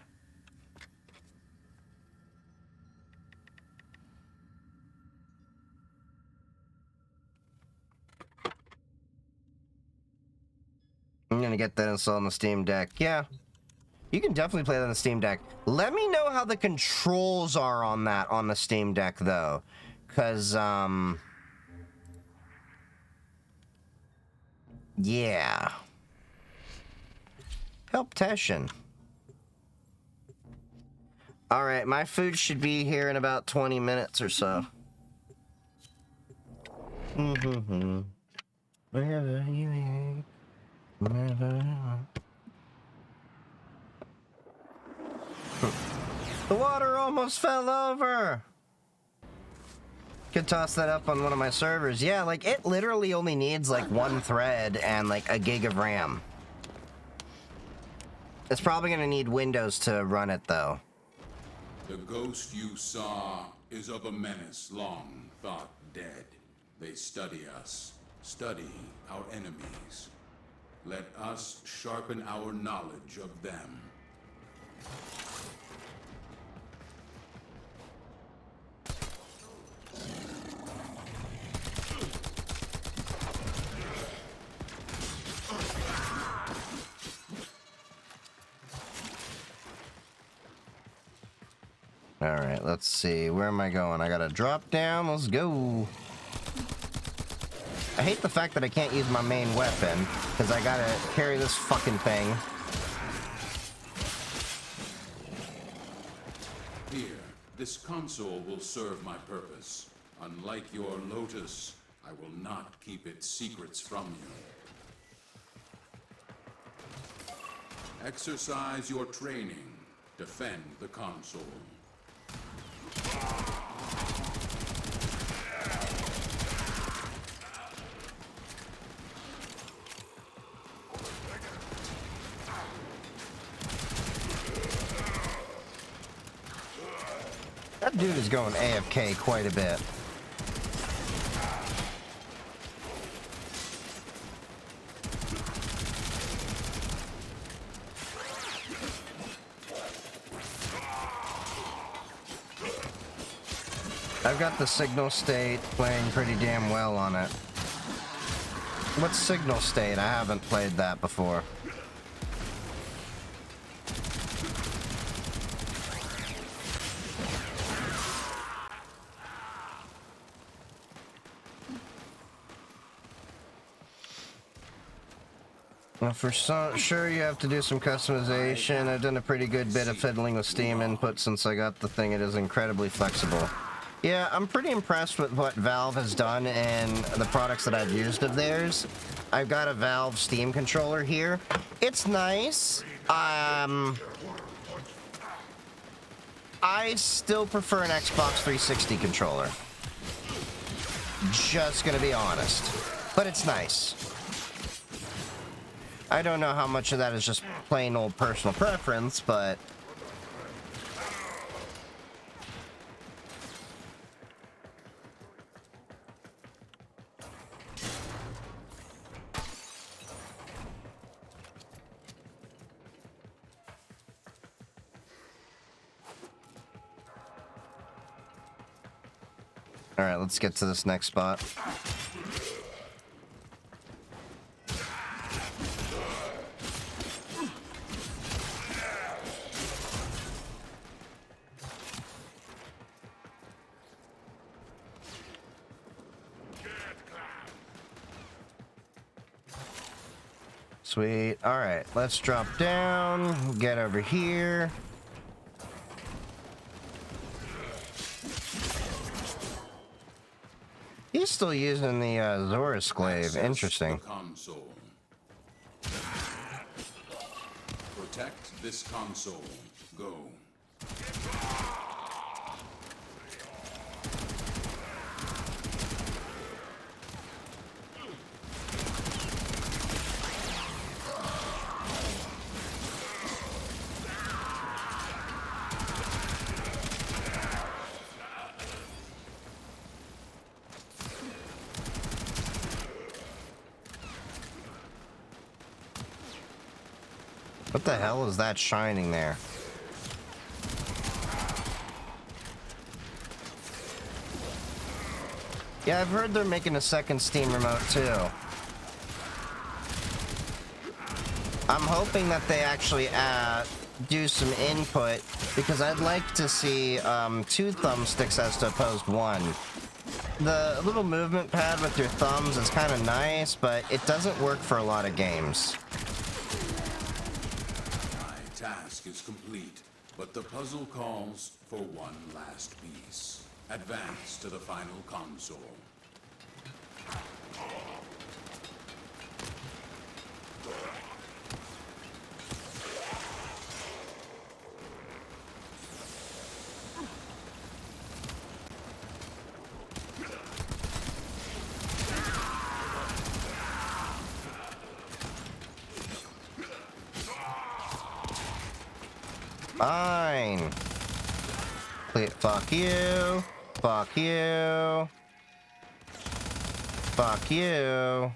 I'm gonna get that installed on the Steam Deck. Yeah, you can definitely play that on the Steam Deck. Let me know how the controls are on that on the Steam Deck, though. Because, yeah. Help Teshin. Alright, my food should be here in about 20 minutes or so. Wherever you are. The water almost fell over! Could toss that up on one of my servers. Yeah, like, it literally only needs, like, 1 thread and, like, a gig of RAM. It's probably gonna need Windows to run it, though.
The ghost you saw is of a menace long thought dead. They study us, study our enemies. Let us sharpen our knowledge of them.
Alright, let's see. Where am I going? I gotta drop down. Let's go. I hate the fact that I can't use my main weapon, because I gotta carry this fucking thing.
Here, this console will serve my purpose. Unlike your Lotus, I will not keep its secrets from you. Exercise your training. Defend the console.
That dude is going AFK quite a bit. I've got the signal state playing pretty damn well on it. What's signal state? I haven't played that before. Well, for sure you have to do some customization. I've done a pretty good bit of fiddling with Steam input since I got the thing. It is incredibly flexible. Yeah, I'm pretty impressed with what Valve has done in the products that I've used of theirs. I've got a Valve Steam controller here. It's nice. I still prefer an Xbox 360 controller. Just gonna be honest. But it's nice. I don't know how much of that is just plain old personal preference, but... Alright, let's get to this next spot. Sweet. Alright, let's drop down, get over here. He's still using the Zora's Glaive. Interesting.
Console. Protect this console. Go.
What the hell is that shining there? Yeah, I've heard they're making a second Steam remote too. I'm hoping that they actually do some input, because I'd like to see 2 thumbsticks as to opposed 1. The little movement pad with your thumbs is kind of nice, but it doesn't work for a lot of games.
Task is complete, but the puzzle calls for one last piece. Advance to the final console.
Fine. Fuck you. Fuck you. Fuck you.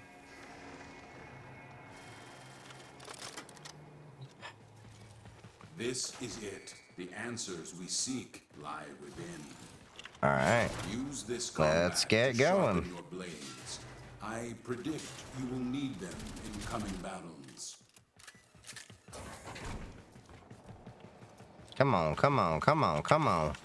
This is it. The answers we seek lie within.
Alright.
Use this
Let's get
to
going.
sharpen your blades. I predict you will need them in coming battles.
Come on, come on, come on, come on.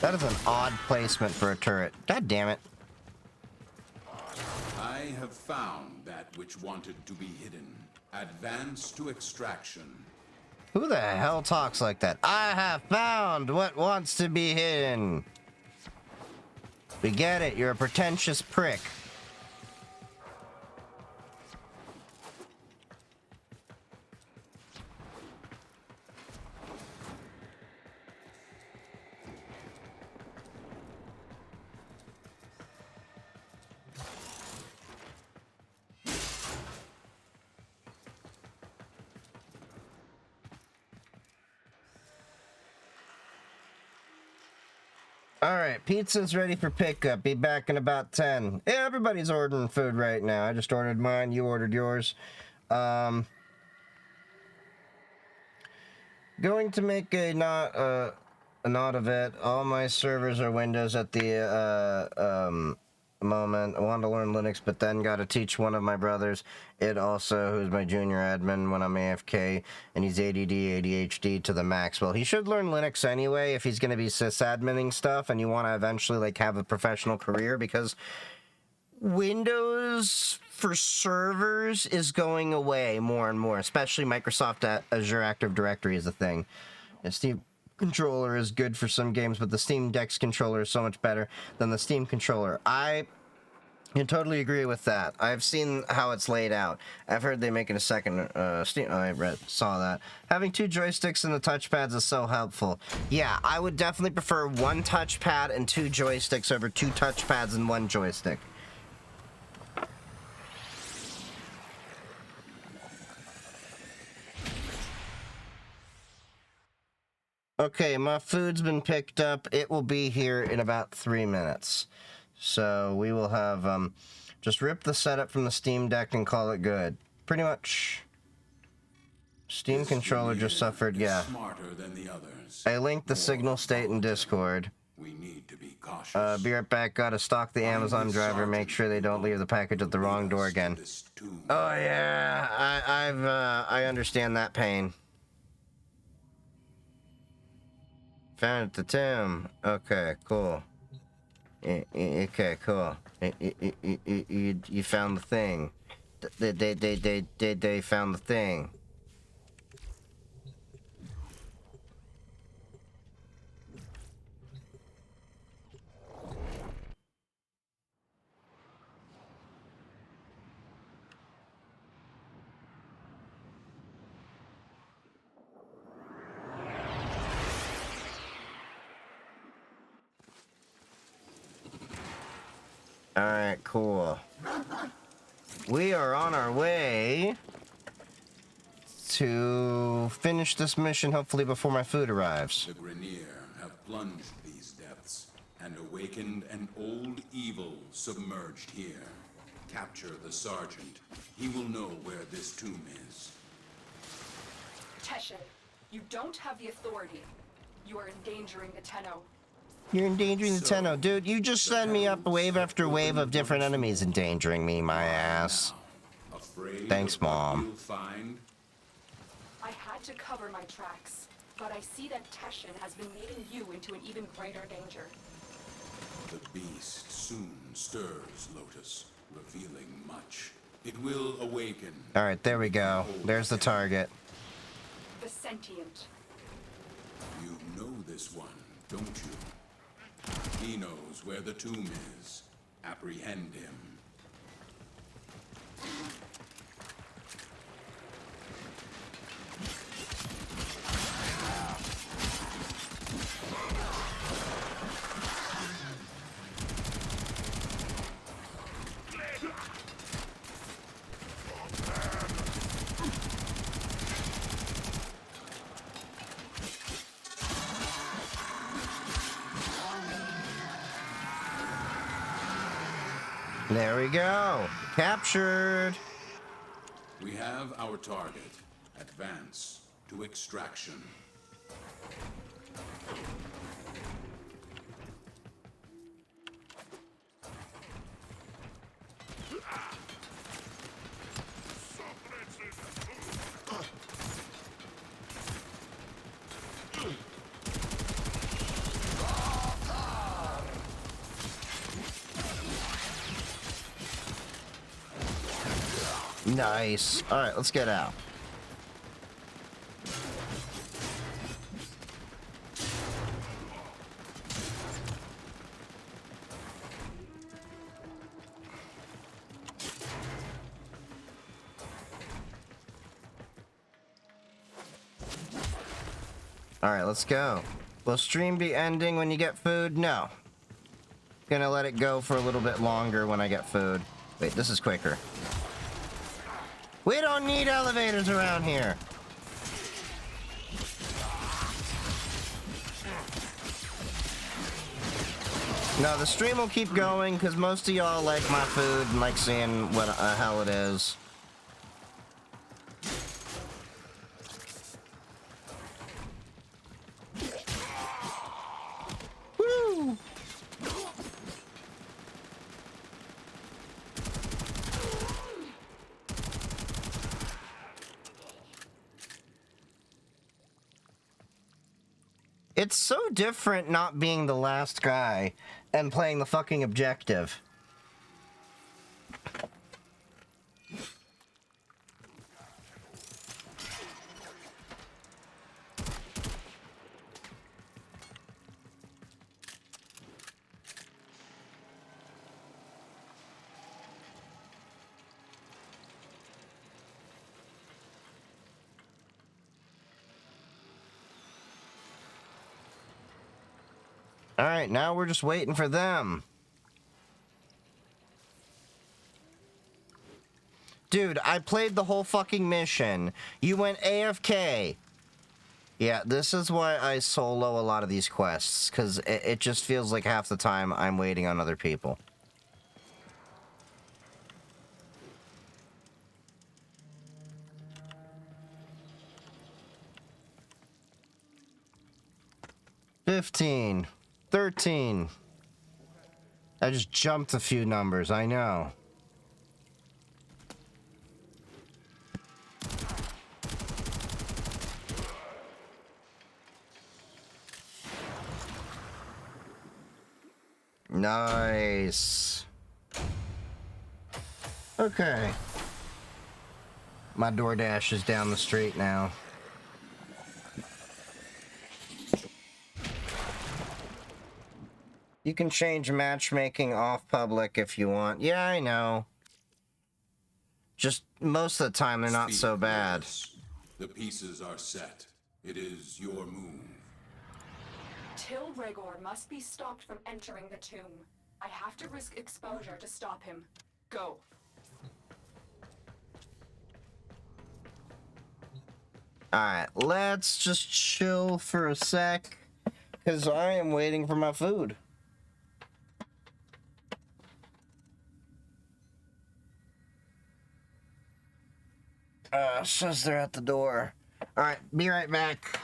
That is an odd placement for a turret. God damn it.
I have found that which wanted to be hidden. Advance to extraction.
Who the hell talks like that? I have found what wants to be hidden. We get it. You're a pretentious prick. Alright, pizza's ready for pickup. Be back in about 10. Yeah, everybody's ordering food right now. I just ordered mine, you ordered yours. Going to make a not of it. All my servers are Windows at the moment. I wanted to learn Linux, but then got to teach one of my brothers. It also, who's my junior admin when I'm AFK, and he's ADD, ADHD to the max. Well, he should learn Linux anyway if he's going to be sysadmining stuff, and you want to eventually like have a professional career, because Windows for servers is going away more and more, especially Microsoft Azure Active Directory is a thing. The Steam controller is good for some games, but the Steam Deck's controller is so much better than the Steam controller. I can totally agree with that. I've seen how it's laid out. I've heard they make it a second Steam. Saw that. Having 2 joysticks and the touchpads is so helpful. Yeah, I would definitely prefer 1 touchpad and 2 joysticks over 2 touchpads and 1 joystick. Okay, my food's been picked up. It will be here in about 3 minutes. So we will have, just rip the setup from the Steam Deck and call it good. Pretty much. Steam controller just suffered, yeah.
Smarter than the others.
I linked the signal state in Discord.
We need to be cautious.
Be right back. Gotta stalk the Amazon driver, make sure they don't leave the package at the wrong door again. Oh yeah, I understand that pain. Found it, the tomb. Okay, cool. Okay, cool. You found the thing. They found the thing. Alright, cool. We are on our way to finish this mission, hopefully before my food arrives.
The Grenier have plunged these depths and awakened an old evil submerged here. Capture the Sergeant. He will know where this tomb is.
Teshin, you don't have the authority. You are endangering the Tenno.
You're endangering the Tenno. Dude, you just send me up wave after wave of different enemies endangering me, my ass. Thanks, Mom.
I had to cover my tracks, but I see that Teshin has been leading you into an even greater danger.
The beast soon stirs, Lotus, revealing much. It will awaken.
Alright, there we go. There's the target.
The sentient.
You know this one, don't you? He knows where the tomb is. Apprehend him.
There we go. Captured.
We have our target. Advance to extraction.
Nice. Alright, let's get out. Alright, let's go. Will stream be ending when you get food? No. Gonna let it go for a little bit longer when I get food. Wait, this is quicker. We don't need elevators around here. No, the stream will keep going because most of y'all like my food and like seeing what hell it is. Woo! It's so different not being the last guy and playing the fucking objective. Alright, now we're just waiting for them. Dude, I played the whole fucking mission. You went AFK. Yeah, this is why I solo a lot of these quests, because it just feels like half the time I'm waiting on other people. $15. 13. I just jumped a few numbers, I know. Nice. Okay. My DoorDash is down the street now. You can change matchmaking off public if you want. Yeah, I know. Just most of the time they're not so bad.
The pieces are set. It is your move.
Till Rigor must be stopped from entering the tomb. I have to risk exposure to stop him. Go.
Alright, let's just chill for a sec, because I am waiting for my food. Says they're at the door. Alright, be right back.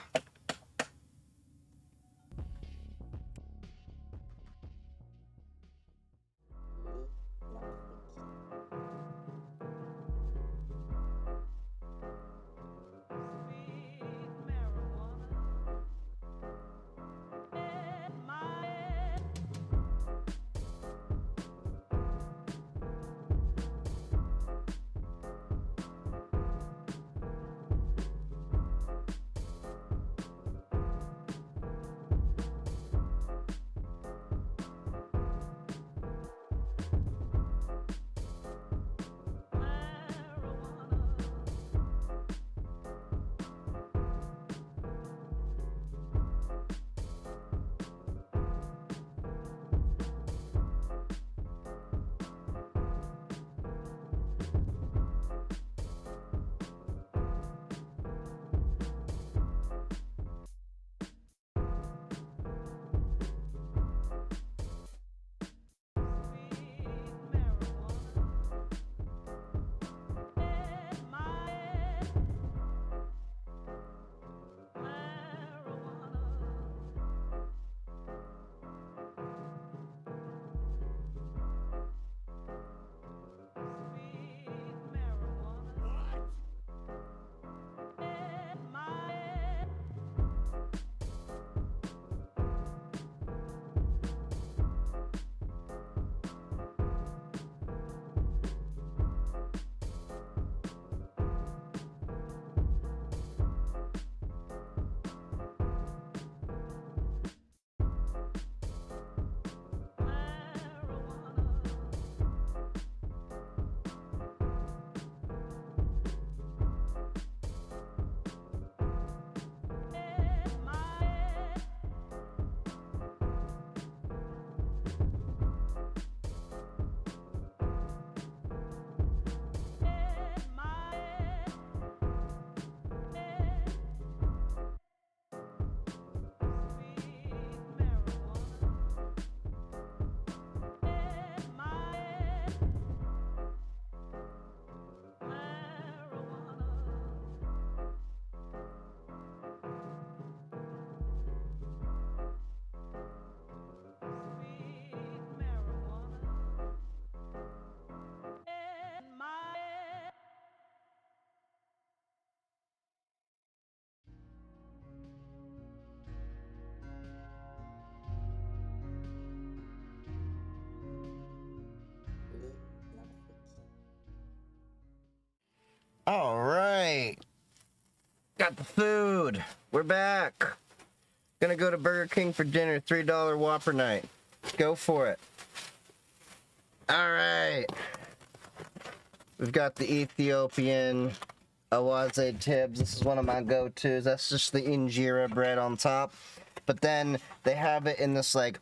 All right. Got the food. We're back. Gonna go to Burger King for dinner. $3 Whopper night. Go for it. All right. We've got the Ethiopian awaze tibs. This is one of my go-tos. That's just the injera bread on top. But then they have it in this like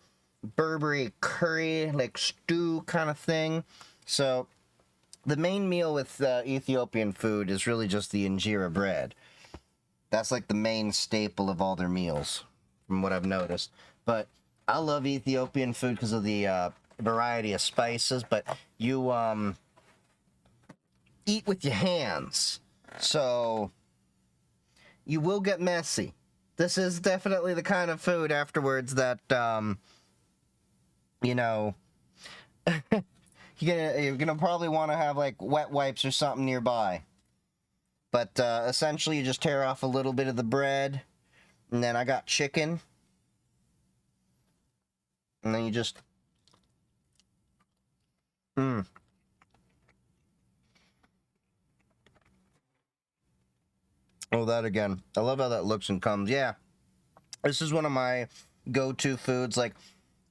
Berberi curry, like stew kind of thing. So the main meal with Ethiopian food is really just the injera bread. That's like the main staple of all their meals, from what I've noticed. But I love Ethiopian food because of the variety of spices. But you eat with your hands, so you will get messy. This is definitely the kind of food afterwards that you know. You're gonna probably want to have like wet wipes or something nearby. But essentially, you just tear off a little bit of the bread, and then I got chicken, and then you just Oh, that again. I love how that looks and comes. Yeah, this is one of my go-to foods. Like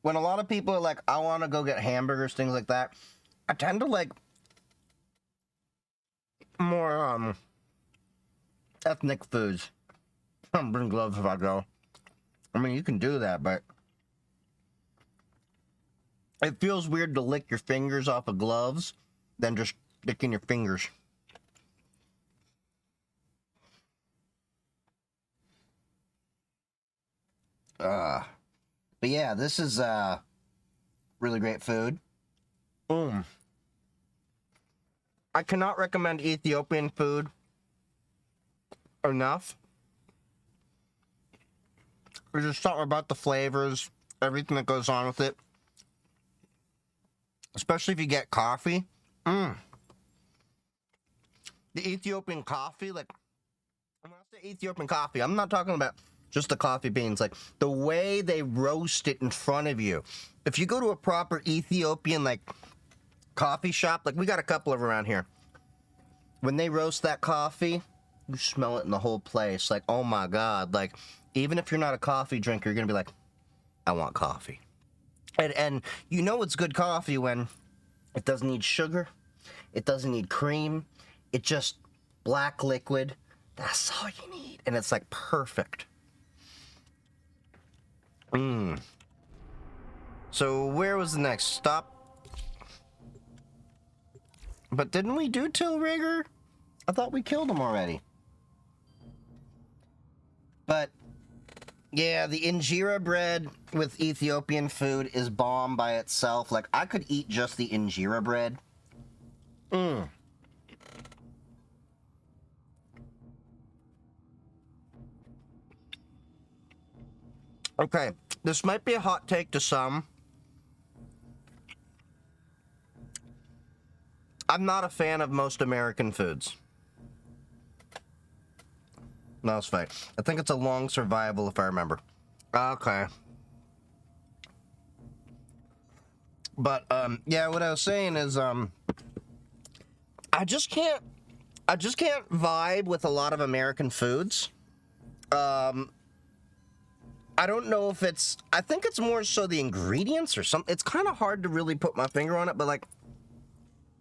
when a lot of people are like, I want to go get hamburgers, things like that. I tend to like more ethnic foods. I'm bring gloves if I go. I mean, you can do that, but it feels weird to lick your fingers off of gloves than just licking your fingers. But yeah, this is really great food. I cannot recommend Ethiopian food enough. There's just something about the flavors, everything that goes on with it. Especially if you get coffee. The Ethiopian coffee, like, when I say Ethiopian coffee, I'm not talking about just the coffee beans. Like, the way they roast it in front of you. If you go to a proper Ethiopian, like, coffee shop, like, we got a couple of around here. When they roast that coffee, you smell it in the whole place. Like, oh my God. Like, even if you're not a coffee drinker, you're going to be like, I want coffee. And you know it's good coffee when it doesn't need sugar. It doesn't need cream. It's just black liquid. That's all you need. And it's like perfect. So where was the next stop? But didn't we do Tilrigger? I thought we killed him already. But yeah, the injera bread with Ethiopian food is bomb by itself. Like, I could eat just the injera bread. Okay, this might be a hot take to some. I'm not a fan of most American foods. No, it's fine. I think it's a long survival if I remember. Okay. But, yeah, what I was saying is, I just can't vibe with a lot of American foods. I don't know if it's, I think it's more so the ingredients or something. It's kind of hard to really put my finger on it, but like,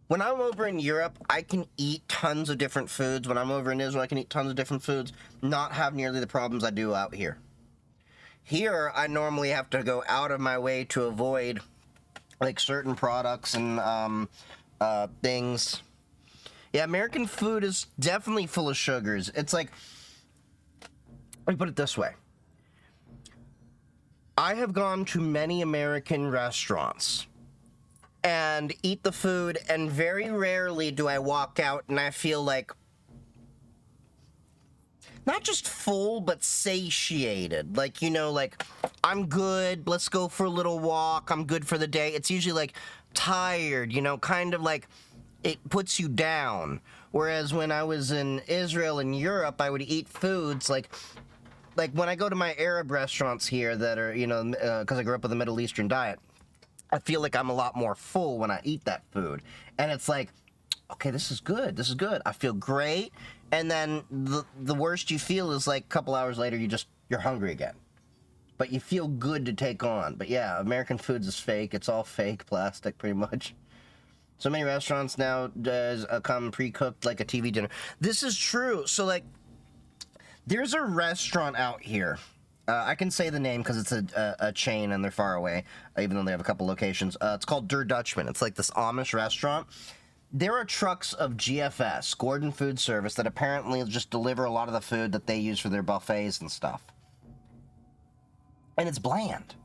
when I'm over in Europe, I can eat tons of different foods. When I'm over in Israel, I can eat tons of different foods, not have nearly the problems I do out here. Here, I normally have to go out of my way to avoid, like, certain products and, things. Yeah, American food is definitely full of sugars. It's like, let me put it this way. I have gone to many American restaurants and eat the food, and very rarely do I walk out and I feel like not just full, but satiated. Like, you know, like, I'm good, let's go for a little walk, I'm good for the day. It's usually like tired, you know, kind of like it puts you down. Whereas when I was in Israel and Europe, I would eat foods like when I go to my Arab restaurants here that are, you know, because I grew up with a Middle Eastern diet, I feel like I'm a lot more full when I eat that food. And it's like, okay, this is good. This is good. I feel great. And then the worst you feel is like a couple hours later, you're hungry again. But you feel good to take on. But yeah, American Foods is fake. It's all fake plastic, pretty much. So many restaurants now does come pre-cooked like a TV dinner. This is true. So like, there's a restaurant out here. I can say the name because it's a chain and they're far away, even though they have a couple locations. It's called Der Dutchman. It's like this Amish restaurant. There are trucks of GFS, Gordon Food Service, that apparently just deliver a lot of the food that they use for their buffets and stuff. And it's bland.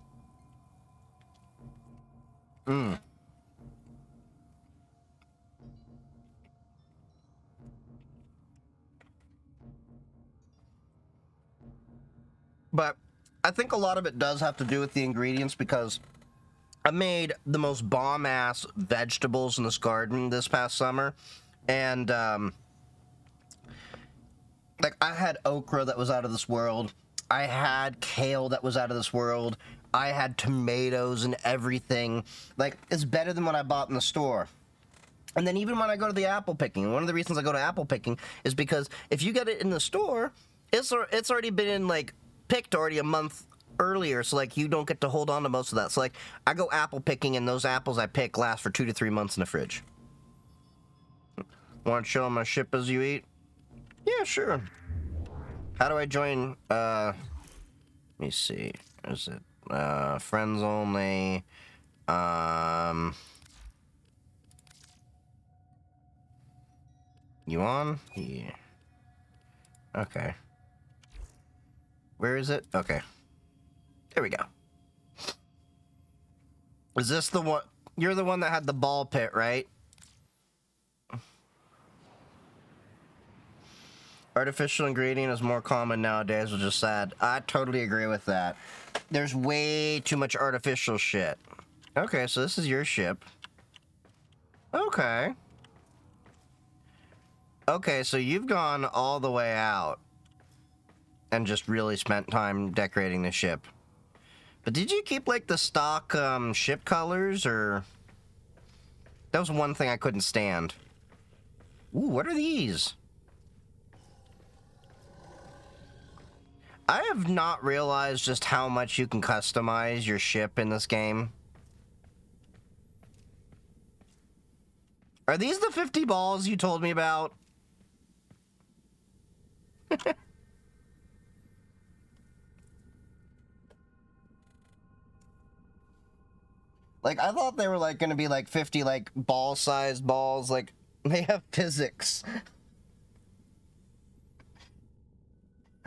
But I think a lot of it does have to do with the ingredients because I made the most bomb-ass vegetables in this garden this past summer. And, like, I had okra that was out of this world. I had kale that was out of this world. I had tomatoes and everything. Like, it's better than what I bought in the store. And then even when I go to the apple picking, one of the reasons I go to apple picking is because if you get it in the store, it's already been, like, picked already a month earlier, so like you don't get to hold on to most of that. So like I go apple picking and those apples I pick last for 2 to 3 months in the fridge. Want to show my ship as you eat? Yeah, sure. How do I join? Let me see. Is it friends only? You on? Yeah. Okay. Where is it? Okay. There we go. Is this the one? You're the one that had the ball pit, right? Artificial ingredient is more common nowadays, which is sad. I totally agree with that. There's way too much artificial shit. Okay, so this is your ship. Okay. Okay, so you've gone all the way out and just really spent time decorating the ship. But did you keep, like, the stock, ship colors, or... That was one thing I couldn't stand. Ooh, what are these? I have not realized just how much you can customize your ship in this game. Are these the 50 balls you told me about? Like, I thought they were, like, gonna be, like, 50, like, ball-sized balls. Like, they have physics.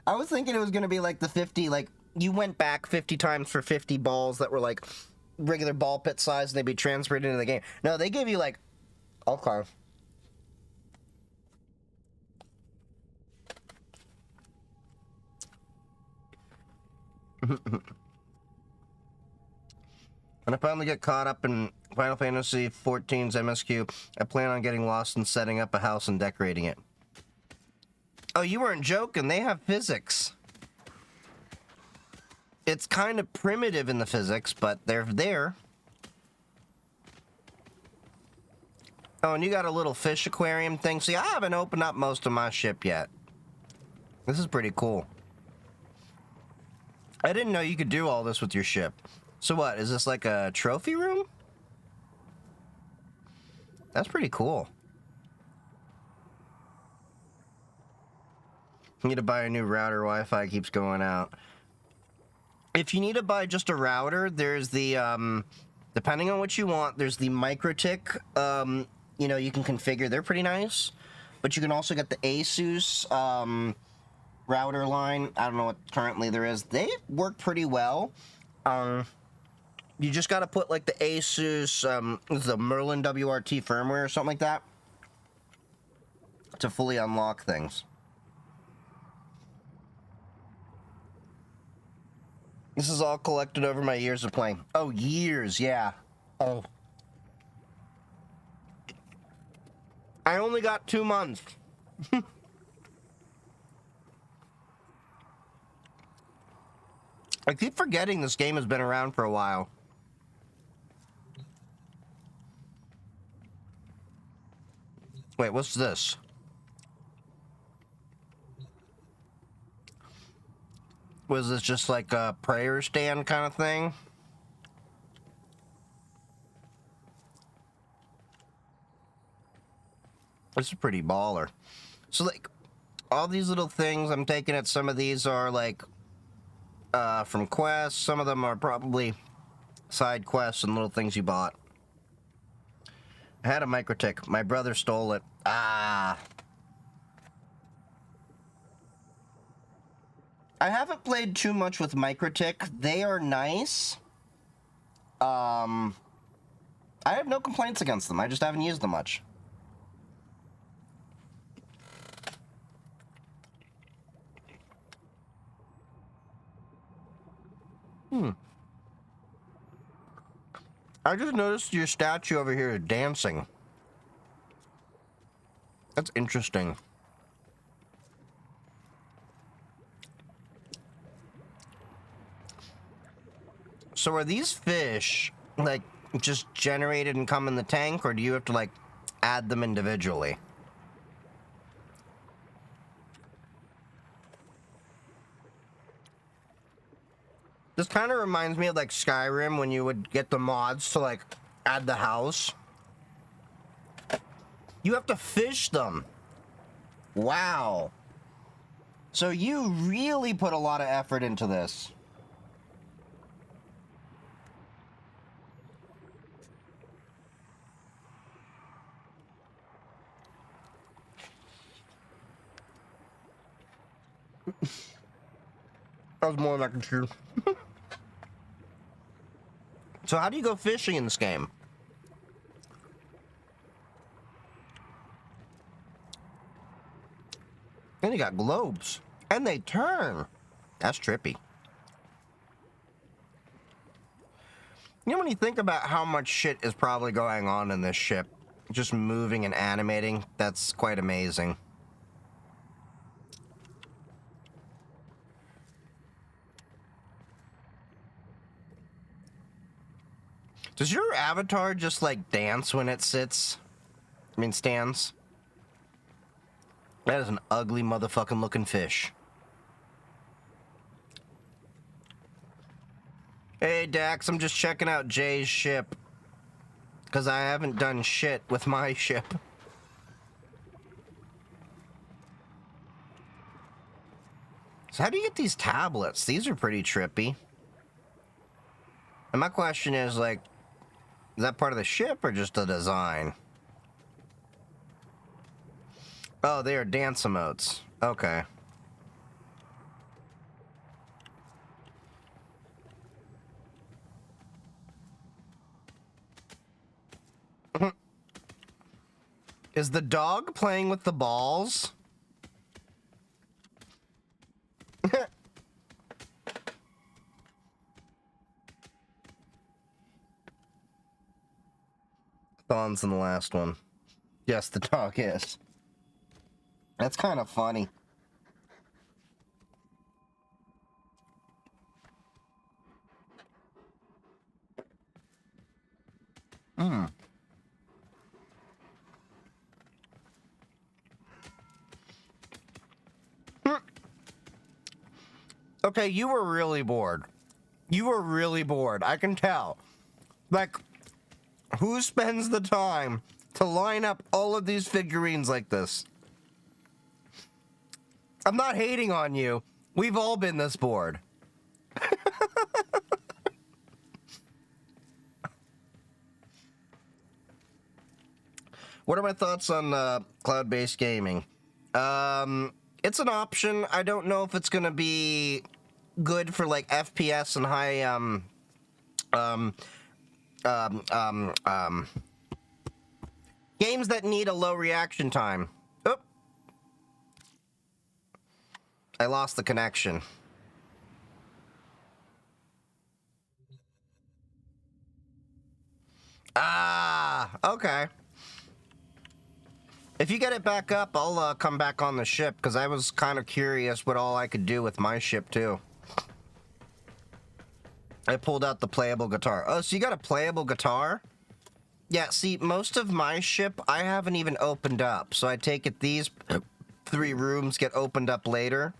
I was thinking it was gonna be, like, the 50, like, you went back 50 times for 50 balls that were, like, regular ball pit size, and they'd be transferred into the game. No, they gave you, like, okay. When I finally get caught up in Final Fantasy XIV's MSQ, I plan on getting lost and setting up a house and decorating it. Oh, you weren't joking. They have physics. It's kind of primitive in the physics, but they're there. Oh, and you got a little fish aquarium thing. See, I haven't opened up most of my ship yet. This is pretty cool. I didn't know you could do all this with your ship. So what, is this like a trophy room? That's pretty cool. Need to buy a new router. Wi-Fi keeps going out. If you need to buy just a router, there's the, depending on what you want, there's the MikroTik, you know, you can configure. They're pretty nice. But you can also get the Asus, router line. I don't know what currently there is. They work pretty well. You just got to put, like, the Asus, the Merlin WRT firmware or something like that to fully unlock things. This is all collected over my years of playing. Oh, years, yeah. Oh. I only got 2 months. I keep forgetting this game has been around for a while. Wait, what's this? Was this just like a prayer stand kind of thing? This is pretty baller. So, like, all these little things I'm taking it, some of these are, like, from quests. Some of them are probably side quests and little things you bought. I had a microtik. My brother stole it. Ah. I haven't played too much with microtik. They are nice. I have no complaints against them. I just haven't used them much. I just noticed your statue over here is dancing. That's interesting. So are these fish, like, just generated and come in the tank, or do you have to, like, add them individually? This kind of reminds me of, like, Skyrim, when you would get the mods to, like, add the house. You have to fish them. Wow. So you really put a lot of effort into this. That was more than I could chew. So how do you go fishing in this game? And you got globes. And they turn. That's trippy. You know, when you think about how much shit is probably going on in this ship, just moving and animating, that's quite amazing. Does your avatar just, like, dance when it sits? I mean, stands? That is an ugly motherfucking looking fish. Hey, Dax, I'm just checking out Jay's ship. Because I haven't done shit with my ship. So how do you get these tablets? These are pretty trippy. And my question is, like, is that part of the ship or just a design? Oh, they are dance emotes. Okay. Is the dog playing with the balls? Thon's in the last one. Yes, the dog is. That's kind of funny. Hmm. Okay, you were really bored. You were really bored. I can tell. Like, who spends the time to line up all of these figurines like this? I'm not hating on you. We've all been this bored. What are my thoughts on cloud-based gaming? It's an option. I don't know if it's going to be good for, like, FPS and high, games that need a low reaction time. Oop. I lost the connection. Ah, okay. If you get it back up, I'll come back on the ship, because I was kind of curious what all I could do with my ship, too. I pulled out the playable guitar. Oh, so you got a playable guitar? Yeah, see, most of my ship I haven't even opened up, so I take it these 3 rooms get opened up later.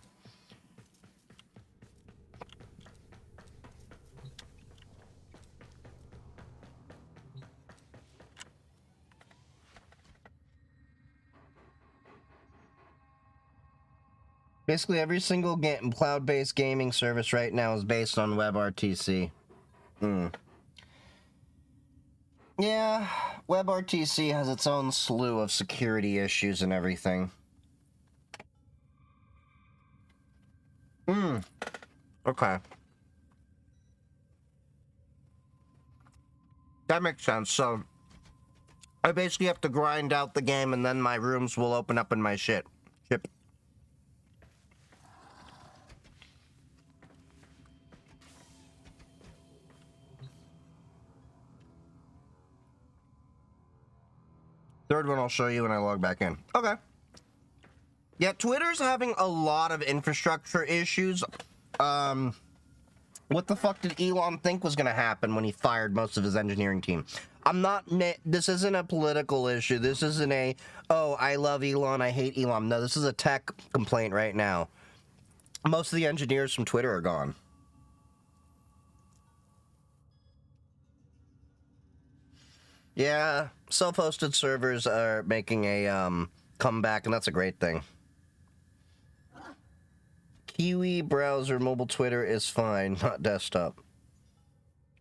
Basically, every single cloud-based gaming service right now is based on WebRTC. Yeah, WebRTC has its own slew of security issues and everything. Okay. That makes sense. So, I basically have to grind out the game and then my rooms will open up in my ship. Third one I'll show you when I log back in. Okay. Yeah, Twitter's having a lot of infrastructure issues. What the fuck did Elon think was going to happen when he fired most of his engineering team? I'm not... This isn't a political issue. This isn't a, oh, I love Elon, I hate Elon. No, this is a tech complaint right now. Most of the engineers from Twitter are gone. Yeah, self-hosted servers are making a comeback, and that's a great thing. Kiwi browser mobile Twitter is fine, not desktop.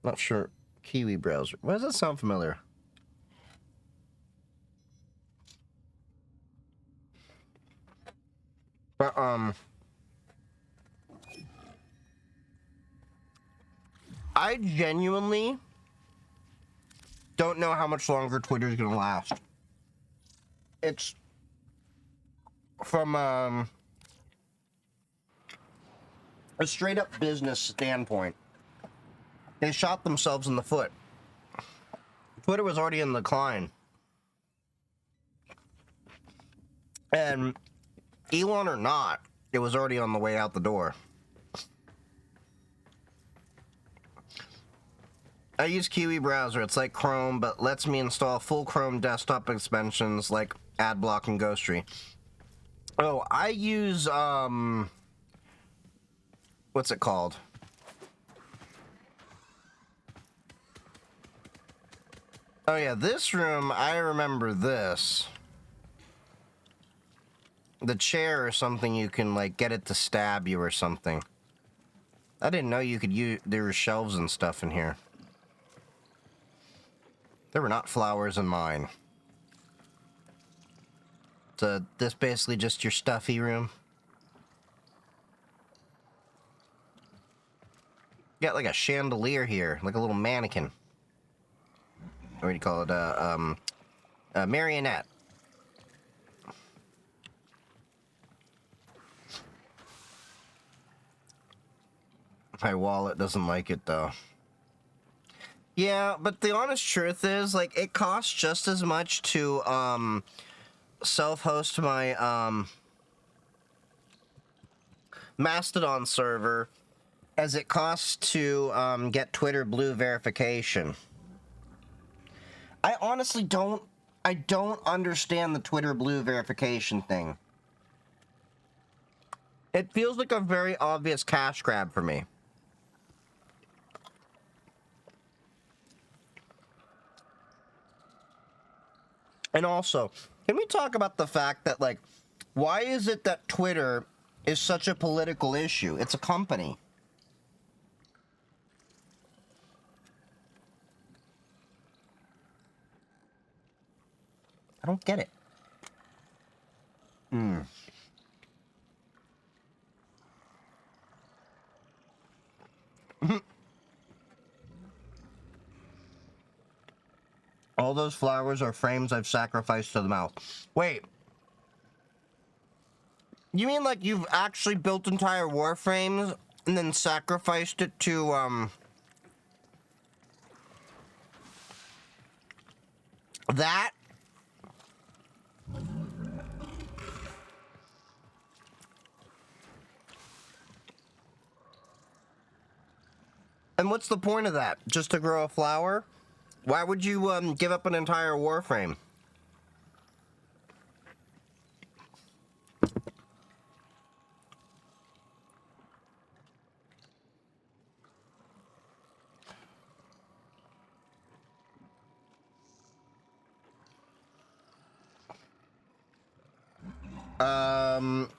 Not sure. Kiwi browser. Why does that sound familiar? But, I genuinely don't know how much longer Twitter's gonna last. It's from, a straight up business standpoint. They shot themselves in the foot. Twitter was already in decline. And Elon or not, it was already on the way out the door. I use Kiwi browser. It's like Chrome, but lets me install full Chrome desktop extensions like AdBlock and Ghostry. Oh, I use, what's it called? Oh yeah, this room, I remember this. The chair or something, you can, like, get it to stab you or something. I didn't know you could use... There were shelves and stuff in here. There were not flowers in mine. So, this basically just your stuffy room? You got, like, a chandelier here. Like a little mannequin. What do you call it? A marionette. My wallet doesn't like it, though. Yeah, but the honest truth is, like, it costs just as much to, self-host my, Mastodon server as it costs to, get Twitter Blue verification. I honestly don't understand the Twitter Blue verification thing. It feels like a very obvious cash grab for me. And also, can we talk about the fact that, like, why is it that Twitter is such a political issue? It's a company. I don't get it. All those flowers are frames I've sacrificed to the mouth. Wait. You mean like you've actually built entire Warframes and then sacrificed it to, that? And what's the point of that? Just to grow a flower? Why would you give up an entire Warframe?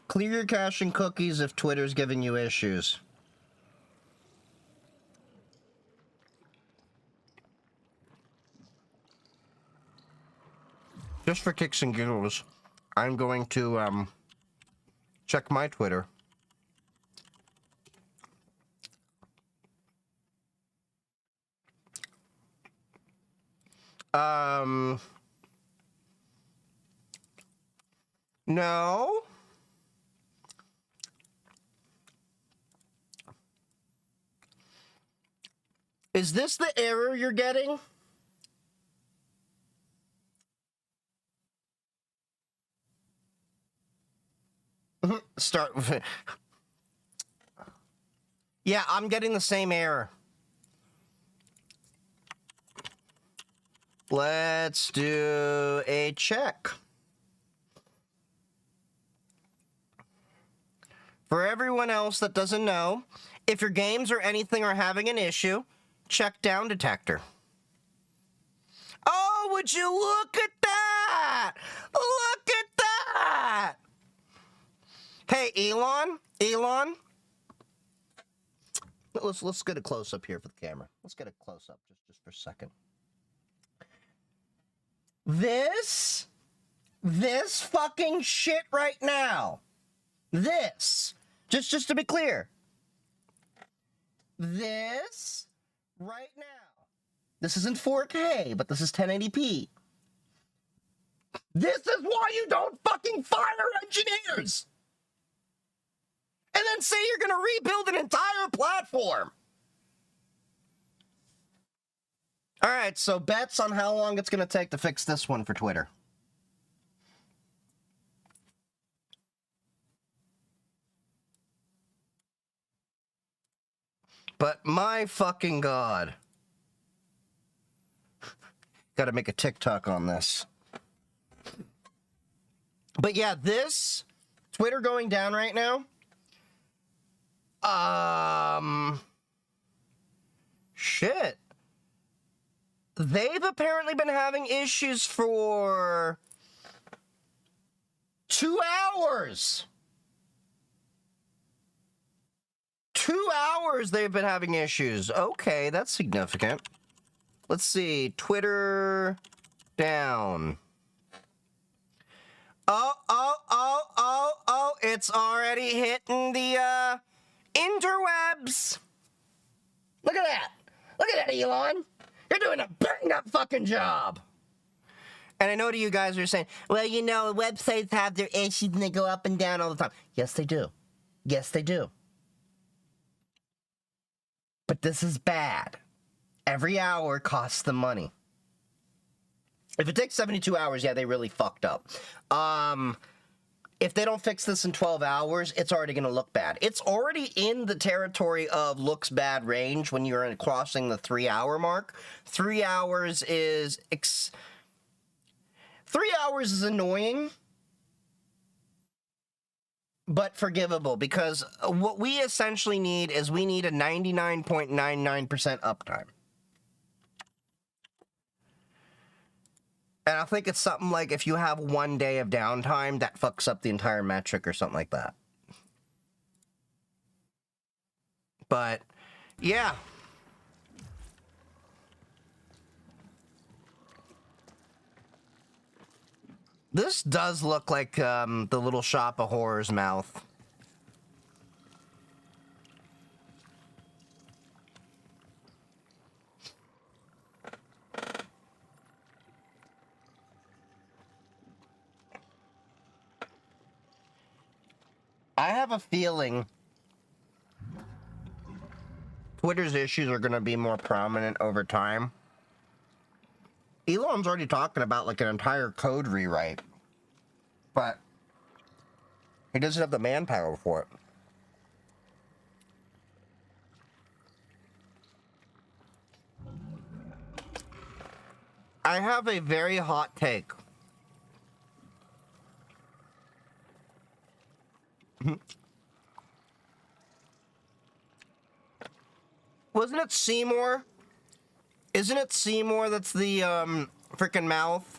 Clear your cache and cookies if Twitter's giving you issues. Just for kicks and giggles, I'm going to, check my Twitter. No. Is this the error you're getting? Start with it. Yeah, I'm getting the same error. Let's do a check. For everyone else that doesn't know, if your games or anything are having an issue, check down detector. Oh, would you look at that? Look at that! Hey, Elon? Let's get a close-up here for the camera. Let's get a close-up just for a second. This fucking shit right now. This. Just to be clear. This right now. This isn't 4K, but this is 1080p. This is why you don't fucking fire engineers! And then say you're gonna rebuild an entire platform! Alright, so bets on how long it's gonna take to fix this one for Twitter. But my fucking god. Gotta make a TikTok on this. But yeah, this Twitter going down right now. Shit. They've apparently been having issues for 2 hours. 2 hours they've been having issues. Okay, that's significant. Let's see. Twitter down. Oh, it's already hitting the, interwebs. Look at that. Look at that, Elon. You're doing a bang-up fucking job. And I know to you guys are saying, well, you know, websites have their issues and they go up and down all the time. Yes, they do. Yes, they do. But this is bad. Every hour costs them money. If it takes 72 hours, yeah, they really fucked up. If they don't fix this in 12 hours, it's already going to look bad. It's already in the territory of looks bad range when you're crossing the 3-hour mark. 3 hours is... 3 hours is annoying, but forgivable, because what we essentially need is we need a 99.99% uptime. And I think it's something like if you have 1 day of downtime, that fucks up the entire metric or something like that. But, yeah. This does look like the Little Shop of Horrors mouth. I have a feeling Twitter's issues are going to be more prominent over time. Elon's already talking about like an entire code rewrite, but he doesn't have the manpower for it. I have a very hot take. Wasn't it Seymour? Isn't it Seymour that's the, freaking mouth?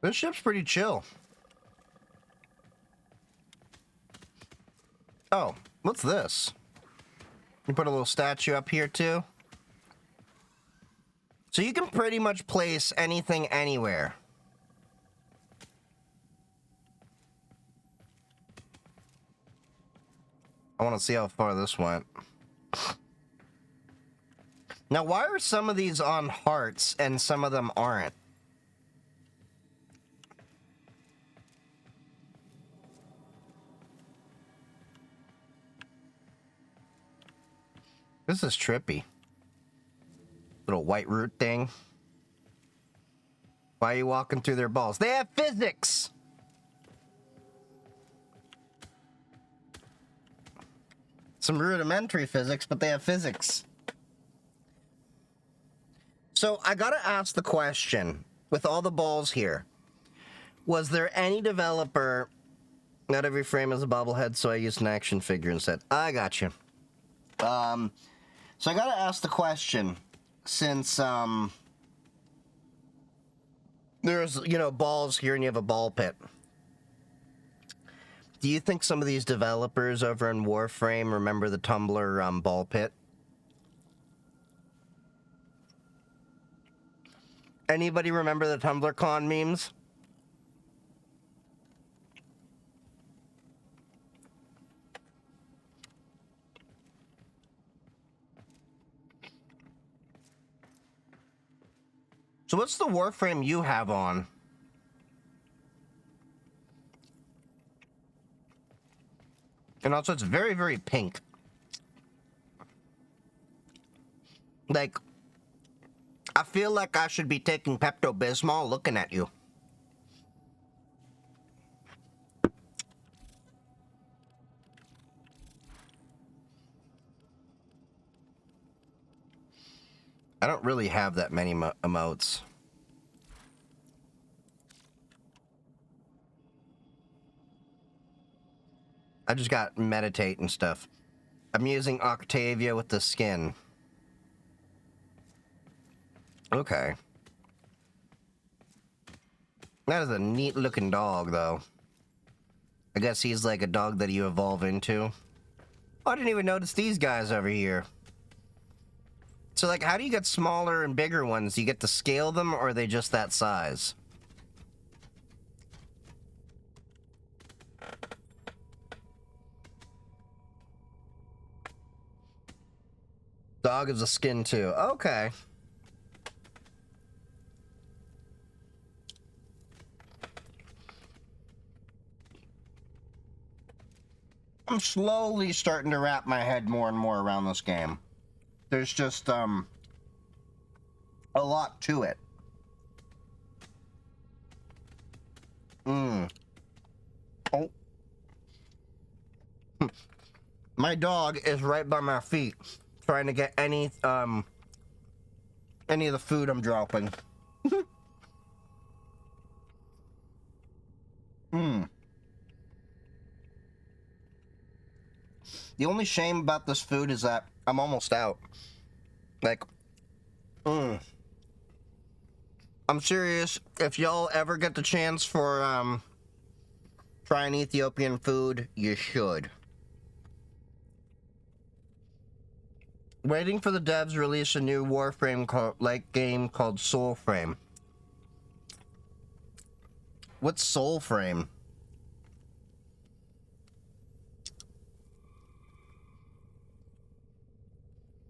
This ship's pretty chill. Oh, what's this? You put a little statue up here too? So you can pretty much place anything anywhere. I want to see how far this went. Now, why are some of these on hearts and some of them aren't? This is trippy. Little white root thing. Why are you walking through their balls? They have physics! Some rudimentary physics, but they have physics. So, I gotta ask the question, with all the balls here, was there any developer... Not every frame is a bobblehead, so I used an action figure instead. I got you. So I gotta ask the question, since, there's, you know, balls here and you have a ball pit. Do you think some of these developers over in Warframe remember the Tumblr, ball pit? Anybody remember the TumblrCon memes? So what's the Warframe you have on? And also, it's very, very pink. Like, I feel like I should be taking Pepto-Bismol looking at you. I don't really have that many emotes. I just got meditate and stuff. I'm using Octavia with the skin. Okay. That is a neat looking dog, though. I guess he's like a dog that you evolve into. Oh, I didn't even notice these guys over here. So, like, how do you get smaller and bigger ones? Do you get to scale them, or are they just that size? Dog is a skin, too. Okay. I'm slowly starting to wrap my head more and more around this game. There's just, a lot to it. Oh. My dog is right by my feet, trying to get any of the food I'm dropping. The only shame about this food is that I'm almost out. Like, I'm serious. If y'all ever get the chance for, trying Ethiopian food, you should. Waiting for the devs to release a new Warframe game called Soulframe. What's Soulframe?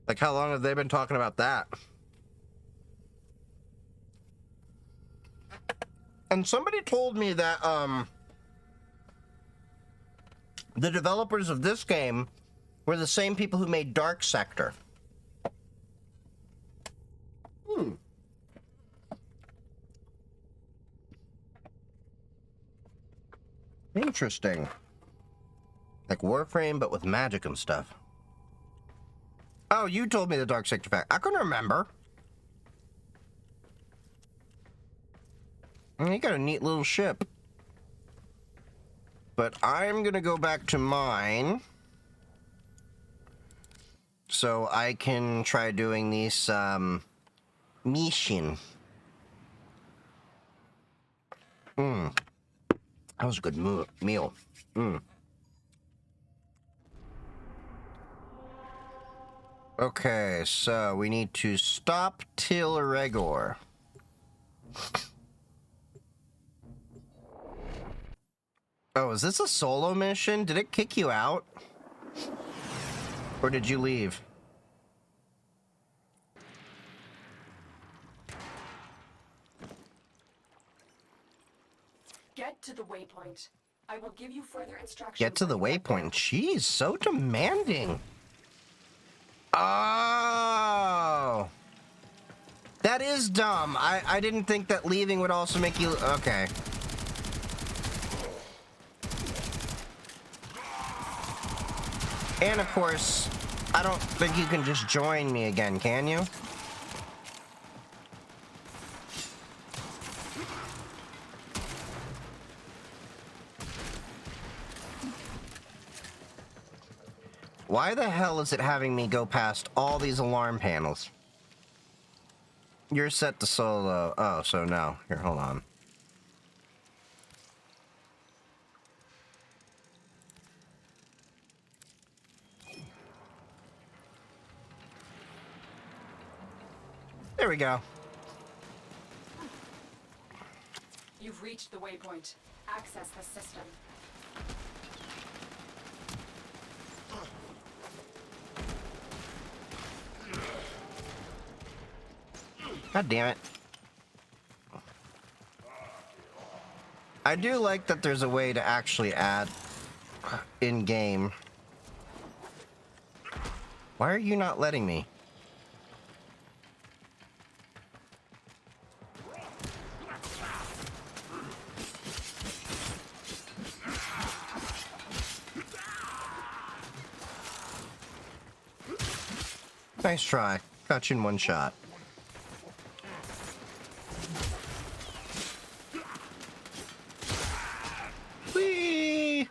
Like, how long have they been talking about that? And somebody told me that, the developers of this game were the same people who made Dark Sector. Interesting. Like Warframe, but with magic and stuff. Oh, you told me the Dark Sector fact. I couldn't remember. You got a neat little ship. But I'm gonna go back to mine. So I can try doing these, mission. That was a good meal. Okay, so we need to stop Till Regor. Oh, is this a solo mission? Did it kick you out? Or did you leave?
Get to the waypoint. I will give you further instructions.
Get to the waypoint. Jeez, so demanding. Oh. That is dumb. I didn't think that leaving would also make you... Okay. And of course, I don't think you can just join me again, can you? Why the hell is it having me go past all these alarm panels? You're set to solo. Oh, so no. Here, hold on. There we go.
You've reached the waypoint. Access the system.
God damn it. I do like that there's a way to actually add in-game. Why are you not letting me? Nice try. Got you in one shot. Whee!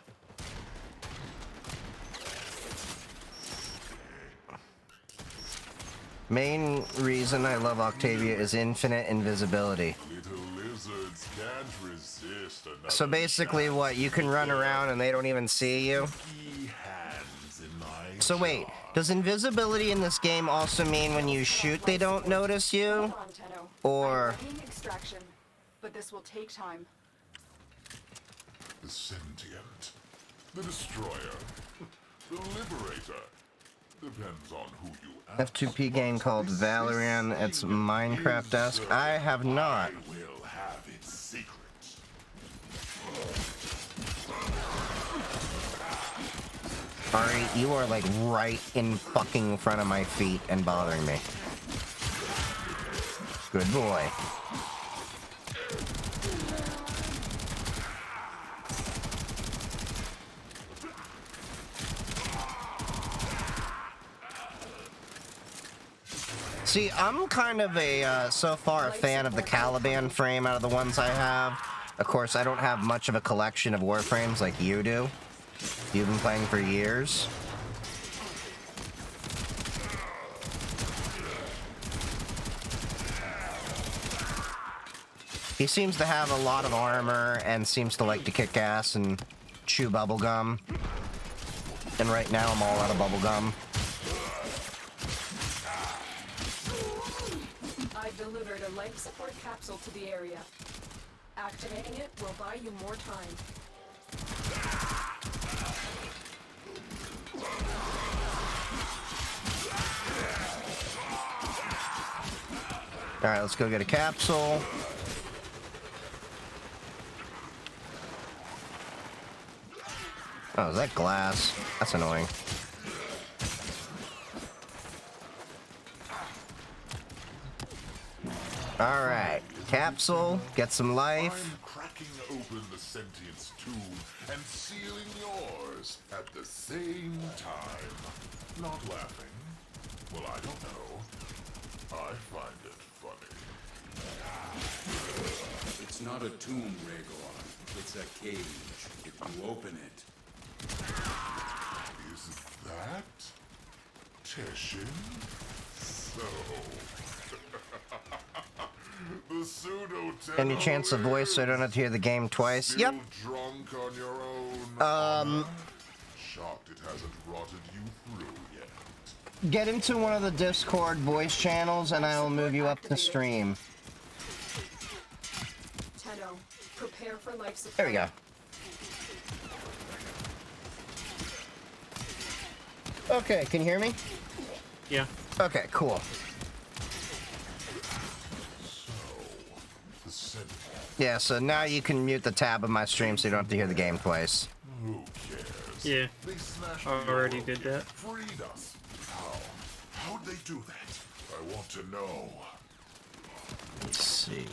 Main reason I love Octavia is infinite invisibility.
Little lizards can't resist another
So basically what, you can run around and they don't even see you?
shaky hands in my
So wait, does invisibility in this game also mean when you shoot they don't notice you?
Hold on, Tenno.
Or...
I'm beginning extraction, but this will take time.
The sentient, the destroyer, the liberator. Depends on who you ask.
F2P game called Valerian, it's Minecraft-esque. I have not.
I will have its secrets.
Ari, you are like right in fucking front of my feet and bothering me. Good boy. See, I'm kind of a, so far, a fan of the Caliban frame out of the ones I have. Of course, I don't have much of a collection of Warframes like you do. You've been playing for years. He seems to have a lot of armor and seems to like to kick ass and chew bubblegum. And right now I'm all out of bubblegum.
I've delivered a life support capsule to the area. Activating it will buy you more time.
Alright, let's go get a capsule. Oh, is that glass? That's annoying. Alright. Capsule, get some life.
I'm cracking open the sentience tomb and sealing yours at the same time. Not laughing? Well, I don't know. I find it funny.
It's not a tomb, Rhaegar. It's a cage. If you open it,
Is that Teshin? So... the pseudo
Any chance of voice so I don't have to hear the game twice?
Still
Yep.
drunk on your own? Shocked it hasn't rotted you through yet.
Get into one of the Discord voice channels and I will move you up the stream.
Tenno, prepare for life support.
There we go. Okay, can you hear me?
Yeah.
Okay, cool.
The Sentinel,
Yeah, so now you can mute the tab of my stream so you don't have to hear the game twice.
who cares?
Yeah.
They smashed
Already
the
did that.
freed us. How? How'd they do that? I want to know.
Let's see.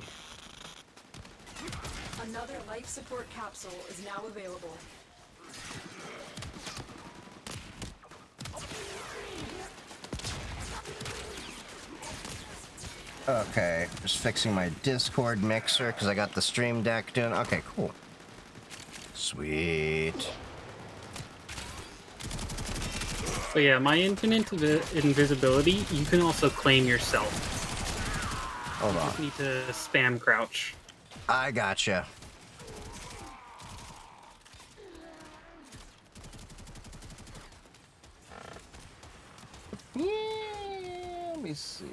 Another life support capsule is now available.
Okay, just fixing my Discord mixer because I got the stream deck doing. Okay, cool. Sweet.
So yeah, my infinite invisibility, you can also claim yourself.
Hold
You
on.
just need to spam crouch.
I gotcha. Yeah, let me see.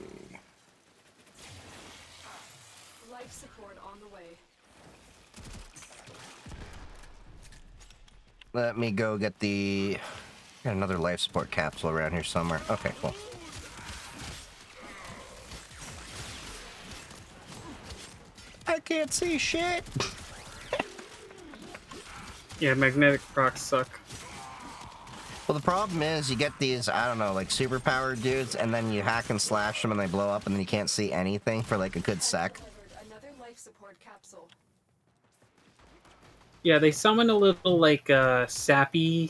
Life support on the way.
Let me go get the... Got another life support capsule around here somewhere. Okay, cool. I can't see shit.
Yeah, magnetic procs suck.
Well, the problem is you get these, I don't know, like superpowered dudes, and then you hack and slash them and they blow up and then you can't see anything for like a good sec.
Delivered another life support capsule.
Yeah, they summon a little like sapping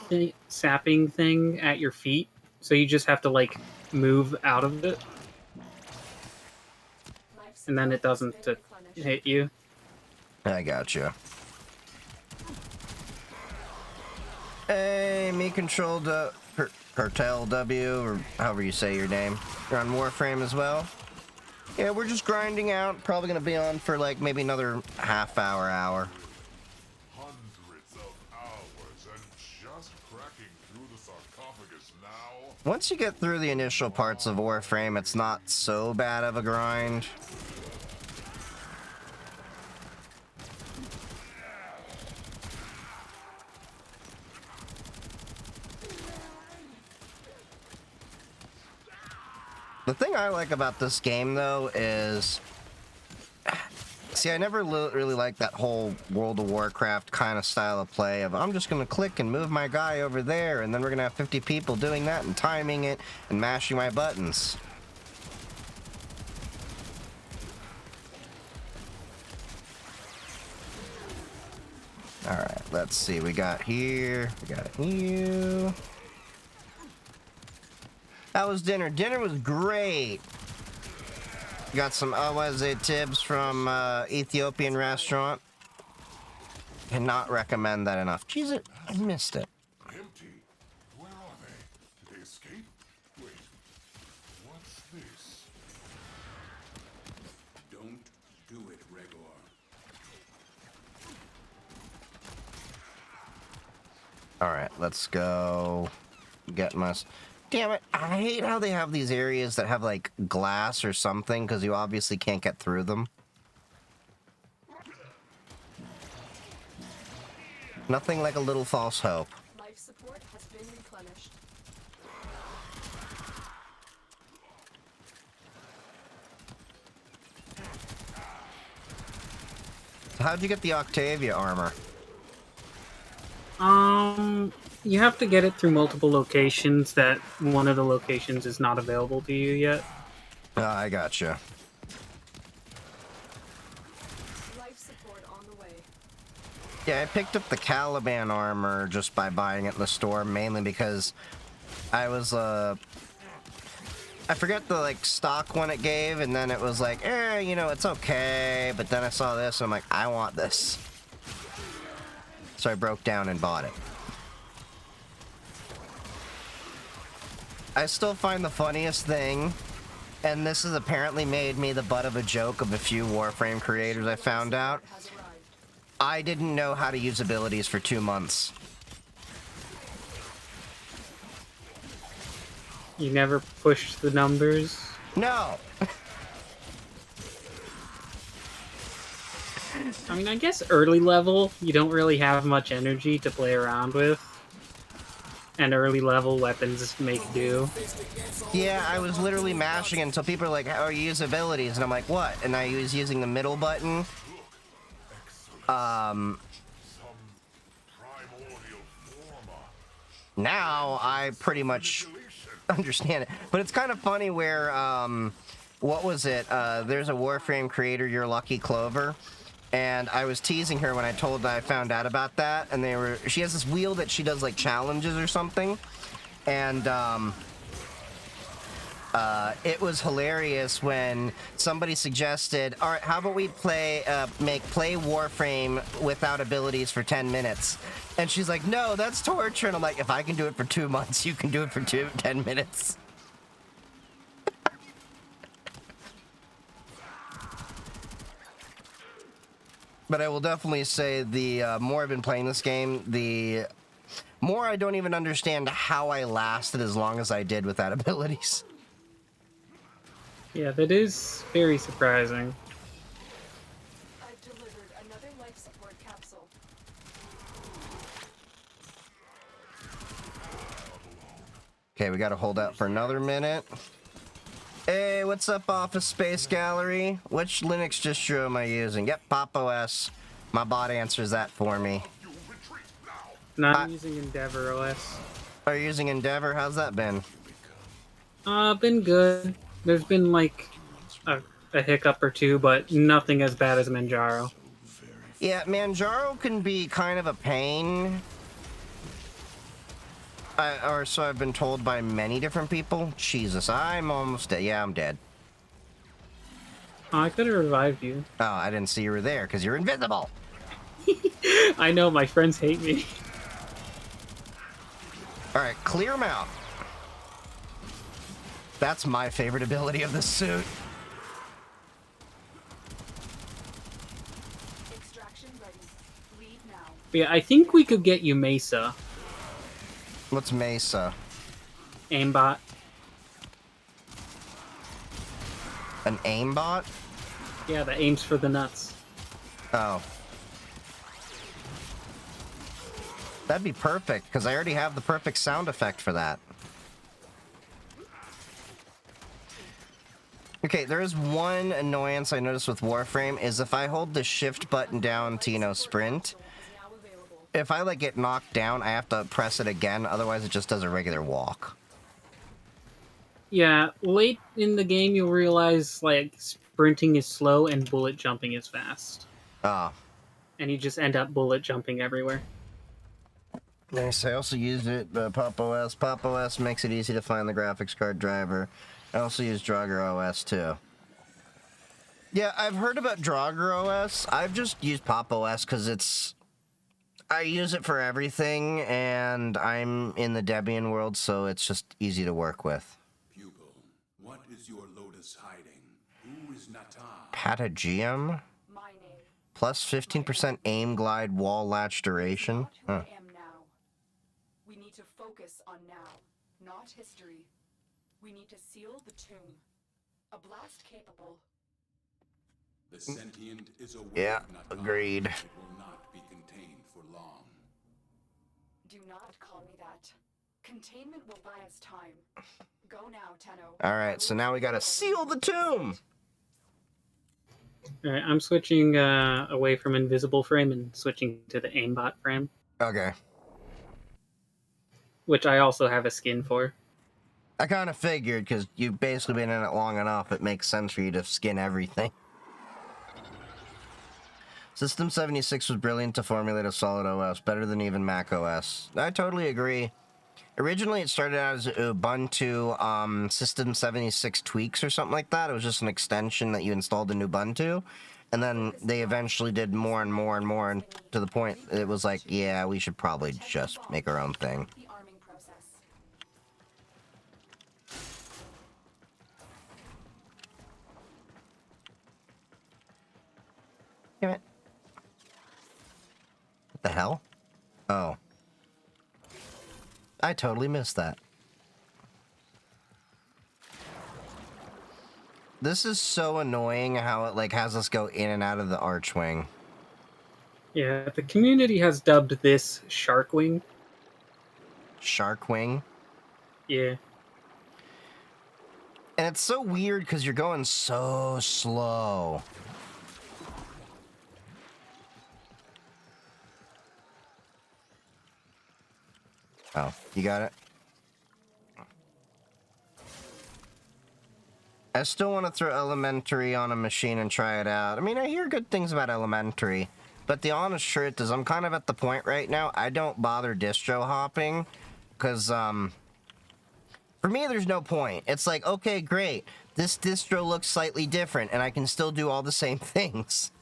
thing at your feet, so you just have to like move out of it,
Life
and then it
support has
doesn't
been replenished.
hit you.
I gotcha. Hey, me control the Cartel W, or however you say your name. You're on Warframe as well? Yeah, we're just grinding out. Probably gonna be on for like maybe another half hour.
Hundreds of hours and just cracking through the sarcophagus now?
Once you get through the initial parts of Warframe, it's not so bad of a grind. The thing I like about this game, though, is... See, I never really liked that whole World of Warcraft kind of style of play of, I'm just going to click and move my guy over there, and then we're going to have 50 people doing that and timing it and mashing my buttons. Alright, let's see. We got here. We got you. How was dinner? Dinner was great. Got some awaze tibs from Ethiopian restaurant. Cannot recommend that enough. Jeez, I missed it.
Empty? Where are they? Did they escape? Wait. What's this?
don't do it, Rhaegar.
Alright, let's go get my... Damn it, I hate how they have these areas that have, like, glass or something, because you obviously can't get through them. Nothing like a little false hope.
Life support has been replenished.
So how'd you get the Octavia armor?
You have to get it through multiple locations that one of the locations is not available to you yet.
Oh, I gotcha.
the way.
Yeah, I picked up the Caliban armor just by buying it in the store, mainly because I was, I forget the, like, stock one it gave, and then it was like, you know, it's okay, but then I saw this, and I'm like, I want this. So I broke down and bought it. I still find the funniest thing, and this has apparently made me the butt of a joke of a few Warframe creators I found out. I didn't know how to use abilities for 2 months.
You never pushed the numbers?
No!
I mean, I guess early level, you don't really have much energy to play around with. And early level weapons make do.
Yeah, I was literally mashing it until people are like, how do you use abilities? And I'm like, what? And I was using the middle button. Now I pretty much understand it. But it's kind of funny where, what was it? There's a Warframe creator, Your Lucky Clover. And I was teasing her when I told that I found out about that. And she has this wheel that she does like challenges or something. And, it was hilarious when somebody suggested, all right, how about we play Warframe without abilities for 10 minutes? And she's like, no, that's torture. And I'm like, if I can do it for 2 months, you can do it for 10 minutes. But I will definitely say the more I've been playing this game, the more I don't even understand how I lasted as long as I did without abilities.
Yeah, that is very surprising.
I've delivered another life support capsule.
Okay, we gotta hold out for another minute. Hey, what's up, Office Space Gallery? Which Linux distro am I using? Yep, Pop OS. My bot answers that for me.
Not using Endeavor OS.
Are you using Endeavor? How's that been?
Been good. There's been like a hiccup or two, but nothing as bad as Manjaro.
Yeah, Manjaro can be kind of a pain. Or so I've been told by many different people. Jesus, I'm almost dead. Yeah, I'm dead.
Oh, I could have revived you.
Oh, I didn't see you were there because you're invisible.
I know, my friends hate me.
Alright, clear him out. That's my favorite ability of the suit.
Extraction ready. Leave now.
Yeah, I think we could get you Mesa.
What's Mesa?
Aimbot.
An aimbot?
Yeah, that aims for the nuts.
Oh. That'd be perfect, because I already have the perfect sound effect for that. Okay, there is one annoyance I noticed with Warframe, is if I hold the shift button down to, you know, sprint, if I, like, get knocked down, I have to press it again, otherwise it just does a regular walk.
Yeah, late in the game you'll realize, like, sprinting is slow and bullet jumping is fast.
Ah.
And you just end up bullet jumping everywhere.
Nice, I also used it, Pop OS. Pop OS makes it easy to find the graphics card driver. I also use Draugr OS, too. Yeah, I've heard about Draugr OS. I've just used Pop OS because it's... I use it for everything, and I'm in the Debian world, so it's just easy to work with.
Pupil, what is your Lotus hiding? Who is Nata?
My
Patagium?
name.
Plus 15% aim glide wall latch duration?
Who
Huh.
I am now. We need to focus on now, not history. We need to seal the tomb. A blast capable.
The sentient is aware
Yeah,
of Nata.
agreed.
It will not be contained for long.
Do not call me that. Containment will buy us time. Go now, Tenno.
Alright, so now we gotta seal the tomb!
Alright, I'm switching away from invisible frame and switching to the aimbot frame,
Okay.
which I also have a skin for.
I kind of figured, because you've basically been in it long enough, it makes sense for you to skin everything. System 76 was brilliant to formulate a solid OS, better than even Mac OS. I totally agree. Originally, it started out as Ubuntu System 76 tweaks or something like that. It was just an extension that you installed in Ubuntu. And then they eventually did more and more and more, and to the point it was like, yeah, we should probably just make our own thing.
The arming process.
Damn it. What the hell? Oh. I totally missed that. This is so annoying how it, like, has us go in and out of the archwing.
Yeah, the community has dubbed this Sharkwing.
Sharkwing?
Yeah.
And it's so weird because you're going so slow. Oh, you got it? I still want to throw Elementary on a machine and try it out. I mean, I hear good things about Elementary, but the honest truth is I'm kind of at the point right now, I don't bother distro hopping, because, for me, there's no point. It's like, okay, great, this distro looks slightly different, and I can still do all the same things.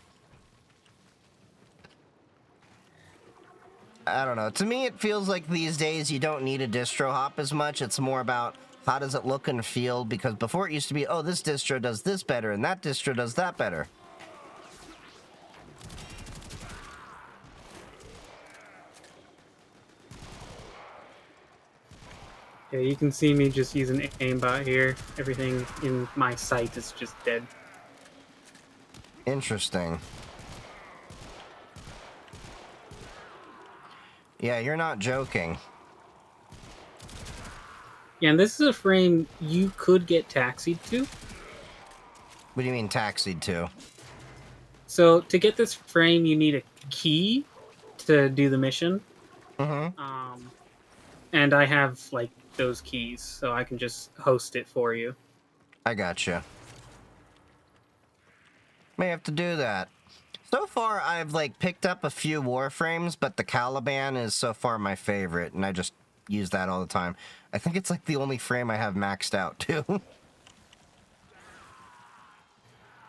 I don't know. To me, it feels like these days you don't need a distro hop as much. It's more about how does it look and feel, because before it used to be, oh, this distro does this better, and that distro does that better.
Yeah, you can see me just using aimbot here. Everything in my sight is just dead.
Interesting. Yeah, you're not joking.
Yeah, and this is a frame you could get taxied to.
What do you mean taxied to?
So to get this frame, you need a key to do the mission.
Mm-hmm.
And I have like those keys, so I can just host it for you.
I gotcha. May have to do that. So far, I've like picked up a few Warframes, but the Caliban is so far my favorite, and I just use that all the time. I think it's like the only frame I have maxed out too.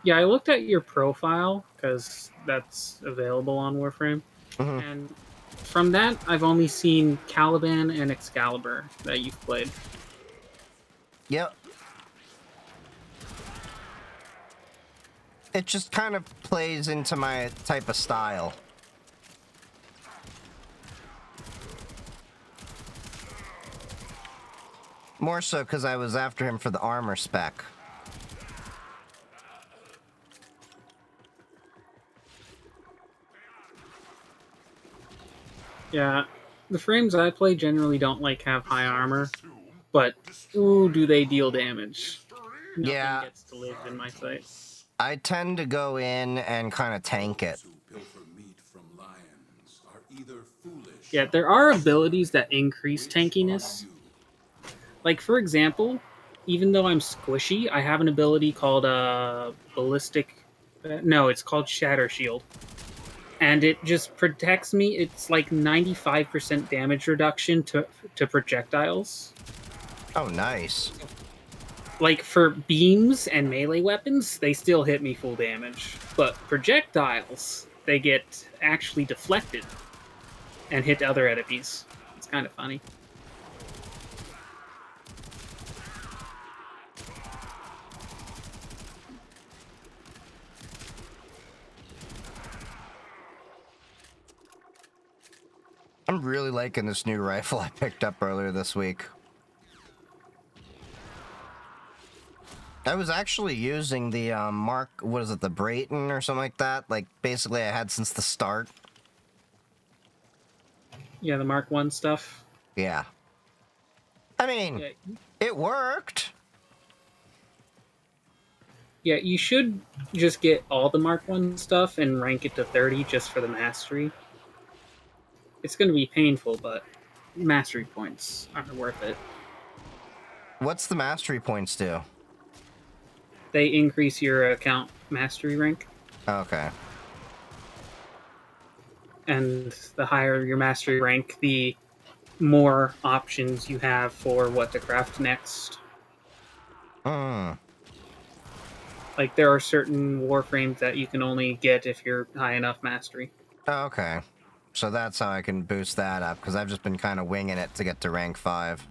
Yeah, I looked at your profile because that's available on Warframe, and from that, I've only seen Caliban and Excalibur that you've played.
Yep. It just kind of plays into my type of style. More so because I was after him for the armor spec.
Yeah, the frames I play generally don't like have high armor, but ooh, do they deal damage? Nothing
Yeah.
gets to live in my sight.
I tend to go in and kind of tank it.
Who pilfer meat from lions are either foolish.
Yeah, there are abilities that increase tankiness. Like, for example, even though I'm squishy, I have an ability called Ballistic... no, it's called Shatter Shield. And it just protects me. It's like 95% damage reduction to projectiles.
Oh, nice.
Like, for beams and melee weapons, they still hit me full damage. But projectiles, they get actually deflected and hit other enemies. It's kind of funny.
I'm really liking this new rifle I picked up earlier this week. I was actually using the what is it, the Brayton or something like that? Like, basically I had since the start.
Yeah, the Mark 1 stuff.
Yeah. I mean,
Yeah.
it worked.
Yeah, you should just get all the Mark 1 stuff and rank it to 30 just for the mastery. It's going to be painful, but mastery points are worth it.
What's the mastery points do?
They increase your account mastery rank.
Okay.
and the higher your mastery rank, the more options you have for what to craft next.
Hmm.
Like, there are certain warframes that you can only get if you're high enough mastery.
Okay. So that's how I can boost that up, because I've just been kind of winging it to get to rank 5.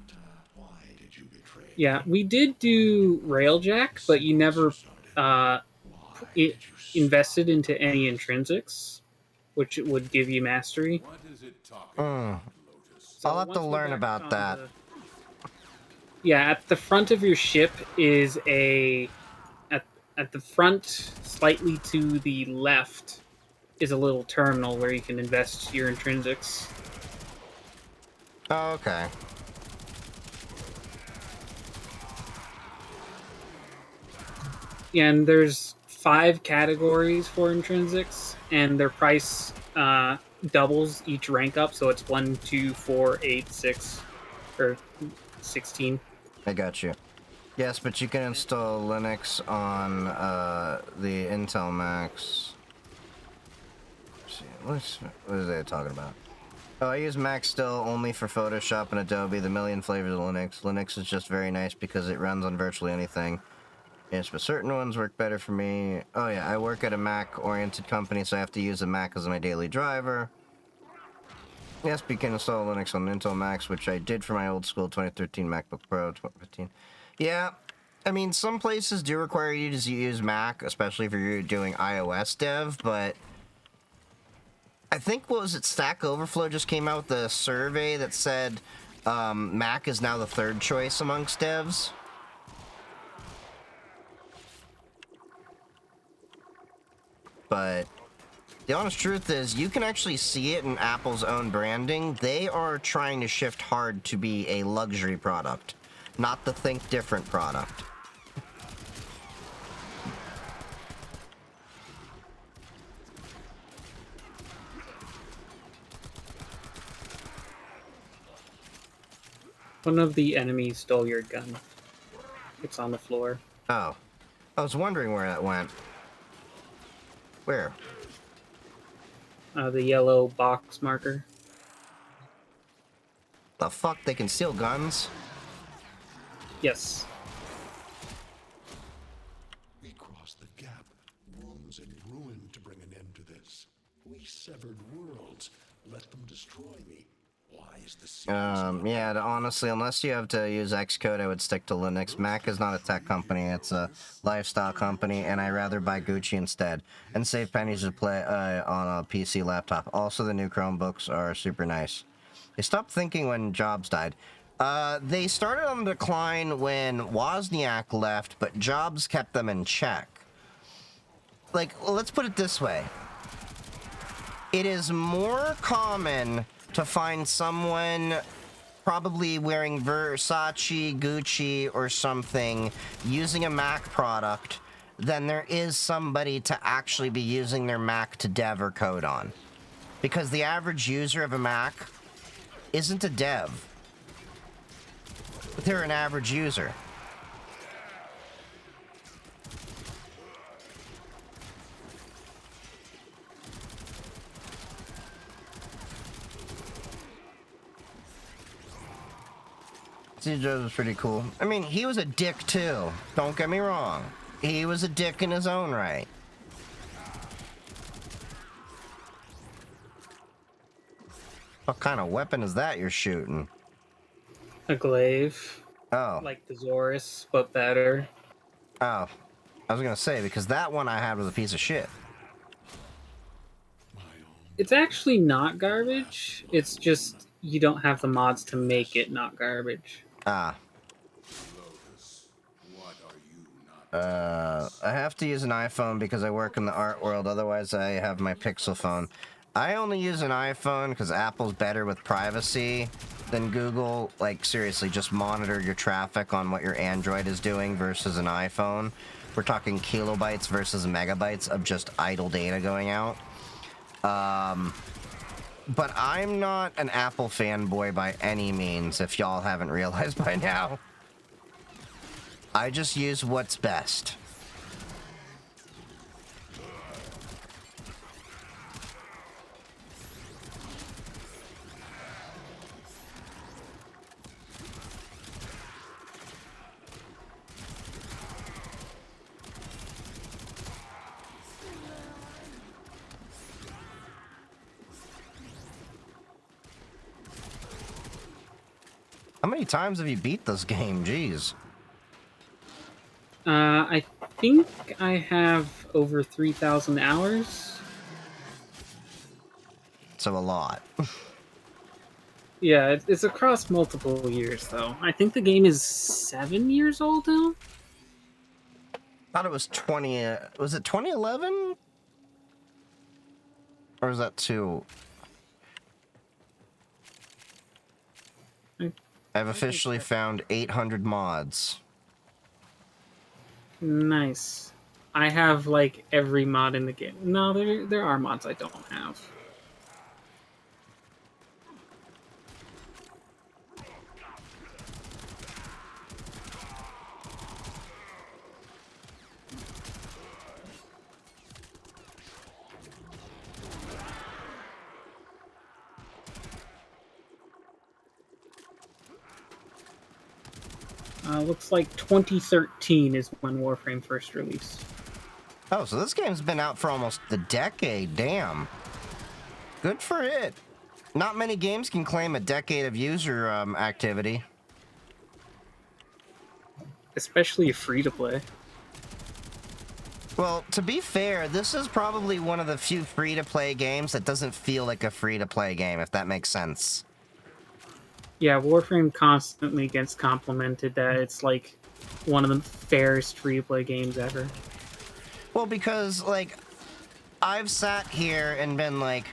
Yeah, we did do Railjack, but you never invested into any intrinsics, which would give you mastery.
What is it talking
Hmm.
about, Lotus?
I'll have to
once we're
learn
back
about
on
that.
Yeah, at the front of your ship is at the front, slightly to the left, is a little terminal where you can invest your intrinsics.
Oh, okay.
And there's 5 categories for intrinsics, and their price doubles each rank up, so it's 1, 2, 4, 8, 6, or 16.
I got you. Yes, but you can install Linux on the Intel Macs. Let's see, what is it talking about? Oh, I use Mac still only for Photoshop and Adobe, the million flavors of Linux. Linux is just very nice because it runs on virtually anything. Yes, but certain ones work better for me. Oh yeah, I work at a Mac-oriented company, so I have to use a Mac as my daily driver. Yes, but you can install Linux on Intel Macs, which I did for my old school 2013 MacBook Pro 2015. Yeah, I mean, some places do require you to use Mac, especially if you're doing iOS dev, but I think, what was it, Stack Overflow just came out with a survey that said Mac is now the 3rd choice amongst devs. But the honest truth is, you can actually see it in Apple's own branding. They are trying to shift hard to be a luxury product, not the think different product.
One of the enemies stole your gun. It's on the floor.
Oh. I was wondering where that went. Where?
The yellow box marker.
The fuck? They can steal guns?
Yes.
We crossed the gap, wounds and ruin to bring an end to this. We severed worlds. Let them destroy me. Why is the
Yeah, honestly, unless you have to use Xcode, I would stick to Linux. Mac is not a tech company, it's a lifestyle company, and I'd rather buy Gucci instead, and save pennies to play on a PC laptop. Also, the new Chromebooks are super nice. They stopped thinking when Jobs died. They started on decline when Wozniak left, but Jobs kept them in check. Like, well, let's put it this way. It is more common to find someone probably wearing Versace, Gucci, or something using a Mac product than there is somebody to actually be using their Mac to dev or code on. Because the average user of a Mac isn't a dev. They're an average user. Steve Jobs was pretty cool. I mean, he was a dick too. Don't get me wrong. He was a dick in his own right. What kind of weapon is that you're shooting?
A glaive.
Oh.
Like the Zorus, but better.
Oh. I was gonna say, because that one I had was a piece of shit.
It's actually not garbage. It's just you don't have the mods to make it not garbage.
Ah. I have to use an iPhone because I work in the art world, otherwise I have my Pixel phone. I only use an iPhone because Apple's better with privacy than Google. Like, seriously, just monitor your traffic on what your Android is doing versus an iPhone. We're talking kilobytes versus megabytes of just idle data going out. But I'm not an Apple fanboy by any means, if y'all haven't realized by now. I just use what's best. How many times have you beat this game? Jeez.
I think I have over 3,000 hours.
So a lot.
Yeah, it's across multiple years, though. I think the game is 7 years old now.
Thought it was 20. Was it 2011? Or is that too? I've officially found 800 mods.
Nice. I have like every mod in the game. No, there are mods I don't have. Looks like 2013 is when Warframe first released.
Oh, so this game's been out for almost a decade. Damn. Good for it. Not many games can claim a decade of user activity.
Especially free-to-play.
Well, to be fair, this is probably one of the few free-to-play games that doesn't feel like a free-to-play game, if that makes sense.
Yeah, Warframe constantly gets complimented that it's like one of the fairest free-to-play games ever.
Well, because, like, I've sat here and been like,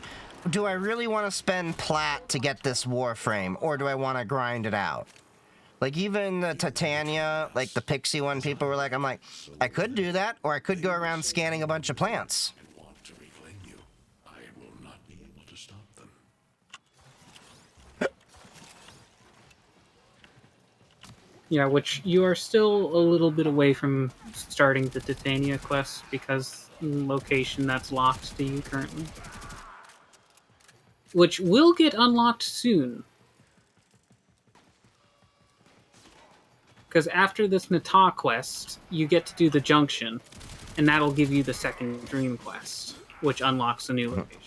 do I really want to spend plat to get this Warframe, or do I want to grind it out? Like, even the Titania, like the Pixie one, people were like, I'm like, I could do that, or I could go around scanning a bunch of plants.
And want to reclaim you. I will not be able to stop them.
Yeah, which you are still a little bit away from starting the Titania quest because location that's locked to you currently. Which will get unlocked soon. Because after this Nata quest, you get to do the Junction, and that'll give you the second Dream quest, which unlocks a new location.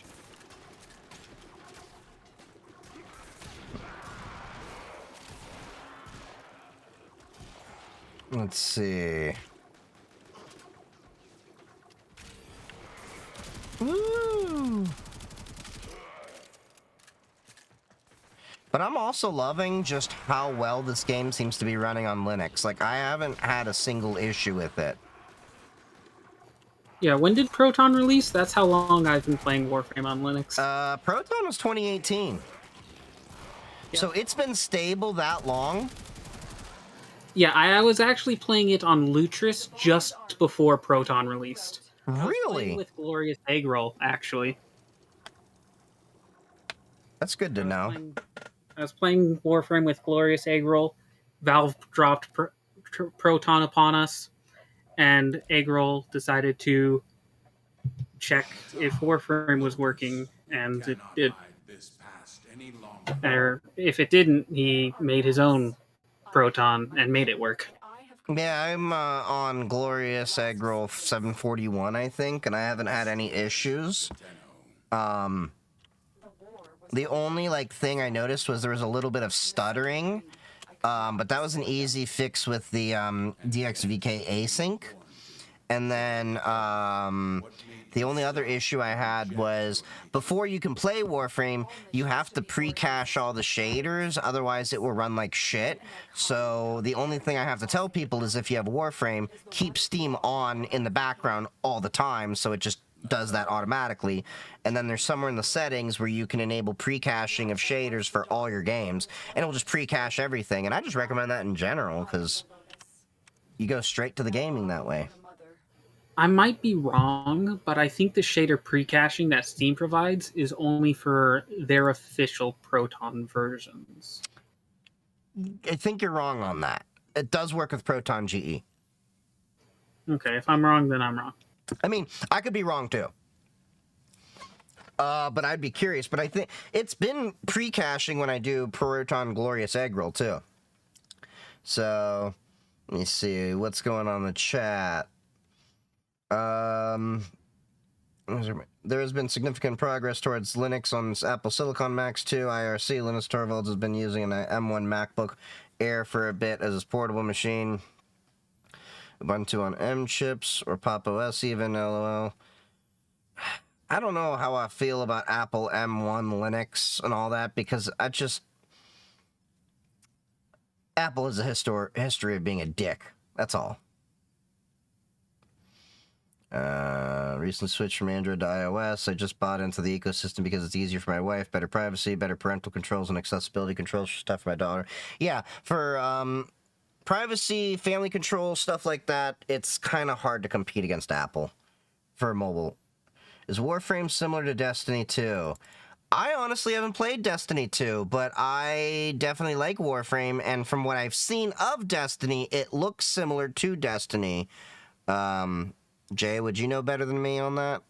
Let's see. Woo! But I'm also loving just how well this game seems to be running on Linux. Like, I haven't had a single issue with it.
Yeah, when did Proton release? That's how long I've been playing Warframe on Linux.
Proton was 2018.
Yeah.
So it's been stable that long?
Yeah, I was actually playing it on Lutris just before Proton released.
Really?
With Glorious Egg Roll, actually.
That's good to know.
I was playing Warframe with Glorious Egg Roll. Valve dropped Proton upon us, and Egg Roll decided to check if Warframe was working, and it did. Or if it didn't, he made his own Proton and made it work.
Yeah, I'm on Glorious Egg Roll 741, I think, and I haven't had any issues. The only, like, thing I noticed was there was a little bit of stuttering, but that was an easy fix with the DXVK async. And then the only other issue I had was before you can play Warframe, you have to pre-cache all the shaders, otherwise it will run like shit. So the only thing I have to tell people is if you have Warframe, keep Steam on in the background all the time, so it just does that automatically. And then there's somewhere in the settings where you can enable pre-caching of shaders for all your games, and it'll just pre-cache everything. And I just recommend that in general, because you go straight to the gaming that way.
I might be wrong, but I think the shader pre-caching that Steam provides is only for their official Proton versions.
I think you're wrong on that. It does work with Proton GE.
Okay, if I'm wrong, then I'm wrong.
I mean, I could be wrong too. But I'd be curious. But I think it's been pre-caching when I do Proton Glorious Egg Roll too. So, let me see what's going on in the chat. There has been significant progress towards Linux on Apple Silicon Macs 2. IRC, Linus Torvalds has been using an M1 MacBook Air for a bit as his portable machine. Ubuntu on M chips or Pop OS even, lol. I don't know how I feel about Apple M1 Linux and all that because Apple has a history of being a dick. That's all. Recently switched from Android to iOS. I just bought into the ecosystem because it's easier for my wife, better privacy, better parental controls, and accessibility controls for stuff for my daughter. Yeah, for privacy, family control, stuff like that, it's kind of hard to compete against Apple for mobile. Is Warframe similar to Destiny 2? I honestly haven't played Destiny 2, but I definitely like Warframe, and from what I've seen of Destiny, it looks similar to Destiny. Jay, would you know better than me on that?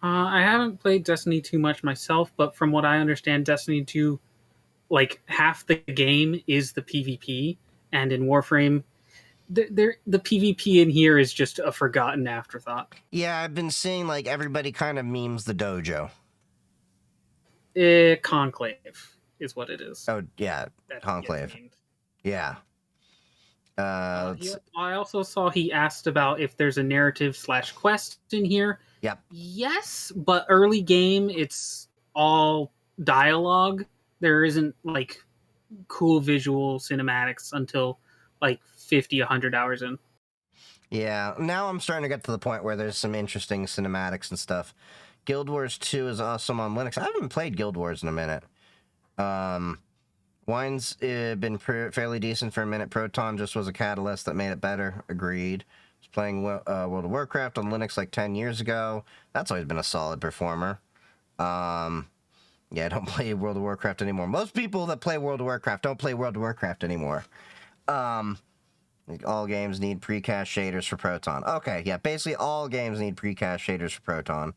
I haven't played Destiny 2 much myself, but from what I understand, Destiny 2, like, half the game is the PvP, and in Warframe, the PvP in here is just a forgotten afterthought.
Yeah, I've been seeing, like, everybody kind of memes the dojo.
Conclave is what it is.
Oh, yeah, Conclave. Yeah.
I also saw he asked about if there's a narrative/quest in here.
Yep.
Yes, but early game, it's all dialogue. There isn't, like, cool visual cinematics until, like, 50, 100 hours in.
Yeah, now I'm starting to get to the point where there's some interesting cinematics and stuff. Guild Wars 2 is awesome on Linux. I haven't played Guild Wars in a minute. Wine's been fairly decent for a minute. Proton just was a catalyst that made it better. Agreed. I was playing World of Warcraft on Linux like 10 years ago. That's always been a solid performer. Yeah, I don't play World of Warcraft anymore. Most people that play World of Warcraft don't play World of Warcraft anymore. All games need pre-cache shaders for Proton. Okay, yeah, basically all games need pre-cache shaders for Proton.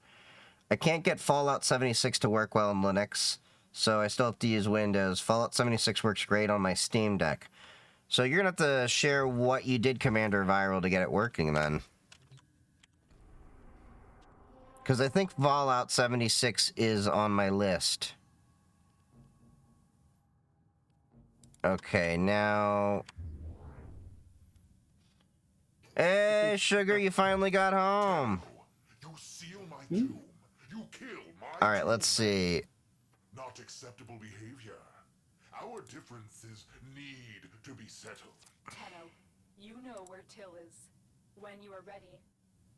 I can't get Fallout 76 to work well in Linux, so I still have to use Windows. Fallout 76 works great on my Steam Deck. So you're going to have to share what you did Commander Viral to get it working then. Because I think Fallout 76 is on my list. Okay, now... Hey, Sugar, you finally got home.
You seal my tomb. You kill my
All right, let's see.
Not acceptable behavior. Our differences need to be settled.
Tenno, you know where Till is. When you are ready,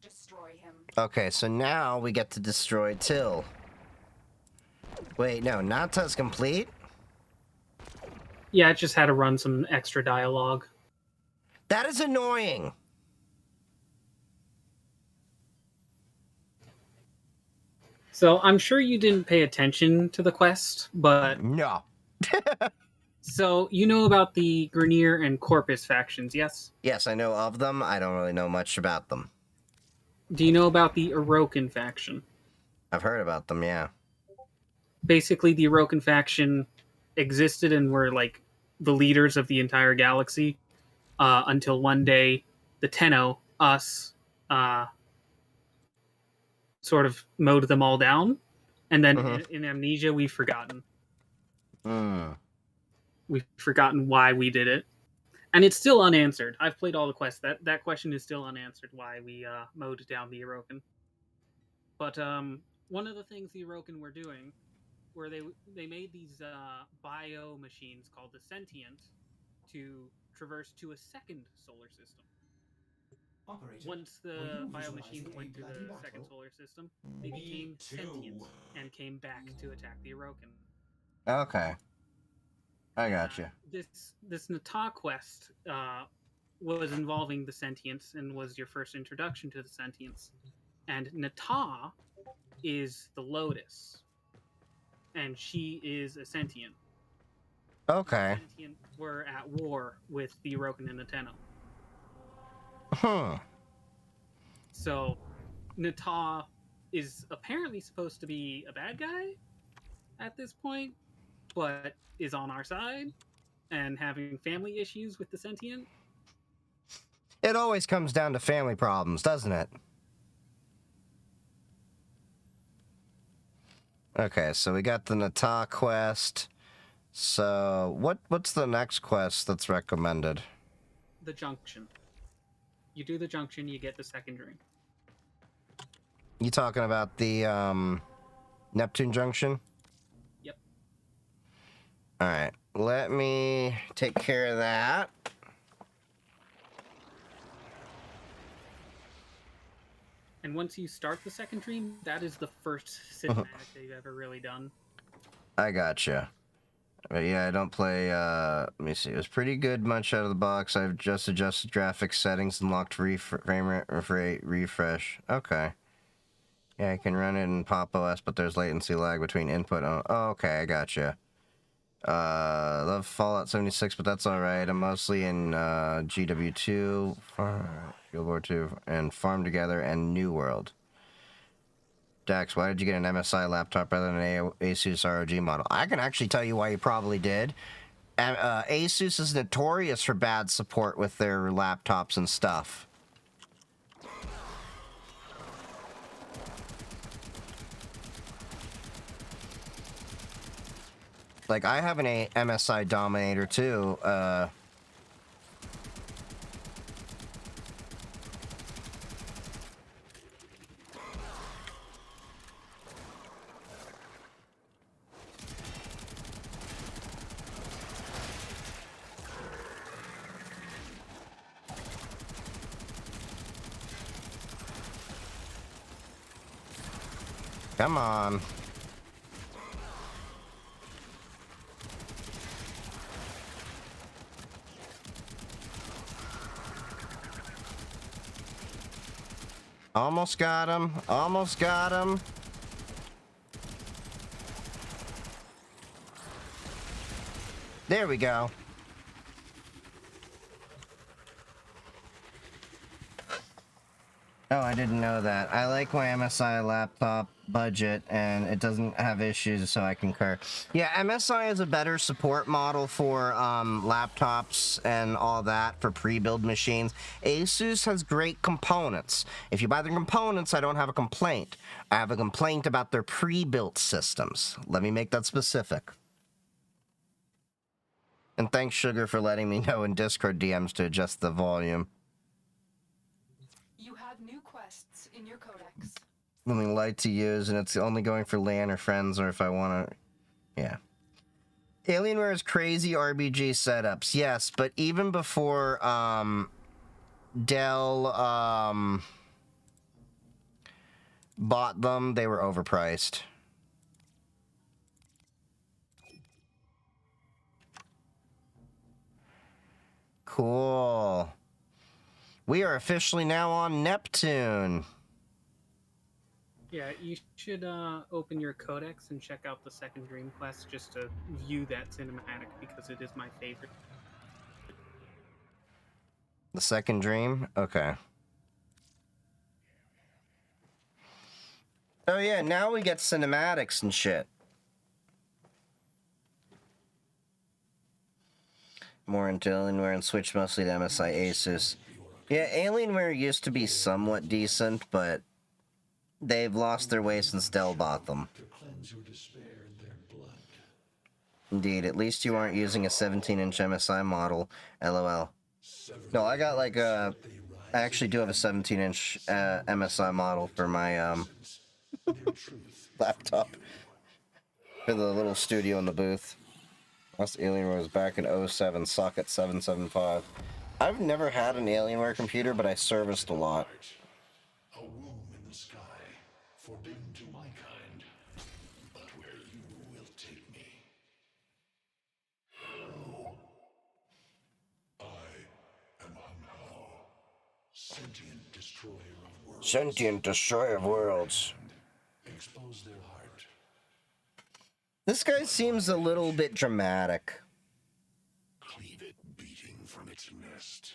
destroy him.
Okay, so now we get to destroy Till. Wait, no, Nata's complete?
Yeah, it just had to run some extra dialogue.
That is annoying.
So I'm sure you didn't pay attention to the quest, but...
No.
So you know about the Grenier and Corpus factions, yes?
Yes, I know of them. I don't really know much about them.
Do you know about the Orokin faction?
I've heard about them, yeah.
Basically, the Orokin faction existed and were, like, the leaders of the entire galaxy until one day the Tenno, us, sort of mowed them all down, and then in Amnesia we've forgotten. We've forgotten why we did it, and it's still unanswered. I've played all the quests. That question is still unanswered, why we mowed down the Orokin. But one of the things the Orokin were doing were they made these bio machines called the Sentient to traverse to a second solar system.
Operator,
Once the bio machines went to the second solar system, they became sentient and came back to attack the Orokin.
Okay. I gotcha.
This Nata quest was involving the sentients and was your first introduction to the sentients. And Nata is the Lotus, and she is a sentient.
Okay.
The sentient were at war with the Orokin and the Tenno. So, Nata is apparently supposed to be a bad guy at this point, but is on our side and having family issues with the sentient.
It always comes down to family problems, doesn't it? Okay, so we got the Nata quest. So, what's the next quest that's recommended?
The junction. You do the junction, you get the second dream.
You talking about the, Neptune Junction?
Yep.
Alright, let me take care of that.
And once you start the second dream, that is the first cinematic they've ever really done.
I gotcha. But yeah, I don't play, let me see. It was pretty good much out of the box. I've just adjusted graphics settings and locked frame rate refresh. Okay. Yeah, I can run it in Pop OS, but there's latency lag between input. Oh, okay, I gotcha. Love Fallout 76, but that's alright. I'm mostly in, GW2, Guild War 2, and Farm Together, and New World. Dax, why did you get an MSI laptop rather than an Asus ROG model? I can actually tell you why you probably did. Asus is notorious for bad support with their laptops and stuff. Like, I have an MSI Dominator, too. Come on. Almost got him. Almost got him. There we go. Oh, I didn't know that. I like my MSI laptop budget, and it doesn't have issues, so I concur. Yeah, MSI is a better support model for laptops and all that for pre-built machines. Asus has great components. If you buy the components, I don't have a complaint. I have a complaint about their pre-built systems. Let me make that specific. And thanks, Sugar, for letting me know in Discord DMs to adjust the volume.
You have new quests in your codex.
Something light to use, and it's only going for LAN or friends, or if I want to... Yeah. Alienware has crazy RBG setups, yes, but even before, Dell, bought them, they were overpriced. Cool. We are officially now on Neptune.
Yeah, you should open your codex and check out the second dream quest just to view that cinematic because it is my favorite.
The second dream? Okay. Oh yeah, now we get cinematics and shit. More into Alienware and switch mostly to MSI Asus. Yeah, Alienware used to be somewhat decent, but they've lost their way since Dell bought them. Indeed, at least you aren't using a 17-inch MSI model, LOL. No, I got like a... I actually do have a 17-inch MSI model for my laptop. For the little studio in the booth. Last Alienware was back in 07, socket 775. I've never had an Alienware computer, but I serviced a lot.
A womb in the sky, forbidden to my kind, but where you will take me. I am Hunhao, sentient destroyer of worlds.
Sentient destroyer of worlds.
Expose their heart.
This guy seems a little bit dramatic.
Cleave it beating from its nest.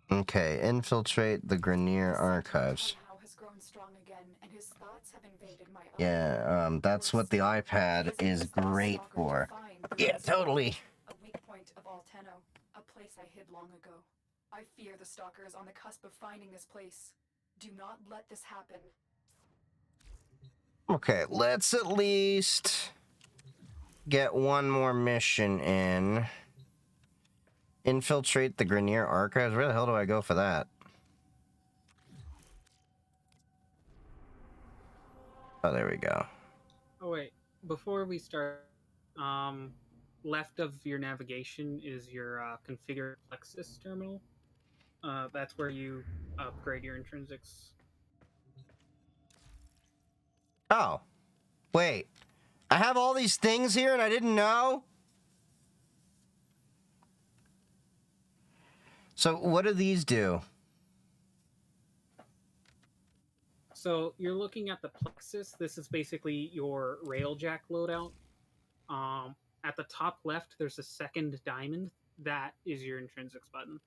Okay, infiltrate the Grenier archives.
Has grown strong again, and his thoughts have invaded my own.
Yeah, that's what the iPad is great for. Yeah, totally.
A weak point of Alteno, a place I hid long ago. I fear the Stalker is on the cusp of finding this place. Do not let this happen.
Okay, let's at least get one more mission in. Infiltrate the Grenier Archives. Where the hell do I go for that? Oh, there we go.
Oh wait, before we start, left of your navigation is your configure Plexus terminal. That's where you upgrade your intrinsics.
Oh, wait. I have all these things here and I didn't know? So what do these do?
So you're looking at the Plexus. This is basically your Railjack loadout. At the top left, there's a second diamond. That is your intrinsics button.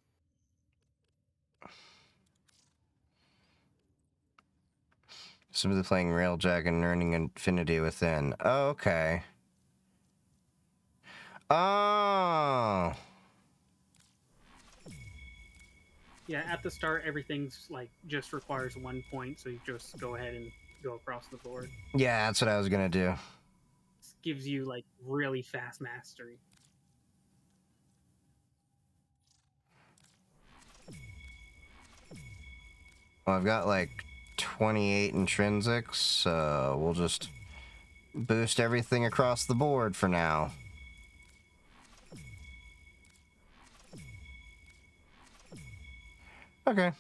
Simply playing Railjack and earning infinity within. Oh, okay. Oh.
Yeah, at the start, everything's like just requires 1 point, so you just go ahead and go across the board.
Yeah, that's what I was gonna do.
This gives you like really fast mastery.
Well, I've got like 28 intrinsics, so we'll just boost everything across the board for now. Okay.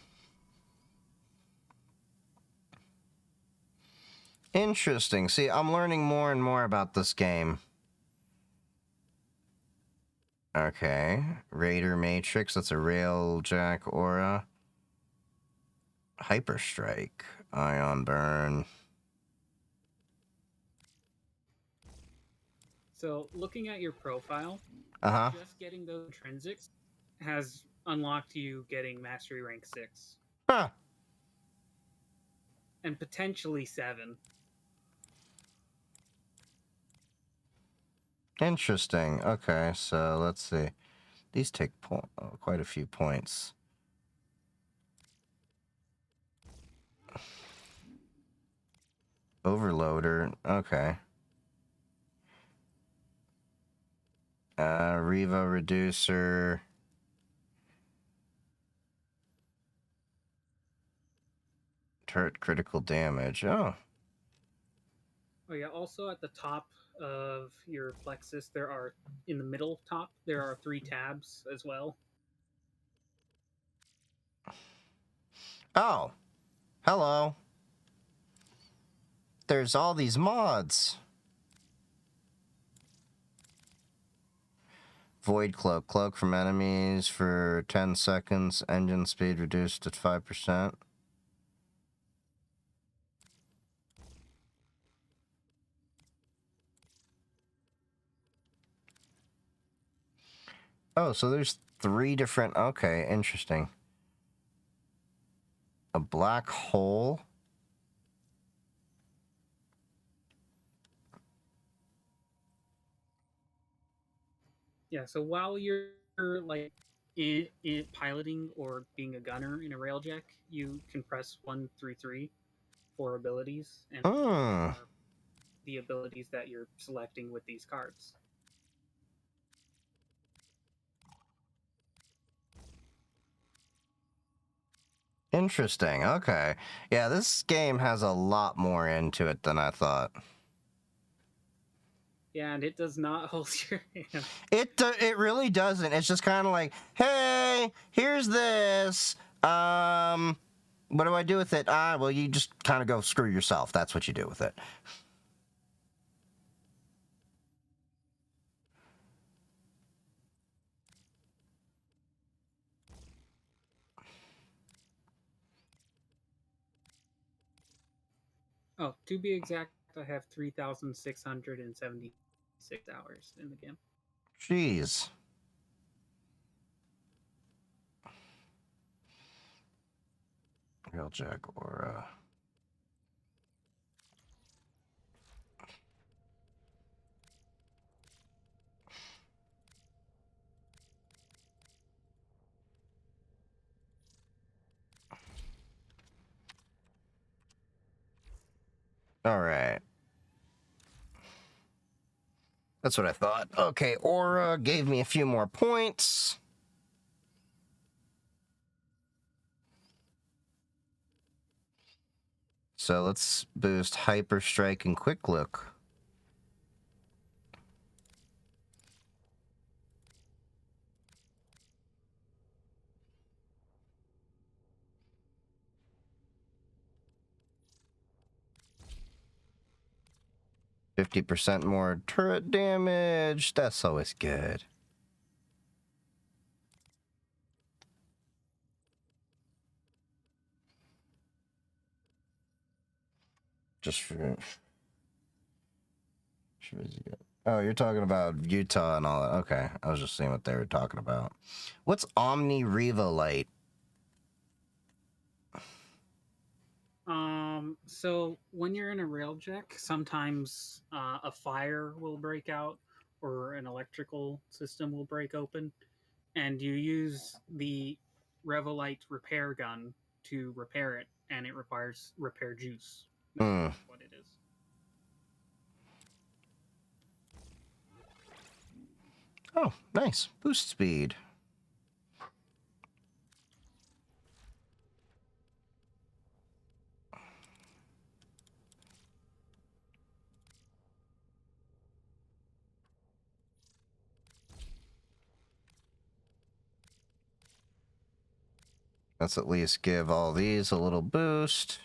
Interesting. See, I'm learning more and more about this game. Okay. Raider Matrix, that's a Railjack aura. Hyperstrike. Ion Burn.
So looking at your profile,
Uh-huh.
just getting those intrinsics has unlocked you getting mastery rank 6.
Huh.
And potentially 7.
Interesting. Okay, so let's see. These take quite a few points. Overloader. Okay. Riva Reducer. Turret critical damage. Oh.
Oh yeah, also at the top of your Plexus, in the middle top, there are 3 tabs as well.
Oh. Hello. There's all these mods. Void Cloak. Cloak from enemies for 10 seconds. Engine speed reduced to 5%. Oh, so there's 3 different... Okay, interesting. A black hole?
Yeah, so while you're like piloting or being a gunner in a railjack, you can press 1 through 3 for abilities, and the abilities that you're selecting with these cards.
Interesting. Okay. Yeah, this game has a lot more into it than I thought.
Yeah, and it does not hold your hand.
It really doesn't. It's just kind of like, hey, here's this. What do I do with it? Well, you just kind of go screw yourself. That's what you do with it.
Oh, to be exact, I have 3,676 hours in the game.
Jeez. Railjack aura. Alright. That's what I thought. Okay, Aura gave me a few more points. So let's boost Hyper Strike and Quick Look. %50 more turret damage. That's always good. Just for... Oh, you're talking about Utah and all that. Okay, I was just seeing what they were talking about. What's Omni Revo Light?
So when you're in a railjack, sometimes a fire will break out or an electrical system will break open, and you use the Revolite repair gun to repair it, and it requires repair juice. That's what it is.
Oh, nice. Boost speed. Let's at least give all these a little boost.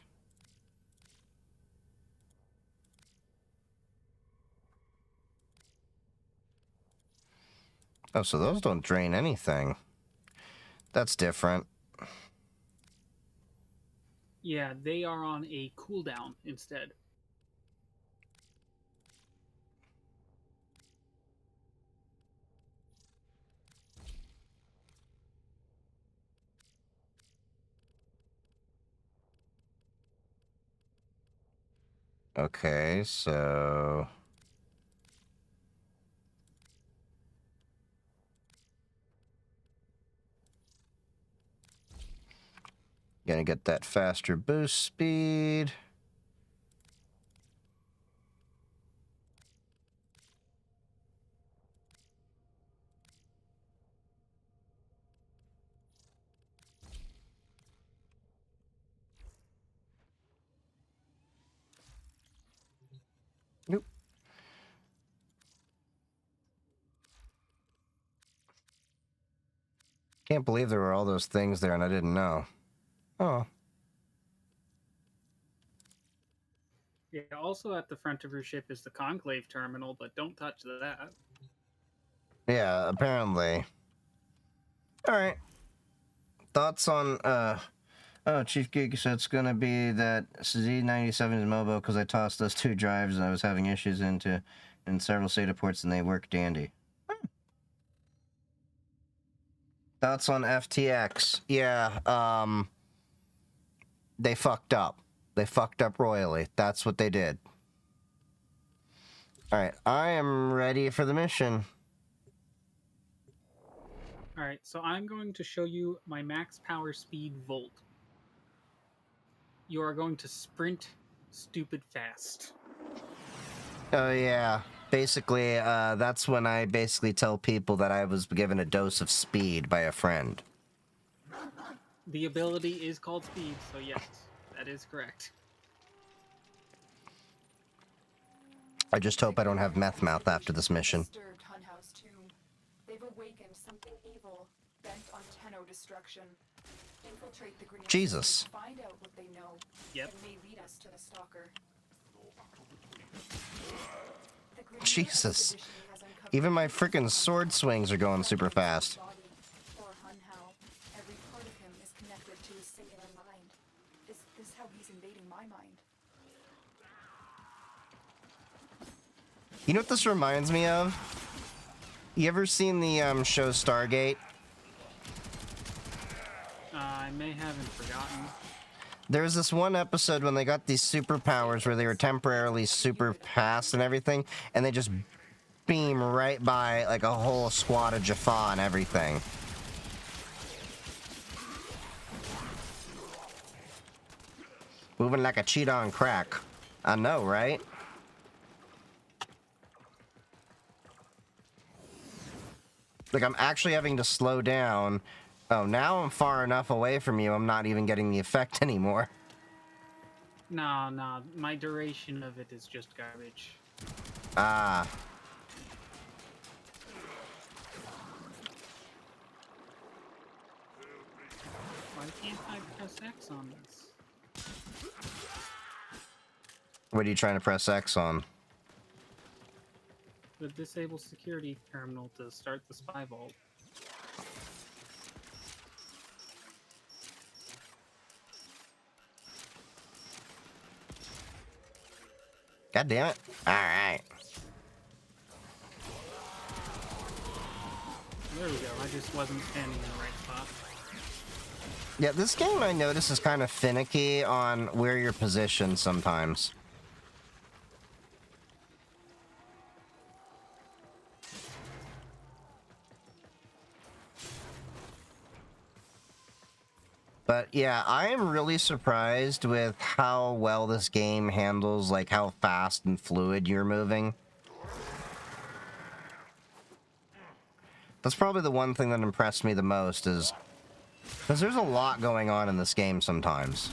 Oh, so those don't drain anything. That's different.
Yeah, they are on a cooldown instead.
Okay, so... Gonna get that faster boost speed. Nope. Can't believe there were all those things there and I didn't know. Oh.
Yeah, also at the front of your ship is the Conclave terminal, but don't touch that.
Yeah, apparently. Alright. Thoughts on, Oh, Chief Geek said it's gonna be that Z97 is MOBO because I tossed those 2 drives and I was having issues in several SATA ports and they work dandy. Thoughts on FTX? Yeah, they fucked up. They fucked up royally. That's what they did. Alright, I am ready for the mission.
Alright, so I'm going to show you my max power speed volt. You are going to sprint stupid fast.
Oh, yeah. Basically, that's when I basically tell people that I was given a dose of speed by a friend.
The ability is called speed, so yes, that is correct.
I just hope I don't have meth mouth after this mission.
Disturbed Hunhouse tomb. They've awakened something evil, bent on Tenno destruction. Infiltrate the grenade.
Jesus.
Find out what they know.
Yep.
It may lead us to the stalker.
Jesus. Even my freaking sword swings are going super fast.
Poor Hunhow. Every part of him is connected to his singular mind. Is this how he's invading my mind?
You know what this reminds me of? You ever seen the show Stargate?
I may haven't forgotten.
There was this one episode when they got these superpowers where they were temporarily super fast and everything, and they just beam right by like a whole squad of Jaffa and everything. Moving like a cheetah on crack. I know, right? Like, I'm actually having to slow down. Oh, now I'm far enough away from you, I'm not even getting the effect anymore.
No, my duration of it is just garbage.
Ah.
Why can't I press X on this?
What are you trying to press X on?
The disable security terminal to start the spy vault.
God damn it. Alright.
There we go, I just wasn't standing in the right spot.
Yeah, this game I notice is kind of finicky on where you're positioned sometimes. But yeah, I am really surprised with how well this game handles, like, how fast and fluid you're moving. That's probably the one thing that impressed me the most is... because there's a lot going on in this game sometimes.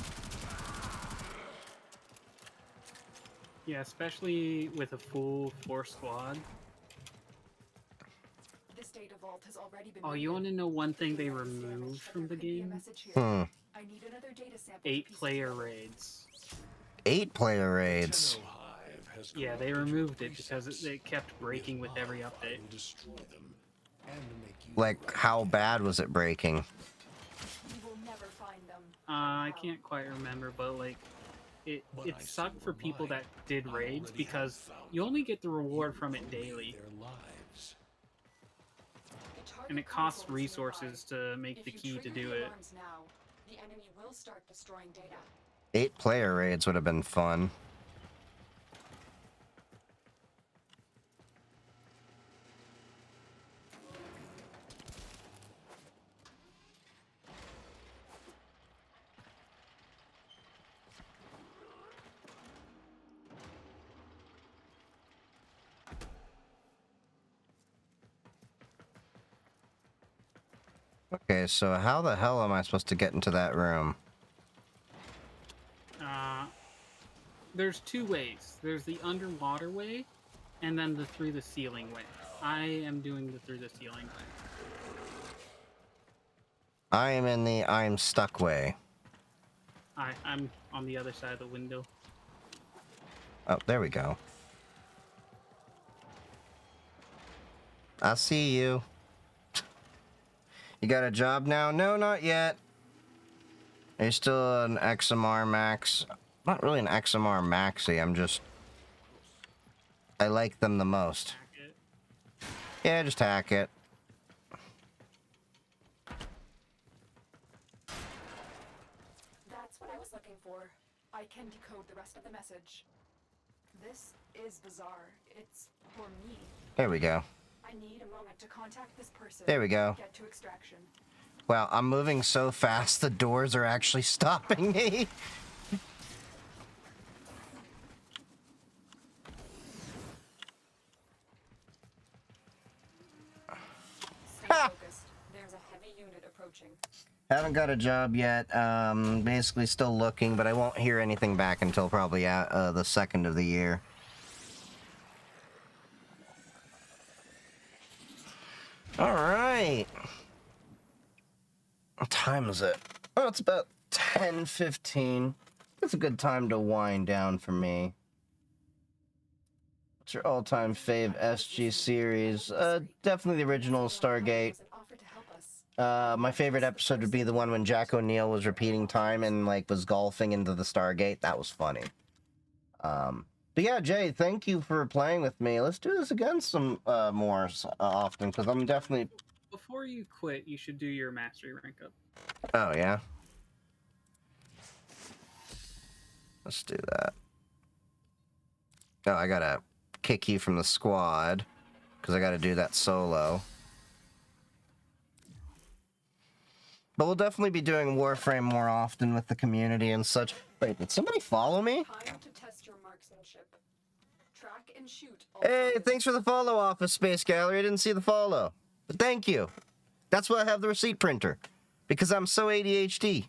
Yeah, especially with a full 4 squad.
This data vault has already been
Oh, you want to know one thing they removed from the game?
Hmm.
I need another data sample.
8-player raids.
8-player raids.
Yeah, they removed it because it kept breaking with every update.
Like, how bad was it breaking?
You will never find them.
I can't quite remember, but like, it sucked for people that did raids because you only get the reward from it daily. And it costs resources to make the key to do it.
Now, the enemy will start destroying data.
8-player raids would have been fun. Okay, so how the hell am I supposed to get into that room?
There's 2 ways. There's the underwater way, and then the through the ceiling way. I am doing the through the ceiling way.
I am in the I'm stuck way.
I'm on the other side of the window.
Oh, there we go. I see you. You got a job now? No, not yet. Are you still an XMR max? Not really an XMR maxi, I'm just... I like them the most. Yeah, just hack it.
That's what I was looking for. I can decode the rest of the message. This is bizarre. It's for me.
There we go.
I need a moment to contact this person.
There we go.
Get to extraction.
Wow, I'm moving so fast the doors are actually stopping me.
Stay focused. There's a heavy unit approaching.
Haven't got a job yet. Basically still looking, but I won't hear anything back until probably the 2nd of the year. All right. What time is it? Oh, it's about 10:15. It's a good time to wind down for me. What's your all-time fave SG series? Definitely the original Stargate. My favorite episode would be the one when Jack O'Neill was repeating time and like was golfing into the Stargate. That was funny. But yeah, Jay, thank you for playing with me. Let's do this again some more often, because I'm definitely...
Before you quit, you should do your mastery rank up.
Oh, yeah? Let's do that. Oh, I gotta kick you from the squad, because I gotta do that solo. But we'll definitely be doing Warframe more often with the community and such. Wait, did somebody follow me?
Time to test your market marksmanship. Track and shoot all
Hey,
targets.
thanks for the follow, Office Space Gallery. I didn't see the follow. But thank you. That's why I have the receipt printer. Because I'm so ADHD.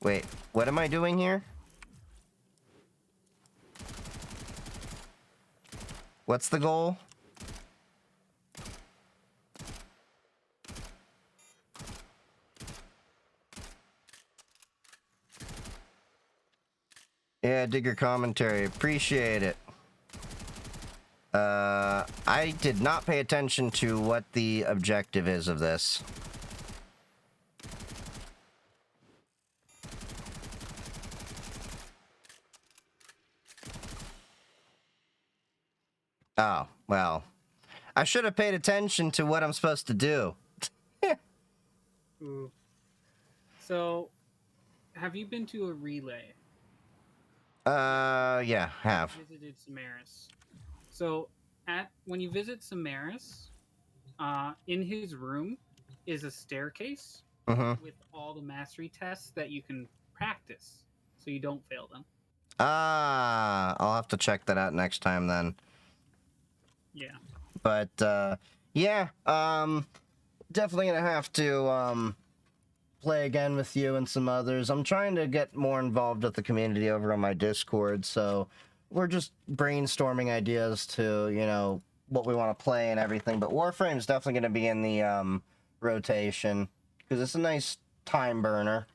Wait, what am I doing here? What's the goal? Yeah, dig your commentary. Appreciate it. I did not pay attention to what the objective is of this. Oh, well. I should have paid attention to what I'm supposed to do.
Ooh. So, have you been to a relay?
Yeah, have.
Visited Samaris. So, when you visit Samaris, in his room is a staircase with all the mastery tests that you can practice, so you don't fail them.
Ah, I'll have to check that out next time then.
Yeah.
But, yeah, definitely gonna have to, play again with you and some others. I'm trying to get more involved with the community over on my Discord, so we're just brainstorming ideas to, you know, what we want to play and everything. But Warframe's definitely gonna be in the, rotation, because it's a nice time burner.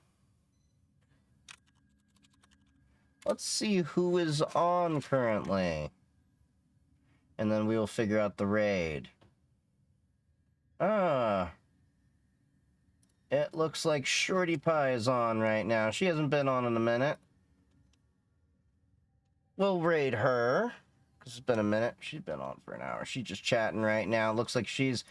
Let's see who is on currently. And then we will figure out the raid. Ah. It looks like Shorty Pie is on right now. She hasn't been on in a minute. We'll raid her. Because it's been a minute. She's been on for an hour. She's just chatting right now. Looks like she's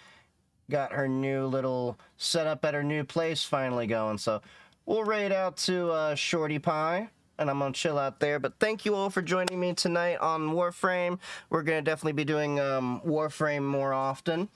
got her new little setup at her new place finally going. So we'll raid out to Shorty Pie. And I'm going to chill out there. But thank you all for joining me tonight on Warframe. We're going to definitely be doing Warframe more often.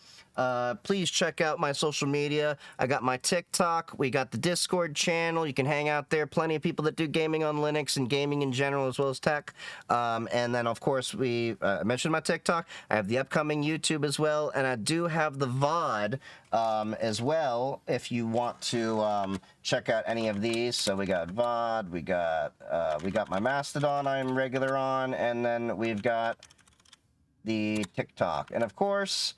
Please check out my social media. I got my TikTok. We got the Discord channel. You can hang out there. Plenty of people that do gaming on Linux and gaming in general as well as tech. And then, of course, I mentioned my TikTok. I have the upcoming YouTube as well. And I do have the VOD as well if you want to check out any of these. So we got VOD. We got my Mastodon I'm regular on. And then we've got the TikTok. And, of course,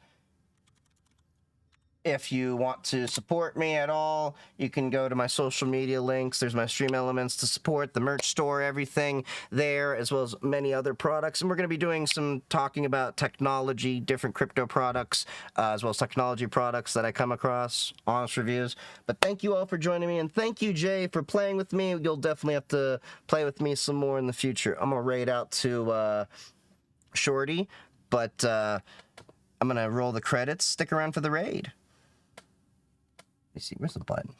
if you want to support me at all, you can go to my social media links. There's my Stream Elements to support, the merch store, everything there, as well as many other products. And we're going to be doing some talking about technology, different crypto products, as well as technology products that I come across, honest reviews. But thank you all for joining me, and thank you, Jay, for playing with me. You'll definitely have to play with me some more in the future. I'm going to raid out to Shorty, but I'm going to roll the credits. Stick around for the raid. Let me see, where's the button?